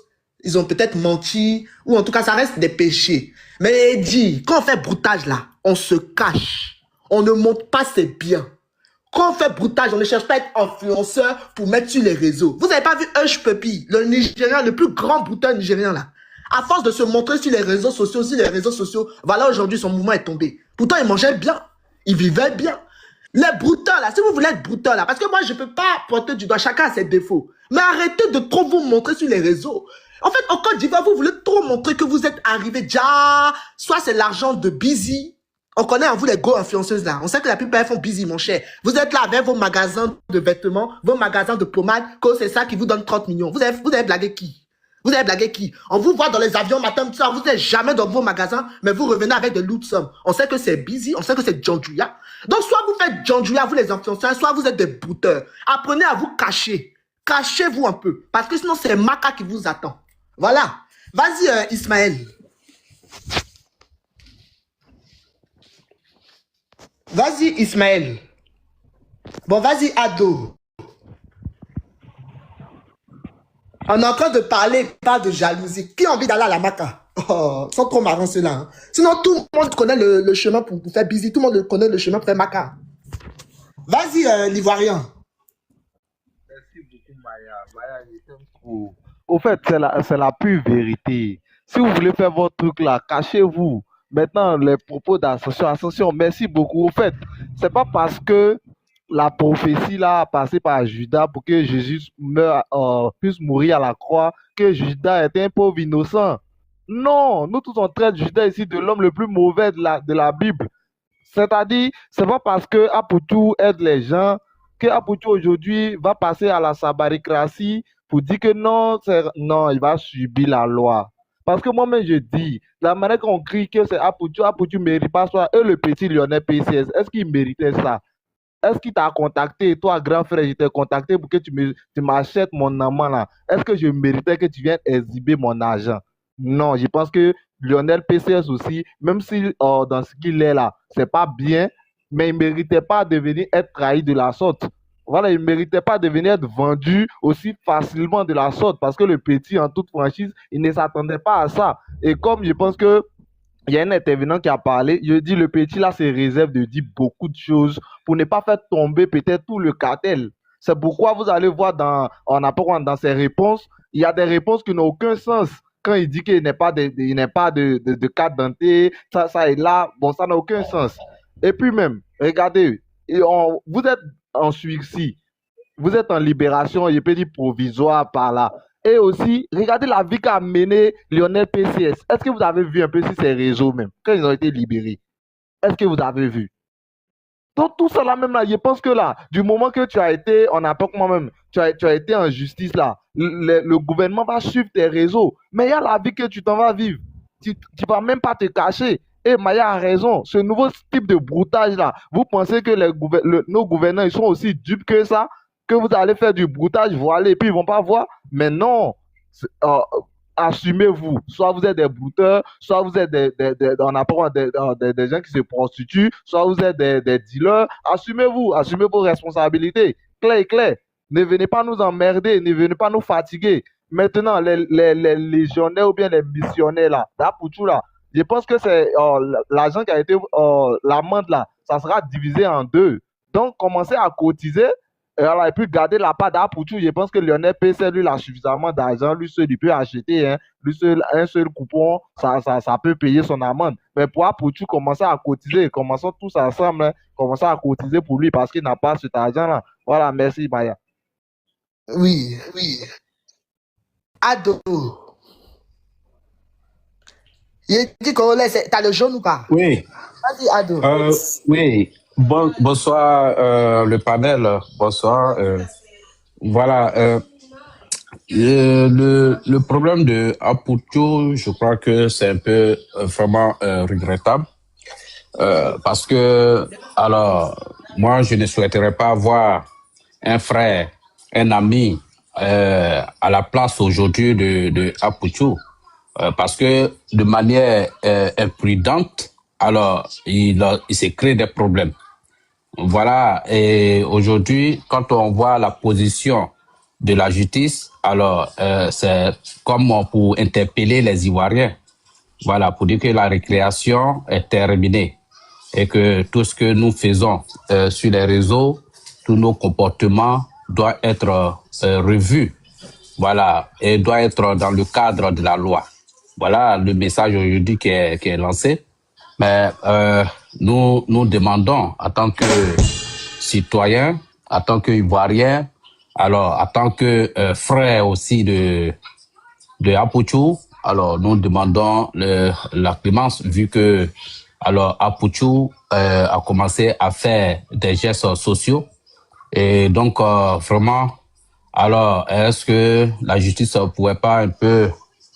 ils ont peut-être menti, ou en tout cas, ça reste des péchés. Mais dis, quand on fait broutage là, on se cache. On ne montre pas ses biens. Quand on fait broutage, on ne cherche pas à être influenceur pour mettre sur les réseaux. Vous n'avez pas vu Hush Puppy, le Nigérien, le plus grand brouteur nigérien là. À force de se montrer sur les réseaux sociaux, voilà, aujourd'hui, son mouvement est tombé. Pourtant, il mangeait bien. Il vivait bien. Les brouteurs là, si vous voulez être brouteur là, parce que moi, je ne peux pas pointer du doigt, chacun a ses défauts. Mais arrêtez de trop vous montrer sur les réseaux. En fait, en Côte d'Ivoire, vous voulez trop montrer que vous êtes arrivé déjà, soit c'est l'argent de Busy. On connaît en vous les go influenceuses là. On sait que la plupart font Busy, mon cher. Vous êtes là avec vos magasins de vêtements, vos magasins de pommade, que c'est ça qui vous donne 30 millions. Vous avez blagué qui? Vous avez blagué qui? On vous voit dans les avions matin, soir, vous n'êtes jamais dans vos magasins, mais vous revenez avec de loot sommes. On sait que c'est Busy, on sait que c'est John Julia. Donc, soit vous faites John Julia, vous les influenceurs, soit vous êtes des brouteurs. Apprenez à vous cacher. Cachez-vous un peu. Parce que sinon, c'est Maka qui vous attend. Voilà. Vas-y, Ismaël. Vas-y, Ismaël. Bon, vas-y, Ado. On est en train de parler, pas de jalousie. Qui a envie d'aller à la Maka? Oh, sans trop marrant cela. Hein. Sinon, tout le monde connaît le chemin pour faire Busy. Tout le monde connaît le chemin pour faire Maka. Vas-y, l'Ivoirien. Merci beaucoup, Maya. Maya, je t'aime trop. Au fait, c'est la pure vérité. Si vous voulez faire votre truc là, cachez-vous. Maintenant, les propos d'ascension, merci beaucoup. Au fait, c'est pas parce que la prophétie là a passé par Judas pour que Jésus puisse mourir à la croix que Judas était un pauvre innocent. Non, nous tous on traite Judas ici de l'homme le plus mauvais de la Bible. C'est-à-dire, c'est pas parce que Aputu aide les gens que Aputu aujourd'hui va passer à la sabaricratie pour dire que non, il va subir la loi. Parce que moi-même, je dis, la manière qu'on crie que c'est Aputu ne mérite pas ça, et le petit Lionel PCS, est-ce qu'il méritait ça? Est-ce qu'il t'a contacté, toi, grand frère, je t'ai contacté pour que tu m'achètes mon amant là? Est-ce que je méritais que tu viennes exhiber mon argent? Non, je pense que Lionel PCS aussi, même si dans ce qu'il est là, c'est pas bien, mais il ne méritait pas de venir être trahi de la sorte. Voilà, il ne méritait pas de venir être vendu aussi facilement de la sorte, parce que le petit, en toute franchise, il ne s'attendait pas à ça. Et comme je pense que il y a un intervenant qui a parlé, je dis le petit là se réserve de dire beaucoup de choses pour ne pas faire tomber peut-être tout le cartel. C'est pourquoi vous allez voir dans ses réponses, il y a des réponses qui n'ont aucun sens. Quand il dit qu'il n'est pas de carte d'identité, ça est là, bon, ça n'a aucun sens. Et puis même, regardez, vous êtes en sursis, vous êtes en libération, je peux dire provisoire par là. Et aussi, regardez la vie qu'a menée Lionel PCS. Est-ce que vous avez vu un peu sur ces réseaux même, quand ils ont été libérés? Est-ce que vous avez vu? Donc tout ça là même là, je pense que là, du moment que tu as été, on appelle moi-même, tu as été en justice là, le gouvernement va suivre tes réseaux. Mais il y a la vie que tu t'en vas vivre. Tu ne vas même pas te cacher. Et Maya a raison, ce nouveau type de broutage là, vous pensez que nos gouvernants ils sont aussi dupes que ça? Que vous allez faire du broutage, voilà, et puis ils ne vont pas voir. Mais non, assumez-vous. Soit vous êtes des brouteurs, soit vous êtes des gens qui se prostituent, soit vous êtes des dealers. Assumez-vous, assumez vos responsabilités. Clair et clair. Ne venez pas nous emmerder, ne venez pas nous fatiguer. Maintenant, les légionnaires ou bien les missionnaires là, là, je pense que c'est l'argent qui a été, l'amende là, ça sera divisé en deux. Donc, commencer à cotiser et puis garder la part d'Apoutou. Je pense que Lionel PC, lui, il a suffisamment d'argent. Lui seul, il peut acheter lui seul, un seul coupon, ça peut payer son amende. Mais pour Apoutou, commencer à cotiser, commençons tous ensemble, hein, commencer à cotiser pour lui parce qu'il n'a pas cet argent-là. Voilà, merci, Maya. Oui, oui. Ado. Il dit qu'on laisse. T'as le jaune ou pas? Oui. Vas-y, Ado. Oui. Bonsoir, le panel. Bonsoir. Voilà. Le problème de Apoutou, je crois que c'est un peu vraiment regrettable. Parce que, alors, moi, je ne souhaiterais pas voir un frère, un ami à la place aujourd'hui de Apoutou. Parce que de manière imprudente, alors, il s'est créé des problèmes. Voilà, et aujourd'hui, quand on voit la position de la justice, alors c'est comme pour interpeller les Ivoiriens. Voilà, pour dire que la récréation est terminée et que tout ce que nous faisons sur les réseaux, tous nos comportements doivent être revus. Voilà, et doivent être dans le cadre de la loi. Voilà le message aujourd'hui qui est lancé. Mais nous demandons en tant que citoyens, en tant qu'Ivoiriens, alors en tant que frères aussi de Apoutou, alors nous demandons la clémence vu que alors Apoutou a commencé à faire des gestes sociaux et donc vraiment alors est-ce que la justice ne pourrait pas un peu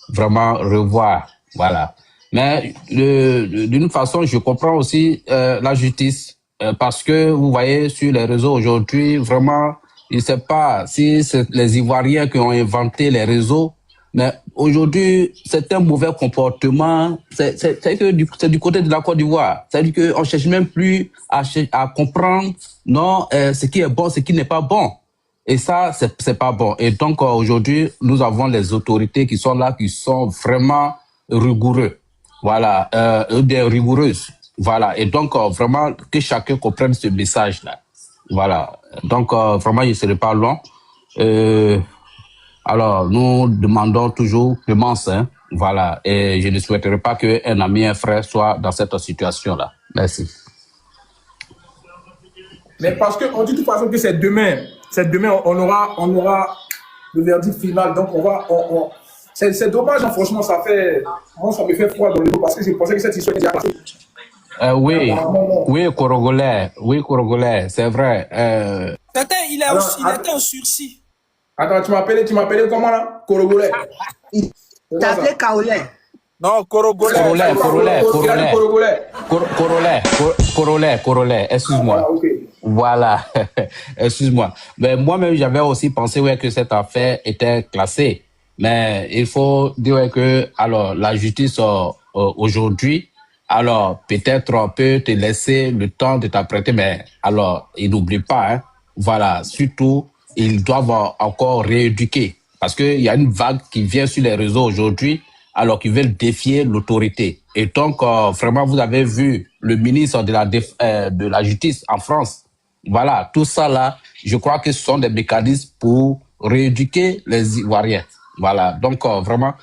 vraiment revoir, voilà. Mais d'une façon, je comprends aussi la justice parce que vous voyez sur les réseaux aujourd'hui, vraiment, je ne sais pas si c'est les Ivoiriens qui ont inventé les réseaux, mais aujourd'hui, c'est un mauvais comportement. C'est du côté de la Côte d'Ivoire. C'est-à-dire qu'on ne cherche même plus à comprendre non, ce qui est bon, ce qui n'est pas bon. Et ça, c'est pas bon. Et donc, aujourd'hui, nous avons les autorités qui sont là, qui sont vraiment rigoureux. Voilà, des rigoureuses. Voilà. Et donc, vraiment, que chacun comprenne ce message-là. Voilà. Donc, vraiment, il ne serait pas long. Alors, nous demandons toujours clémence, hein. Voilà. Et je ne souhaiterais pas qu'un ami, un frère soit dans cette situation-là. Merci. Mais parce qu'on dit de toute façon que c'est demain. C'est demain, on aura le verdict final. Donc, c'est dommage, hein, franchement, ça me fait froid dans le dos parce que je pensais que cette histoire était passée. Oui, Korogolais, c'est vrai. Il était en sursis. Attends, tu m'appelais comment là? Korogolais. T'as appelé Kaolais. Non, Korogolais. Korogolais, excuse-moi. Ah, okay. Voilà, excuse-moi. Mais moi-même, j'avais aussi pensé que cette affaire était classée. Mais il faut dire que alors la justice aujourd'hui, alors peut-être peut te laisser le temps de t'apprêter, mais alors il n'oublie pas, hein, voilà, surtout ils doivent encore rééduquer parce qu'il y a une vague qui vient sur les réseaux aujourd'hui, alors qu'ils veulent défier l'autorité. Et donc vraiment vous avez vu le ministre de la justice en France. Voilà, tout ça là, je crois que ce sont des mécanismes pour rééduquer les Ivoiriens. Voilà, donc vraiment,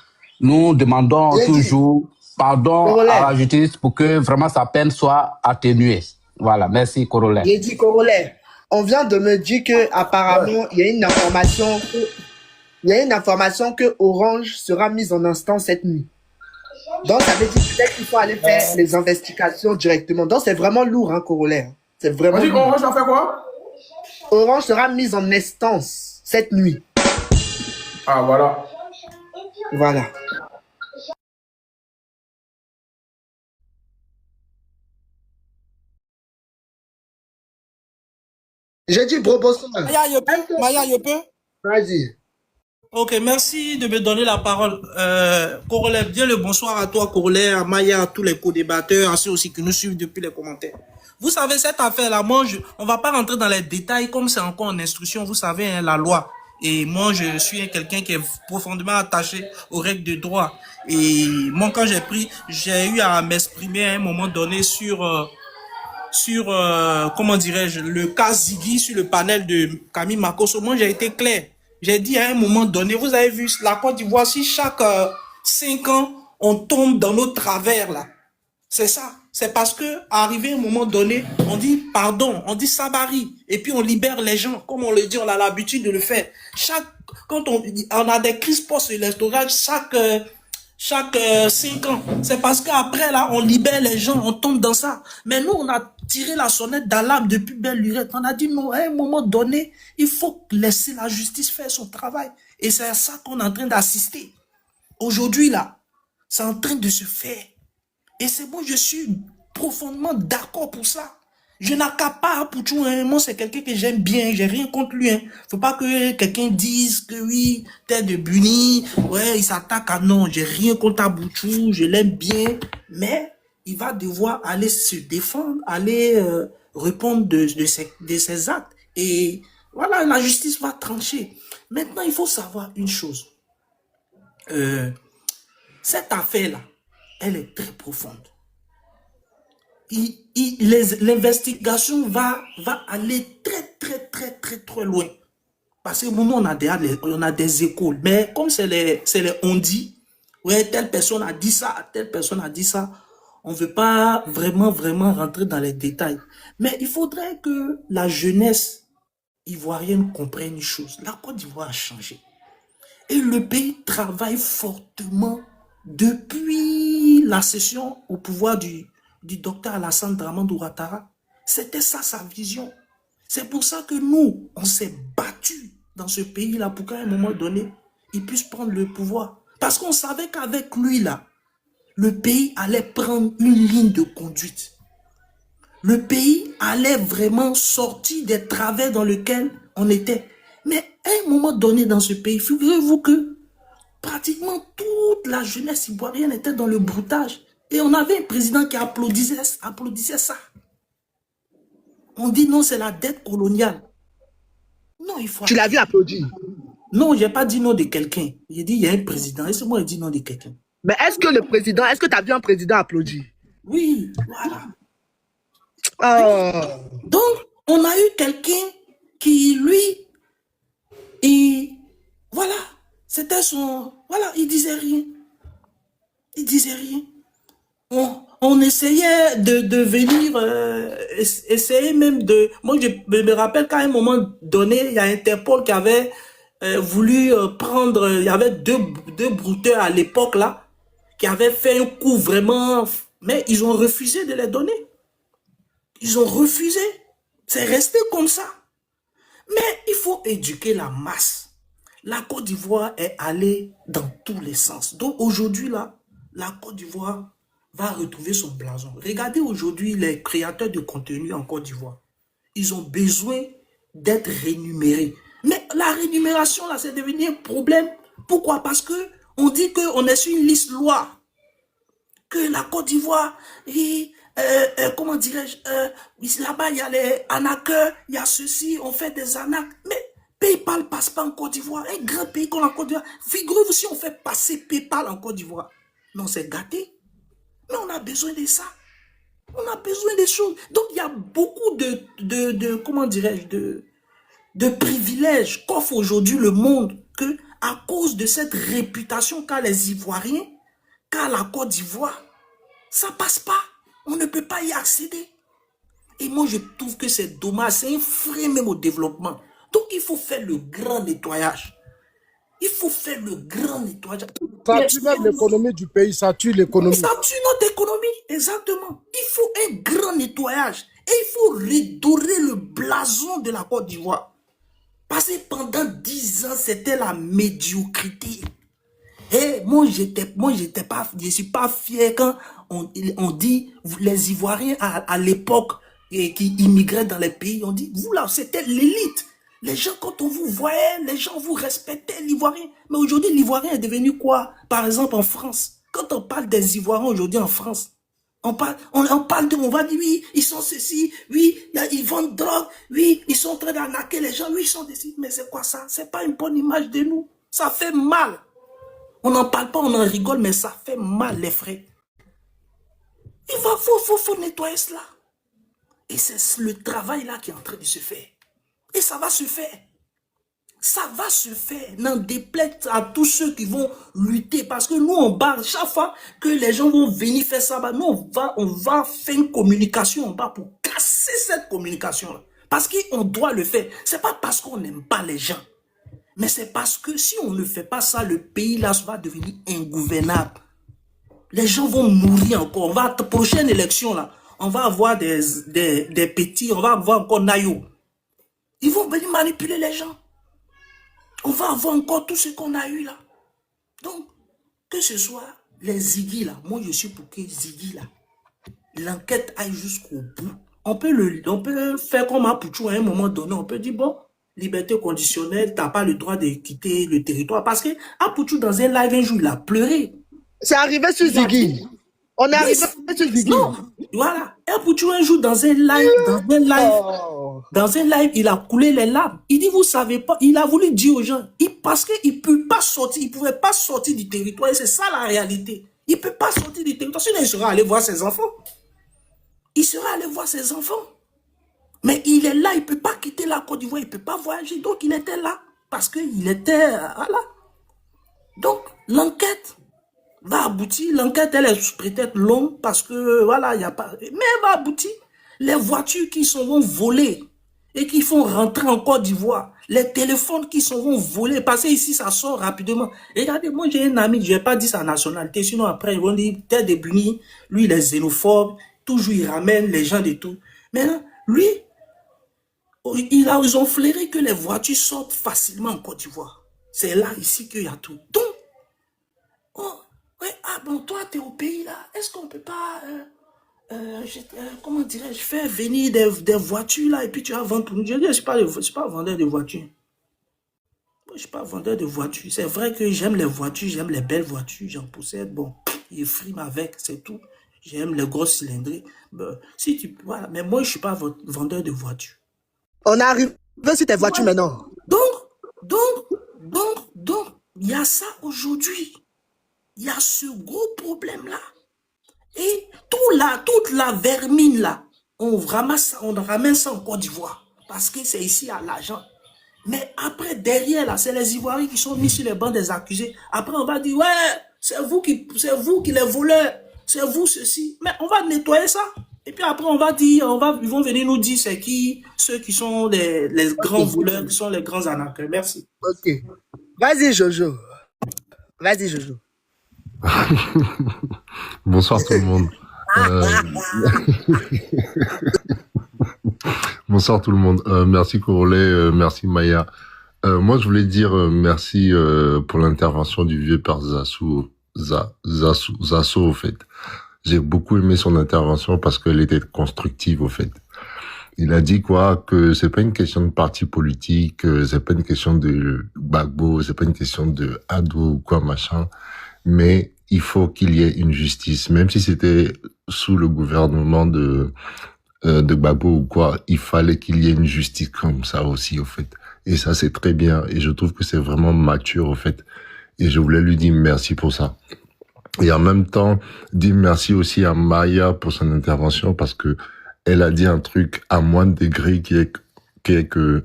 nous demandons toujours pardon à la justice pour que vraiment sa peine soit atténuée. Voilà, merci Korolais. J'ai dit Korolais, on vient de me dire que apparemment il y a une information que Orange sera mise en instance cette nuit. Donc ça veut dire peut-être qu'il faut aller faire les investigations directement. Donc c'est vraiment lourd, hein, Korolais. C'est vraiment. Orange va faire quoi? Orange sera mise en instance cette nuit. Ah, voilà. Voilà. J'ai dit Broboson. Maya, je peux? Vas-y. Ok, merci de me donner la parole. Korolais, bien le bonsoir à toi, Korolais, à Maya, à tous les co-débatteurs, à ceux aussi qui nous suivent depuis les commentaires. Vous savez, cette affaire-là, on va pas rentrer dans les détails comme c'est encore en instruction, vous savez, hein, la loi. Et moi, je suis quelqu'un qui est profondément attaché aux règles de droit. Et moi, quand j'ai eu à m'exprimer à un moment donné sur sur, comment dirais-je, le cas Ziggy sur le panel de Camille Makosso, moi j'ai été clair. J'ai dit à un moment donné, vous avez vu la Côte d'Ivoire, si chaque 5 ans, on tombe dans nos travers là. C'est ça. C'est parce que, arrivé à un moment donné, on dit pardon, on dit sabari, et puis on libère les gens. Comme on le dit, on a l'habitude de le faire. Quand on a des crises post-électorales, chaque 5 ans. C'est parce qu'après, là, on libère les gens, on tombe dans ça. Mais nous, on a tiré la sonnette d'alarme depuis belle lurette. On a dit, non, à un moment donné, il faut laisser la justice faire son travail. Et c'est à ça qu'on est en train d'assister. Aujourd'hui, là, c'est en train de se faire. Et c'est bon, je suis profondément d'accord pour ça. Je n'accapare pas Pouchou, hein. Moi, c'est quelqu'un que j'aime bien, j'ai rien contre lui, hein. Faut pas que quelqu'un dise que oui, t'es de Buni, ouais, il s'attaque à non, j'ai rien contre Abouchou, je l'aime bien, mais il va devoir aller se défendre, aller répondre de ses actes. Et voilà, la justice va trancher. Maintenant, il faut savoir une chose. Cette affaire-là, elle est très profonde. L'investigation va aller très loin. Parce que nous, on a des écoles. Mais comme c'est les on dit, ouais, telle personne a dit ça, telle personne a dit ça, on ne veut pas vraiment rentrer dans les détails. Mais il faudrait que la jeunesse ivoirienne comprenne une chose. La Côte d'Ivoire a changé. Et le pays travaille fortement depuis la cession au pouvoir du docteur Alassane Dramane Ouattara. C'était ça sa vision. C'est pour ça que nous, on s'est battus dans ce pays-là pour qu'à un moment donné, il puisse prendre le pouvoir. Parce qu'on savait qu'avec lui, là, le pays allait prendre une ligne de conduite. Le pays allait vraiment sortir des travers dans lesquels on était. Mais à un moment donné dans ce pays, figurez-vous que pratiquement toute la jeunesse ivoirienne était dans le broutage. Et on avait un président qui applaudissait ça. On dit non, c'est la dette coloniale. Non, il faut... Tu l'as vu applaudir? Non, je n'ai pas dit non de quelqu'un. J'ai dit il y a un président. Et c'est moi qui ai dit non de quelqu'un. Mais est-ce que tu as vu un président applaudir? Oui, voilà. Oh. Donc, on a eu quelqu'un qui, lui, voilà, c'était son... Voilà, il disait rien. Il disait rien. On essayait de venir, essayer même de... Moi, je me rappelle qu'à un moment donné, il y a Interpol qui avait voulu prendre... Il y avait deux brouteurs à l'époque, là, qui avaient fait un coup vraiment... Mais ils ont refusé de les donner. Ils ont refusé. C'est resté comme ça. Mais il faut éduquer la masse. La Côte d'Ivoire est allée dans tous les sens. Donc aujourd'hui, là, la Côte d'Ivoire va retrouver son blason. Regardez aujourd'hui les créateurs de contenu en Côte d'Ivoire. Ils ont besoin d'être rémunérés. Mais la rémunération, là, c'est devenu un problème. Pourquoi? Parce que on dit qu'on est sur une liste loi. Que la Côte d'Ivoire, comment dirais-je, là-bas, il y a les arnaqueurs, il y a ceci, on fait des arnaques. Mais PayPal ne passe pas en Côte d'Ivoire. Un grand pays comme la Côte d'Ivoire. Figurez-vous si on fait passer PayPal en Côte d'Ivoire. Non, c'est gâté. Mais on a besoin de ça. On a besoin des choses. Donc, il y a beaucoup comment dirais-je, de privilèges qu'offre aujourd'hui le monde, que à cause de cette réputation qu'a les Ivoiriens, qu'a la Côte d'Ivoire, ça passe pas. On ne peut pas y accéder. Et moi, je trouve que c'est dommage. C'est un frein même au développement. Donc, il faut faire le grand nettoyage. Il faut faire le grand nettoyage. Ça tue même l'économie du pays, ça tue l'économie. Ça tue notre économie, exactement. Il faut un grand nettoyage. Et il faut redorer le blason de la Côte d'Ivoire. Parce que pendant 10 ans, c'était la médiocrité. Et moi, je suis pas fier quand on dit, les Ivoiriens à l'époque qui immigraient dans les pays, on dit, vous là, c'était l'élite. Les gens, quand on vous voyait, les gens vous respectaient, l'Ivoirien. Mais aujourd'hui, l'Ivoirien est devenu quoi? Par exemple, en France. Quand on parle des Ivoiriens aujourd'hui en France, on va dire, oui, ils sont ceci, oui, ils vendent drogue, oui, ils sont en train d'arnaquer les gens, oui, ils sont ceci. Mais c'est quoi ça? C'est pas une bonne image de nous. Ça fait mal. On n'en parle pas, on en rigole, mais ça fait mal, les frères. Il faut nettoyer cela. Et c'est le travail là qui est en train de se faire. Et ça va se faire. Ça va se faire. N'en déplaise à tous ceux qui vont lutter. Parce que nous, on bat chaque fois que les gens vont venir faire ça. Bah, nous, on va faire une communication en bas pour casser cette communication-là. Parce qu'on doit le faire. C'est pas parce qu'on n'aime pas les gens. Mais c'est parce que si on ne fait pas ça, le pays là va devenir ingouvernable. Les gens vont mourir encore. Prochaine élection là, on va avoir des petits, on va avoir encore Nayo. Ils vont venir manipuler les gens. On va avoir encore tout ce qu'on a eu là. Donc, que ce soit les Ziggy là, moi je suis pour que Ziggy là, l'enquête aille jusqu'au bout. On peut faire comme Apouchou à un moment donné, on peut dire bon, liberté conditionnelle, t'as pas le droit de quitter le territoire. Parce que Apouchou dans un live un jour, il a pleuré. C'est arrivé sur Ziggy. On est arrivé sur Ziggy. Non, voilà. Apouchou un jour dans un live, il a coulé les larmes. Il dit, vous savez pas, il a voulu dire aux gens, parce qu'il peut pas sortir, il pouvait pas sortir du territoire, et c'est ça la réalité. Il peut pas sortir du territoire, sinon il sera allé voir ses enfants. Il sera allé voir ses enfants. Mais il est là, il peut pas quitter la Côte d'Ivoire, il peut pas voyager, donc il était là, parce qu'il était, voilà. Donc, l'enquête va aboutir. L'enquête, elle est peut-être longue parce que, voilà, il n'y a pas... Mais elle va aboutir. Les voitures qui sont volées et qui font rentrer en Côte d'Ivoire, les téléphones qui sont volés, parce que ici, ça sort rapidement. Et regardez, moi, j'ai un ami, je n'ai pas dit sa nationalité, sinon après, ils vont dire, Ted de Bruni, lui, il est xénophobe, toujours il ramène les gens de tout. Maintenant, lui, ils ont flairé que les voitures sortent facilement en Côte d'Ivoire. C'est là, ici, qu'il y a tout. Donc, ouais, ah bon, toi, tu es au pays là. Est-ce qu'on peut pas, comment dirais-je, faire venir des voitures là et puis tu vas vendre pour nous? Je dis, je ne suis pas vendeur de voitures. Moi, je ne suis pas vendeur de voitures. C'est vrai que j'aime les voitures, j'aime les belles voitures, j'en possède. Bon, il frime avec, c'est tout. J'aime les grosses cylindrées. Si tu, voilà. Mais moi, je ne suis pas vendeur de voitures. On arrive sur tes voitures maintenant. Donc, il y a ça aujourd'hui. Il y a ce gros problème-là. Et toute la vermine là, on ramène ça en Côte d'Ivoire. Parce que c'est ici à l'argent. Mais après, derrière là, c'est les Ivoiriens qui sont mis sur les bancs des accusés. Après, on va dire, ouais, c'est vous qui les voleurs. C'est vous ceci. Mais on va nettoyer ça. Et puis après, on va dire, ils vont venir nous dire c'est qui, ceux qui sont les grands voleurs, qui sont les grands arnaqueurs. Merci. Ok. Vas-y, Jojo. Vas-y, Jojo. Bonsoir tout le monde. Bonsoir tout le monde. Merci Corolet, merci Maya. Moi je voulais dire merci pour l'intervention du vieux père Zasso au fait. J'ai beaucoup aimé son intervention parce qu'elle était constructive au fait. Il a dit quoi, que c'est pas une question de parti politique, c'est pas une question de Gbagbo, c'est pas une question de Ado ou quoi machin. Mais il faut qu'il y ait une justice, même si c'était sous le gouvernement de Gbagbo ou quoi, il fallait qu'il y ait une justice comme ça aussi, au fait. Et ça, c'est très bien. Et je trouve que c'est vraiment mature, au fait. Et je voulais lui dire merci pour ça. Et en même temps, dire merci aussi à Maya pour son intervention, parce que elle a dit un truc à moindre degré qui est que,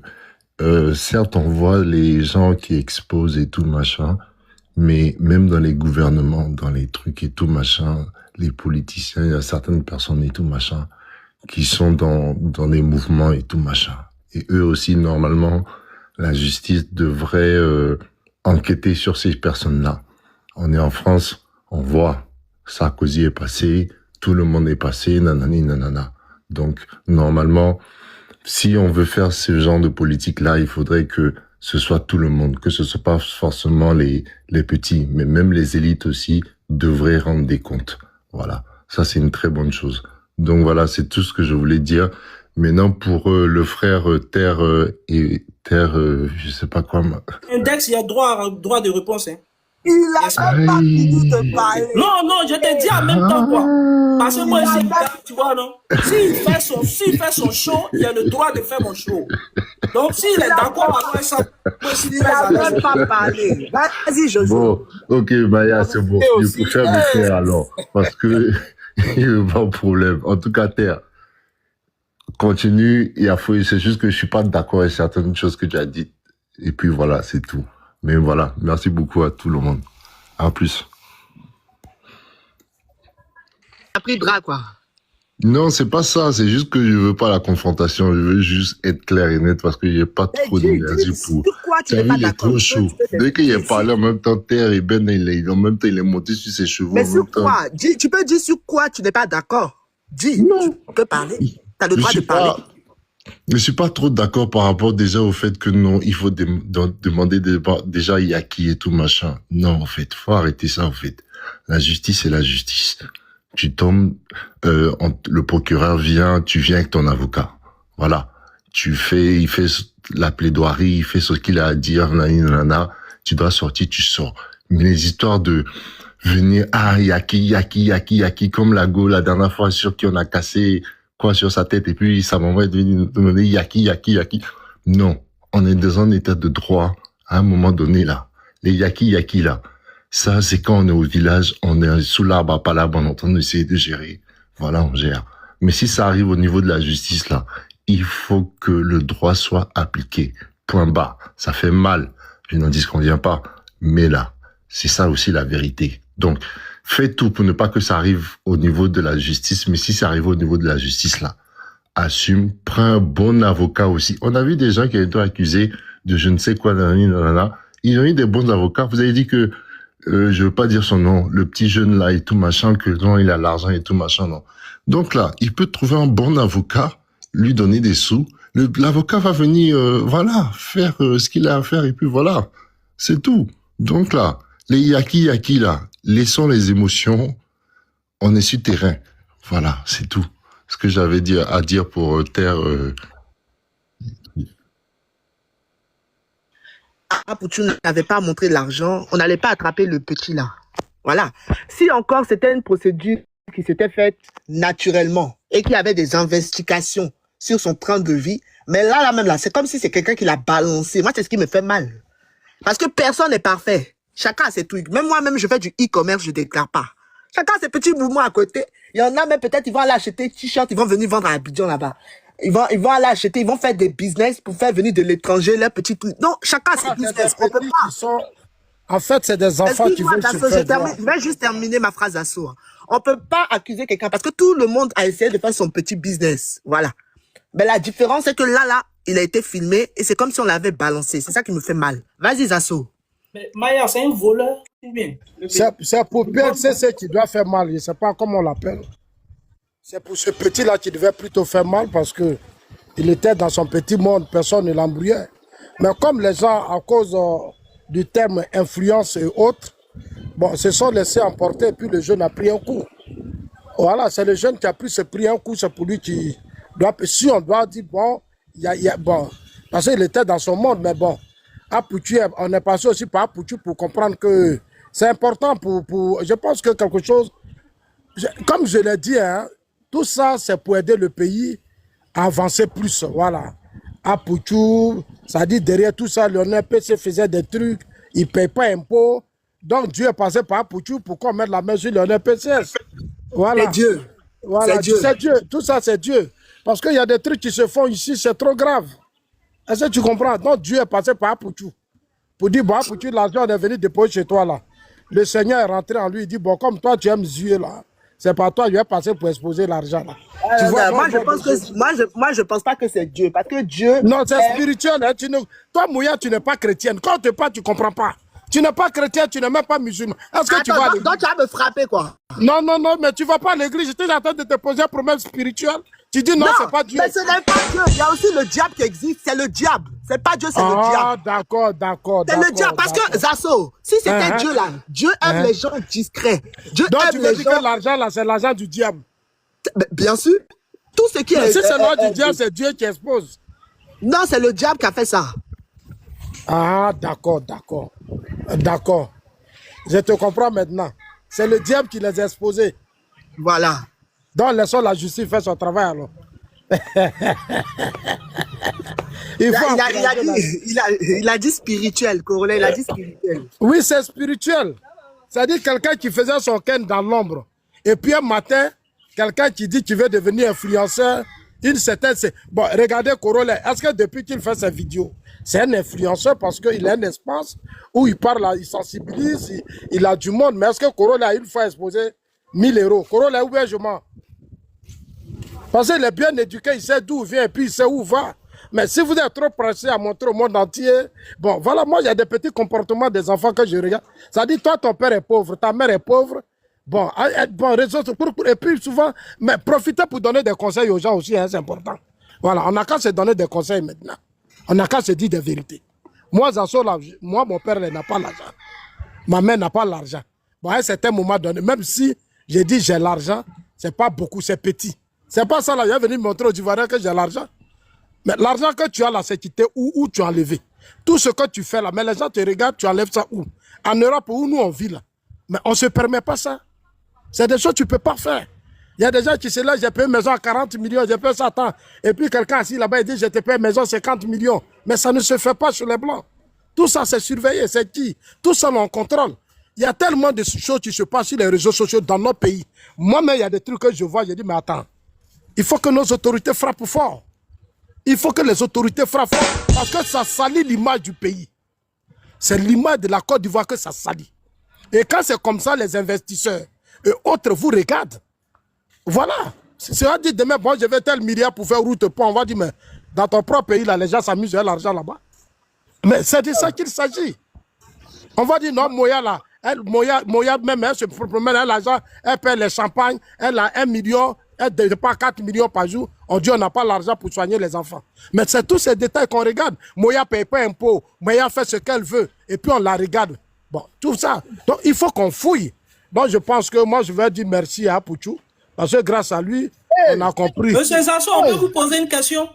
certes, on voit les gens qui exposent et tout machin, mais même dans les gouvernements, dans les trucs et tout machin, les politiciens, il y a certaines personnes et tout machin qui sont dans des mouvements et tout machin. Et eux aussi, normalement, la justice devrait enquêter sur ces personnes-là. On est en France, on voit, Sarkozy est passé, tout le monde est passé, nanani nanana. Donc, normalement, si on veut faire ce genre de politique-là, il faudrait que ce soit tout le monde, que ce soit pas forcément les petits, mais même les élites aussi devraient rendre des comptes. Voilà, ça c'est une très bonne chose. Donc voilà, c'est tout ce que je voulais dire. Maintenant pour le frère Terre, je sais pas quoi. Index, il y a droit de réponse. Hein. Il a même pas fini de parler. Non, je te dis en même temps quoi. Parce que moi, tu vois, non? S'il fait son show, il a le droit de faire mon show. Donc, s'il est d'accord avec ça, moi, il n'a même pas parlé. Vas-y, Jojo. Bon, ok, Maya, c'est bon. Je préfère me faire alors. Parce que il n'y a pas de problème. En tout cas, Terre, continue. C'est juste que je suis pas d'accord avec certaines choses que tu as dites. Et puis voilà, c'est tout. Mais voilà, merci beaucoup à tout le monde. À plus. T'as pris bras, quoi. Non, c'est pas ça. C'est juste que je veux pas la confrontation. Je veux juste être clair et net parce que j'ai pas trop d'énergie pour. Pourquoi tu T'as n'es vu, pas il est d'accord? trop chaud. Dès qu'il a parlé en même temps, Terre et Ben, en même temps, il est monté sur ses chevaux. Mais sur quoi? Tu peux dire sur quoi tu n'es pas d'accord? Dis. Non. Tu peux parler. Tu as le droit de parler. Je suis pas trop d'accord par rapport déjà au fait que non, il faut demander déjà il y a qui et tout machin. Non, en fait, faut arrêter ça, en fait. La justice, c'est la justice. Tu tombes, le procureur vient, tu viens avec ton avocat. Voilà. Il fait la plaidoirie, il fait ce qu'il a à dire, nanana. Tu dois sortir, tu sors. Mais les histoires de venir, il y a qui, comme la dernière fois sur qui on a cassé quoi sur sa tête, et puis sa maman est venue nous demander, il y a qui. Non. On est dans un état de droit, à un moment donné, là. Les yaki, là. Ça, c'est quand on est au village, on est sous l'arbre à palabre, on est en train d'essayer de gérer. Voilà, on gère. Mais si ça arrive au niveau de la justice, là, il faut que le droit soit appliqué. Point bas. Ça fait mal. Je n'en dis qu'on vient pas. Mais là, c'est ça aussi la vérité. Donc, fais tout pour ne pas que ça arrive au niveau de la justice. Mais si ça arrive au niveau de la justice, là, assume, prends un bon avocat aussi. On a vu des gens qui ont été accusés de je ne sais quoi, nanana. Ils ont eu des bons avocats. Vous avez dit que je veux pas dire son nom, le petit jeune là et tout machin, que non, il a l'argent et tout machin, non. Donc là, il peut trouver un bon avocat, lui donner des sous. L'avocat va venir, faire ce qu'il a à faire et puis voilà. C'est tout. Donc là, les yaki là, laissons les émotions, on est sur terrain. Voilà, c'est tout. Ce que j'avais à dire pour taire. Poutou n'avait pas montré l'argent, on n'allait pas attraper le petit là. Voilà. Si encore c'était une procédure qui s'était faite naturellement et qu'il y avait des investigations sur son train de vie, mais là même là, c'est comme si c'est quelqu'un qui l'a balancé. Moi, c'est ce qui me fait mal. Parce que personne n'est parfait. Chacun a ses trucs. Même moi-même, je fais du e-commerce, je ne déclare pas. Chacun a ses petits mouvements à côté. Il y en a même peut-être, ils vont aller acheter t-shirts, ils vont venir vendre à Abidjan là-bas. Ils vont aller acheter, ils vont faire des business pour faire venir de l'étranger leurs petits trucs. Non, chacun a ses business. On peut pas. En fait, c'est des enfants qui veulent se faire voir. Je vais juste terminer ma phrase à soi. On peut pas accuser quelqu'un parce que tout le monde a essayé de faire son petit business. Voilà. Mais la différence, c'est que là, il a été filmé et c'est comme si on l'avait balancé. C'est ça qui me fait mal. Vas-y, Zasso. Mais Maya, c'est un voleur. C'est pour PLCC qui doit faire mal. Je ne sais pas comment on l'appelle. C'est pour ce petit-là qui devait plutôt faire mal parce que il était dans son petit monde, personne ne l'embrouillait. Mais comme les gens, à cause du terme influence et autres, se sont laissés emporter et puis le jeune a pris un coup. Voilà, c'est le jeune qui a pris un coup, c'est pour lui qui doit... Si on doit dire, parce qu'il était dans son monde, mais bon, à Poutou, on est passé aussi par Poutou pour comprendre que c'est important pour... Je pense que quelque chose... Comme je l'ai dit, hein, tout ça, c'est pour aider le pays à avancer plus. Voilà. À Poutou, ça dit derrière tout ça, Lionel PC faisait des trucs, il ne paye pas impôt. Donc Dieu est passé par Poutou pour qu'on mette la main sur Lionel PCS. Voilà. C'est Dieu. Voilà. C'est Dieu. Tout ça, c'est Dieu. Parce qu'il y a des trucs qui se font ici, c'est trop grave. Est-ce que tu comprends? Donc Dieu est passé par Poutou. Pour dire, bon, Poutou, l'argent est venu déposer chez toi là. Le Seigneur est rentré en lui, il dit, bon, comme toi, tu aimes Dieu là. C'est pas toi, il est passé pour exposer l'argent là. Tu vois, moi, je pense pas que c'est Dieu. Parce que Dieu. Non, c'est spirituel. Hein, toi, Mouya, tu n'es pas chrétienne. Quand tu parles, tu ne comprends pas. Tu n'es pas chrétien, tu n'es même pas musulman. Est-ce que tu vas à l'église? Donc tu vas me frapper quoi? Non, mais tu ne vas pas à l'église. J'étais en train de te poser un problème spirituel. Tu dis non, c'est pas Dieu. Mais ce n'est pas Dieu. Il y a aussi le diable qui existe. C'est le diable. C'est pas Dieu, c'est le diable. D'accord. C'est le diable. Parce que, Zasso, si c'était Dieu là, Dieu aime les gens discrets. Dieu donc aime tu veux les dire gens... que l'argent là, c'est l'argent du diable? Bien sûr. Tout ce qui est... Si c'est l'argent du diable, c'est Dieu qui expose. Non, c'est le diable qui a fait ça. Ah, d'accord. Je te comprends maintenant. C'est le diable qui les a exposés. Voilà. Donc, laissons la justice faire son travail alors. Il a dit spirituel, Corolla, il a dit spirituel. Oui, c'est spirituel. C'est-à-dire quelqu'un qui faisait son ken dans l'ombre. Et puis un matin, quelqu'un qui dit qu'il veut devenir influenceur, une certaine... Bon, regardez Corolla. Est-ce que depuis qu'il fait ses vidéos, c'est un influenceur parce qu'il a un espace où il parle, il sensibilise, il a du monde. Mais est-ce que Corolla a une fois exposé 1000 €? Corolla, où bien je mens? Parce qu'il est bien éduqué, il sait d'où il vient et puis il sait où il va. Mais si vous êtes trop pressé à montrer au monde entier, bon, voilà, moi, il y a des petits comportements des enfants que je regarde. Ça dit, toi, ton père est pauvre, ta mère est pauvre. Bon, et puis souvent, mais profitez pour donner des conseils aux gens aussi, hein, c'est important. Voilà, on n'a qu'à se donner des conseils maintenant. On n'a qu'à se dire des vérités. Moi, mon père n'a pas l'argent. Ma mère n'a pas l'argent. Bon, à un certain moment donné, même si j'ai dit j'ai l'argent, c'est pas beaucoup, c'est petit. C'est pas ça, là, il est venu me montrer aux Ivoiriens que j'ai l'argent. Mais l'argent que tu as là, c'est quitté où tu as enlevé. Tout ce que tu fais là, mais les gens te regardent, tu enlèves ça où? En Europe, où nous on vit là. Mais on ne se permet pas ça. C'est des choses que tu ne peux pas faire. Il y a des gens qui se là, j'ai payé une maison à 40 millions, j'ai payé ça tant. Et puis quelqu'un assis là-bas, il dit, je te paye une maison à 50 millions. Mais ça ne se fait pas sur les Blancs. Tout ça, c'est surveillé, c'est qui? Tout ça, on contrôle. Il y a tellement de choses qui se passent sur les réseaux sociaux dans nos pays. Moi-même, il y a des trucs que je vois, je dis, mais attends, il faut que nos autorités frappent fort. Il faut que les autorités frappent fort parce que ça salit l'image du pays. C'est l'image de la Côte d'Ivoire que ça salit. Et quand c'est comme ça, les investisseurs et autres vous regardent. Voilà. Si on dit demain, bon, je vais tel milliard pour faire route, pont, on va dire, mais dans ton propre pays, là, les gens s'amusent avec l'argent là-bas. Mais c'est de ça qu'il s'agit. On va dire, non, Moya, là, Moya même, elle se promène, elle a l'argent, elle paie les champagnes, elle a 1 million, elle ne pas 4 millions par jour. On dit on n'a pas l'argent pour soigner les enfants. Mais c'est tous ces détails qu'on regarde. Moya ne paye pas impôt. Moya fait ce qu'elle veut. Et puis on la regarde. Bon, tout ça. Donc il faut qu'on fouille. Donc je pense que moi je vais dire merci à Pouchou. Parce que grâce à lui, on a compris. Monsieur Zasso, on peut vous poser une question?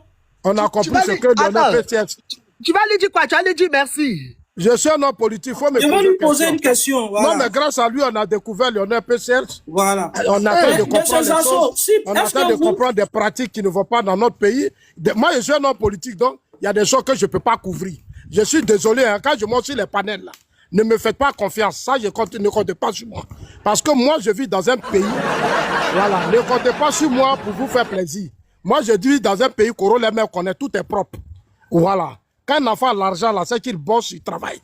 On a compris ce que Lionel PCS. Tu vas lui dire quoi? Tu vas lui dire merci. Je suis un homme politique, faut me Je vais lui poser une question. Voilà. Non, mais grâce à lui, on a découvert Lionel PCS. Voilà. On a fait de comprendre des choses. On a fait de comprendre des pratiques qui ne vont pas dans notre pays. Moi, je suis un homme politique, donc il y a des choses que je ne peux pas couvrir. Je suis désolé, hein, quand je monte sur les panels, là, ne me faites pas confiance. Ça, ne comptez pas sur moi. Parce que moi, je vis dans un pays. Voilà, ne comptez pas sur moi pour vous faire plaisir. Moi, je vis dans un pays où les mecs connaissent, tout est propre. Voilà. Quand un enfant a l'argent, là, c'est qu'il bosse, il travaille.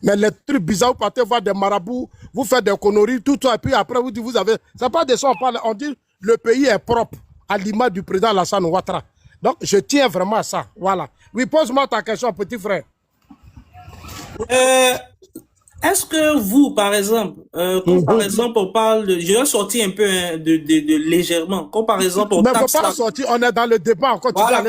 Mais les trucs bizarres, vous partez voir des marabouts, vous faites des conneries, tout ça, et puis après, vous dites, vous avez... C'est pas de ça, on dit, le pays est propre, à l'image du président Alassane Ouattara. Donc, je tiens vraiment à ça. Voilà. Oui, pose-moi ta question, petit frère. Est-ce que vous, par exemple, quand par exemple on parle de... Je vais sortir un peu hein, de légèrement. Quand par exemple on taxe... Mais pas sortir, on est dans le débat encore. Voilà,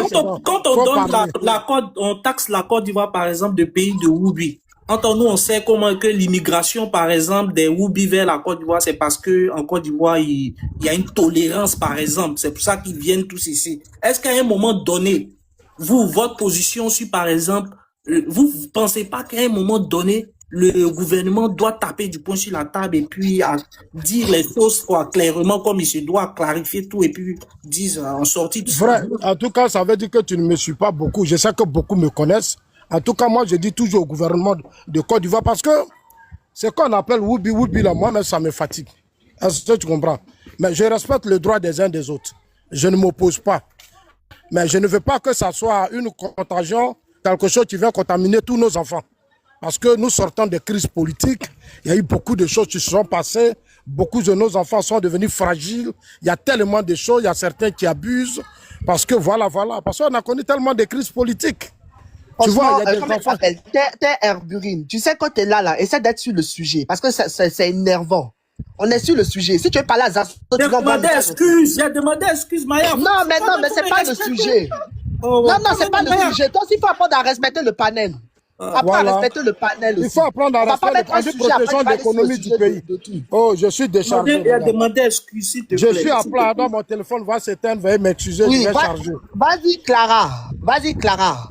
quand on donne on taxe la Côte d'Ivoire, par exemple, de pays de Woubi. Quand nous, on sait comment que l'immigration, par exemple, des Woubi vers la Côte d'Ivoire, c'est parce que en Côte d'Ivoire, il y a une tolérance, par exemple. C'est pour ça qu'ils viennent tous ici. Est-ce qu'à un moment donné, vous, votre position sur, par exemple, vous pensez pas qu'à un moment donné, le gouvernement doit taper du poing sur la table et puis dire les choses quoi, clairement comme il se doit, clarifier tout et puis dire en sortie de Vrai, en tout cas, ça veut dire que tu ne me suis pas beaucoup. Je sais que beaucoup me connaissent. En tout cas, moi, je dis toujours au gouvernement de Côte d'Ivoire parce que ce qu'on appelle Woubi Woubi, là, moi, ça me fatigue. Est-ce que tu comprends? Mais je respecte le droit des uns des autres. Je ne m'oppose pas. Mais je ne veux pas que ça soit une contagion, quelque chose qui vient contaminer tous nos enfants. Parce que nous sortons des crises politiques, il y a eu beaucoup de choses qui se sont passées, beaucoup de nos enfants sont devenus fragiles, il y a tellement de choses, il y a certains qui abusent, parce que voilà, parce qu'on a connu tellement de crises politiques. Tu vois, il y a des enfants... T'es Herburine, tu sais quand t'es là, essaie d'être sur le sujet, parce que c'est énervant. On est sur le sujet. Si tu veux parler à Zasso, tu vas demander excuse. J'ai demandé excuse, Maya. Non, mais c'est pas le sujet. Non, c'est pas le sujet. Toi aussi, il faut apprendre à respecter le panel. Apprends à respecter le panel aussi. Il faut apprendre à respecter la protection de l'économie du pays. Oh, je suis déchargé. Il a demandé excuse, s'il te plaît. Je suis à plat, dans mon téléphone va s'éteindre, veuillez m'excuser, je vais charger. Vas-y, Clara.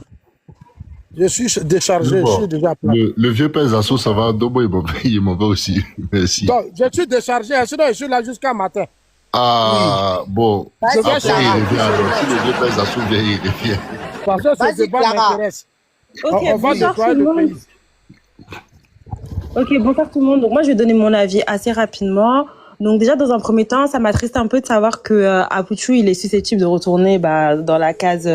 Je suis déchargé, je suis déjà à plat. Le vieux père Zasso, ça va, Dobo, il m'en va aussi. Merci. Donc, je suis déchargé, sinon je suis là jusqu'à matin. Ah, bon. Je vais charger. Si le vieux père Zasso vient, il revient. Parce que ce débat m'intéresse. Ok, on va nettoyer le pays. Ok, bonsoir tout le monde. Donc moi, je vais donner mon avis assez rapidement. Donc déjà, dans un premier temps, ça m'attriste un peu de savoir que Apuchu, il est susceptible de retourner dans la case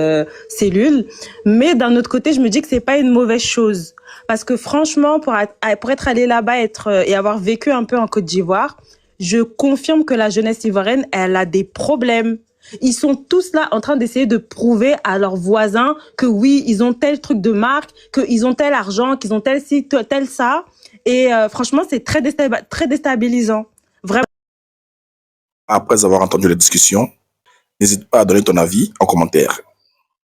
cellule. Mais d'un autre côté, je me dis que c'est pas une mauvaise chose. Parce que franchement, pour être allé là-bas et avoir vécu un peu en Côte d'Ivoire, je confirme que la jeunesse ivoirienne, elle a des problèmes. Ils sont tous là en train d'essayer de prouver à leurs voisins que oui, ils ont tel truc de marque, qu'ils ont tel argent, qu'ils ont tel ci, tel ça. Et franchement, c'est très déstabilisant. Vraiment. Après avoir entendu la discussion, n'hésite pas à donner ton avis en commentaire.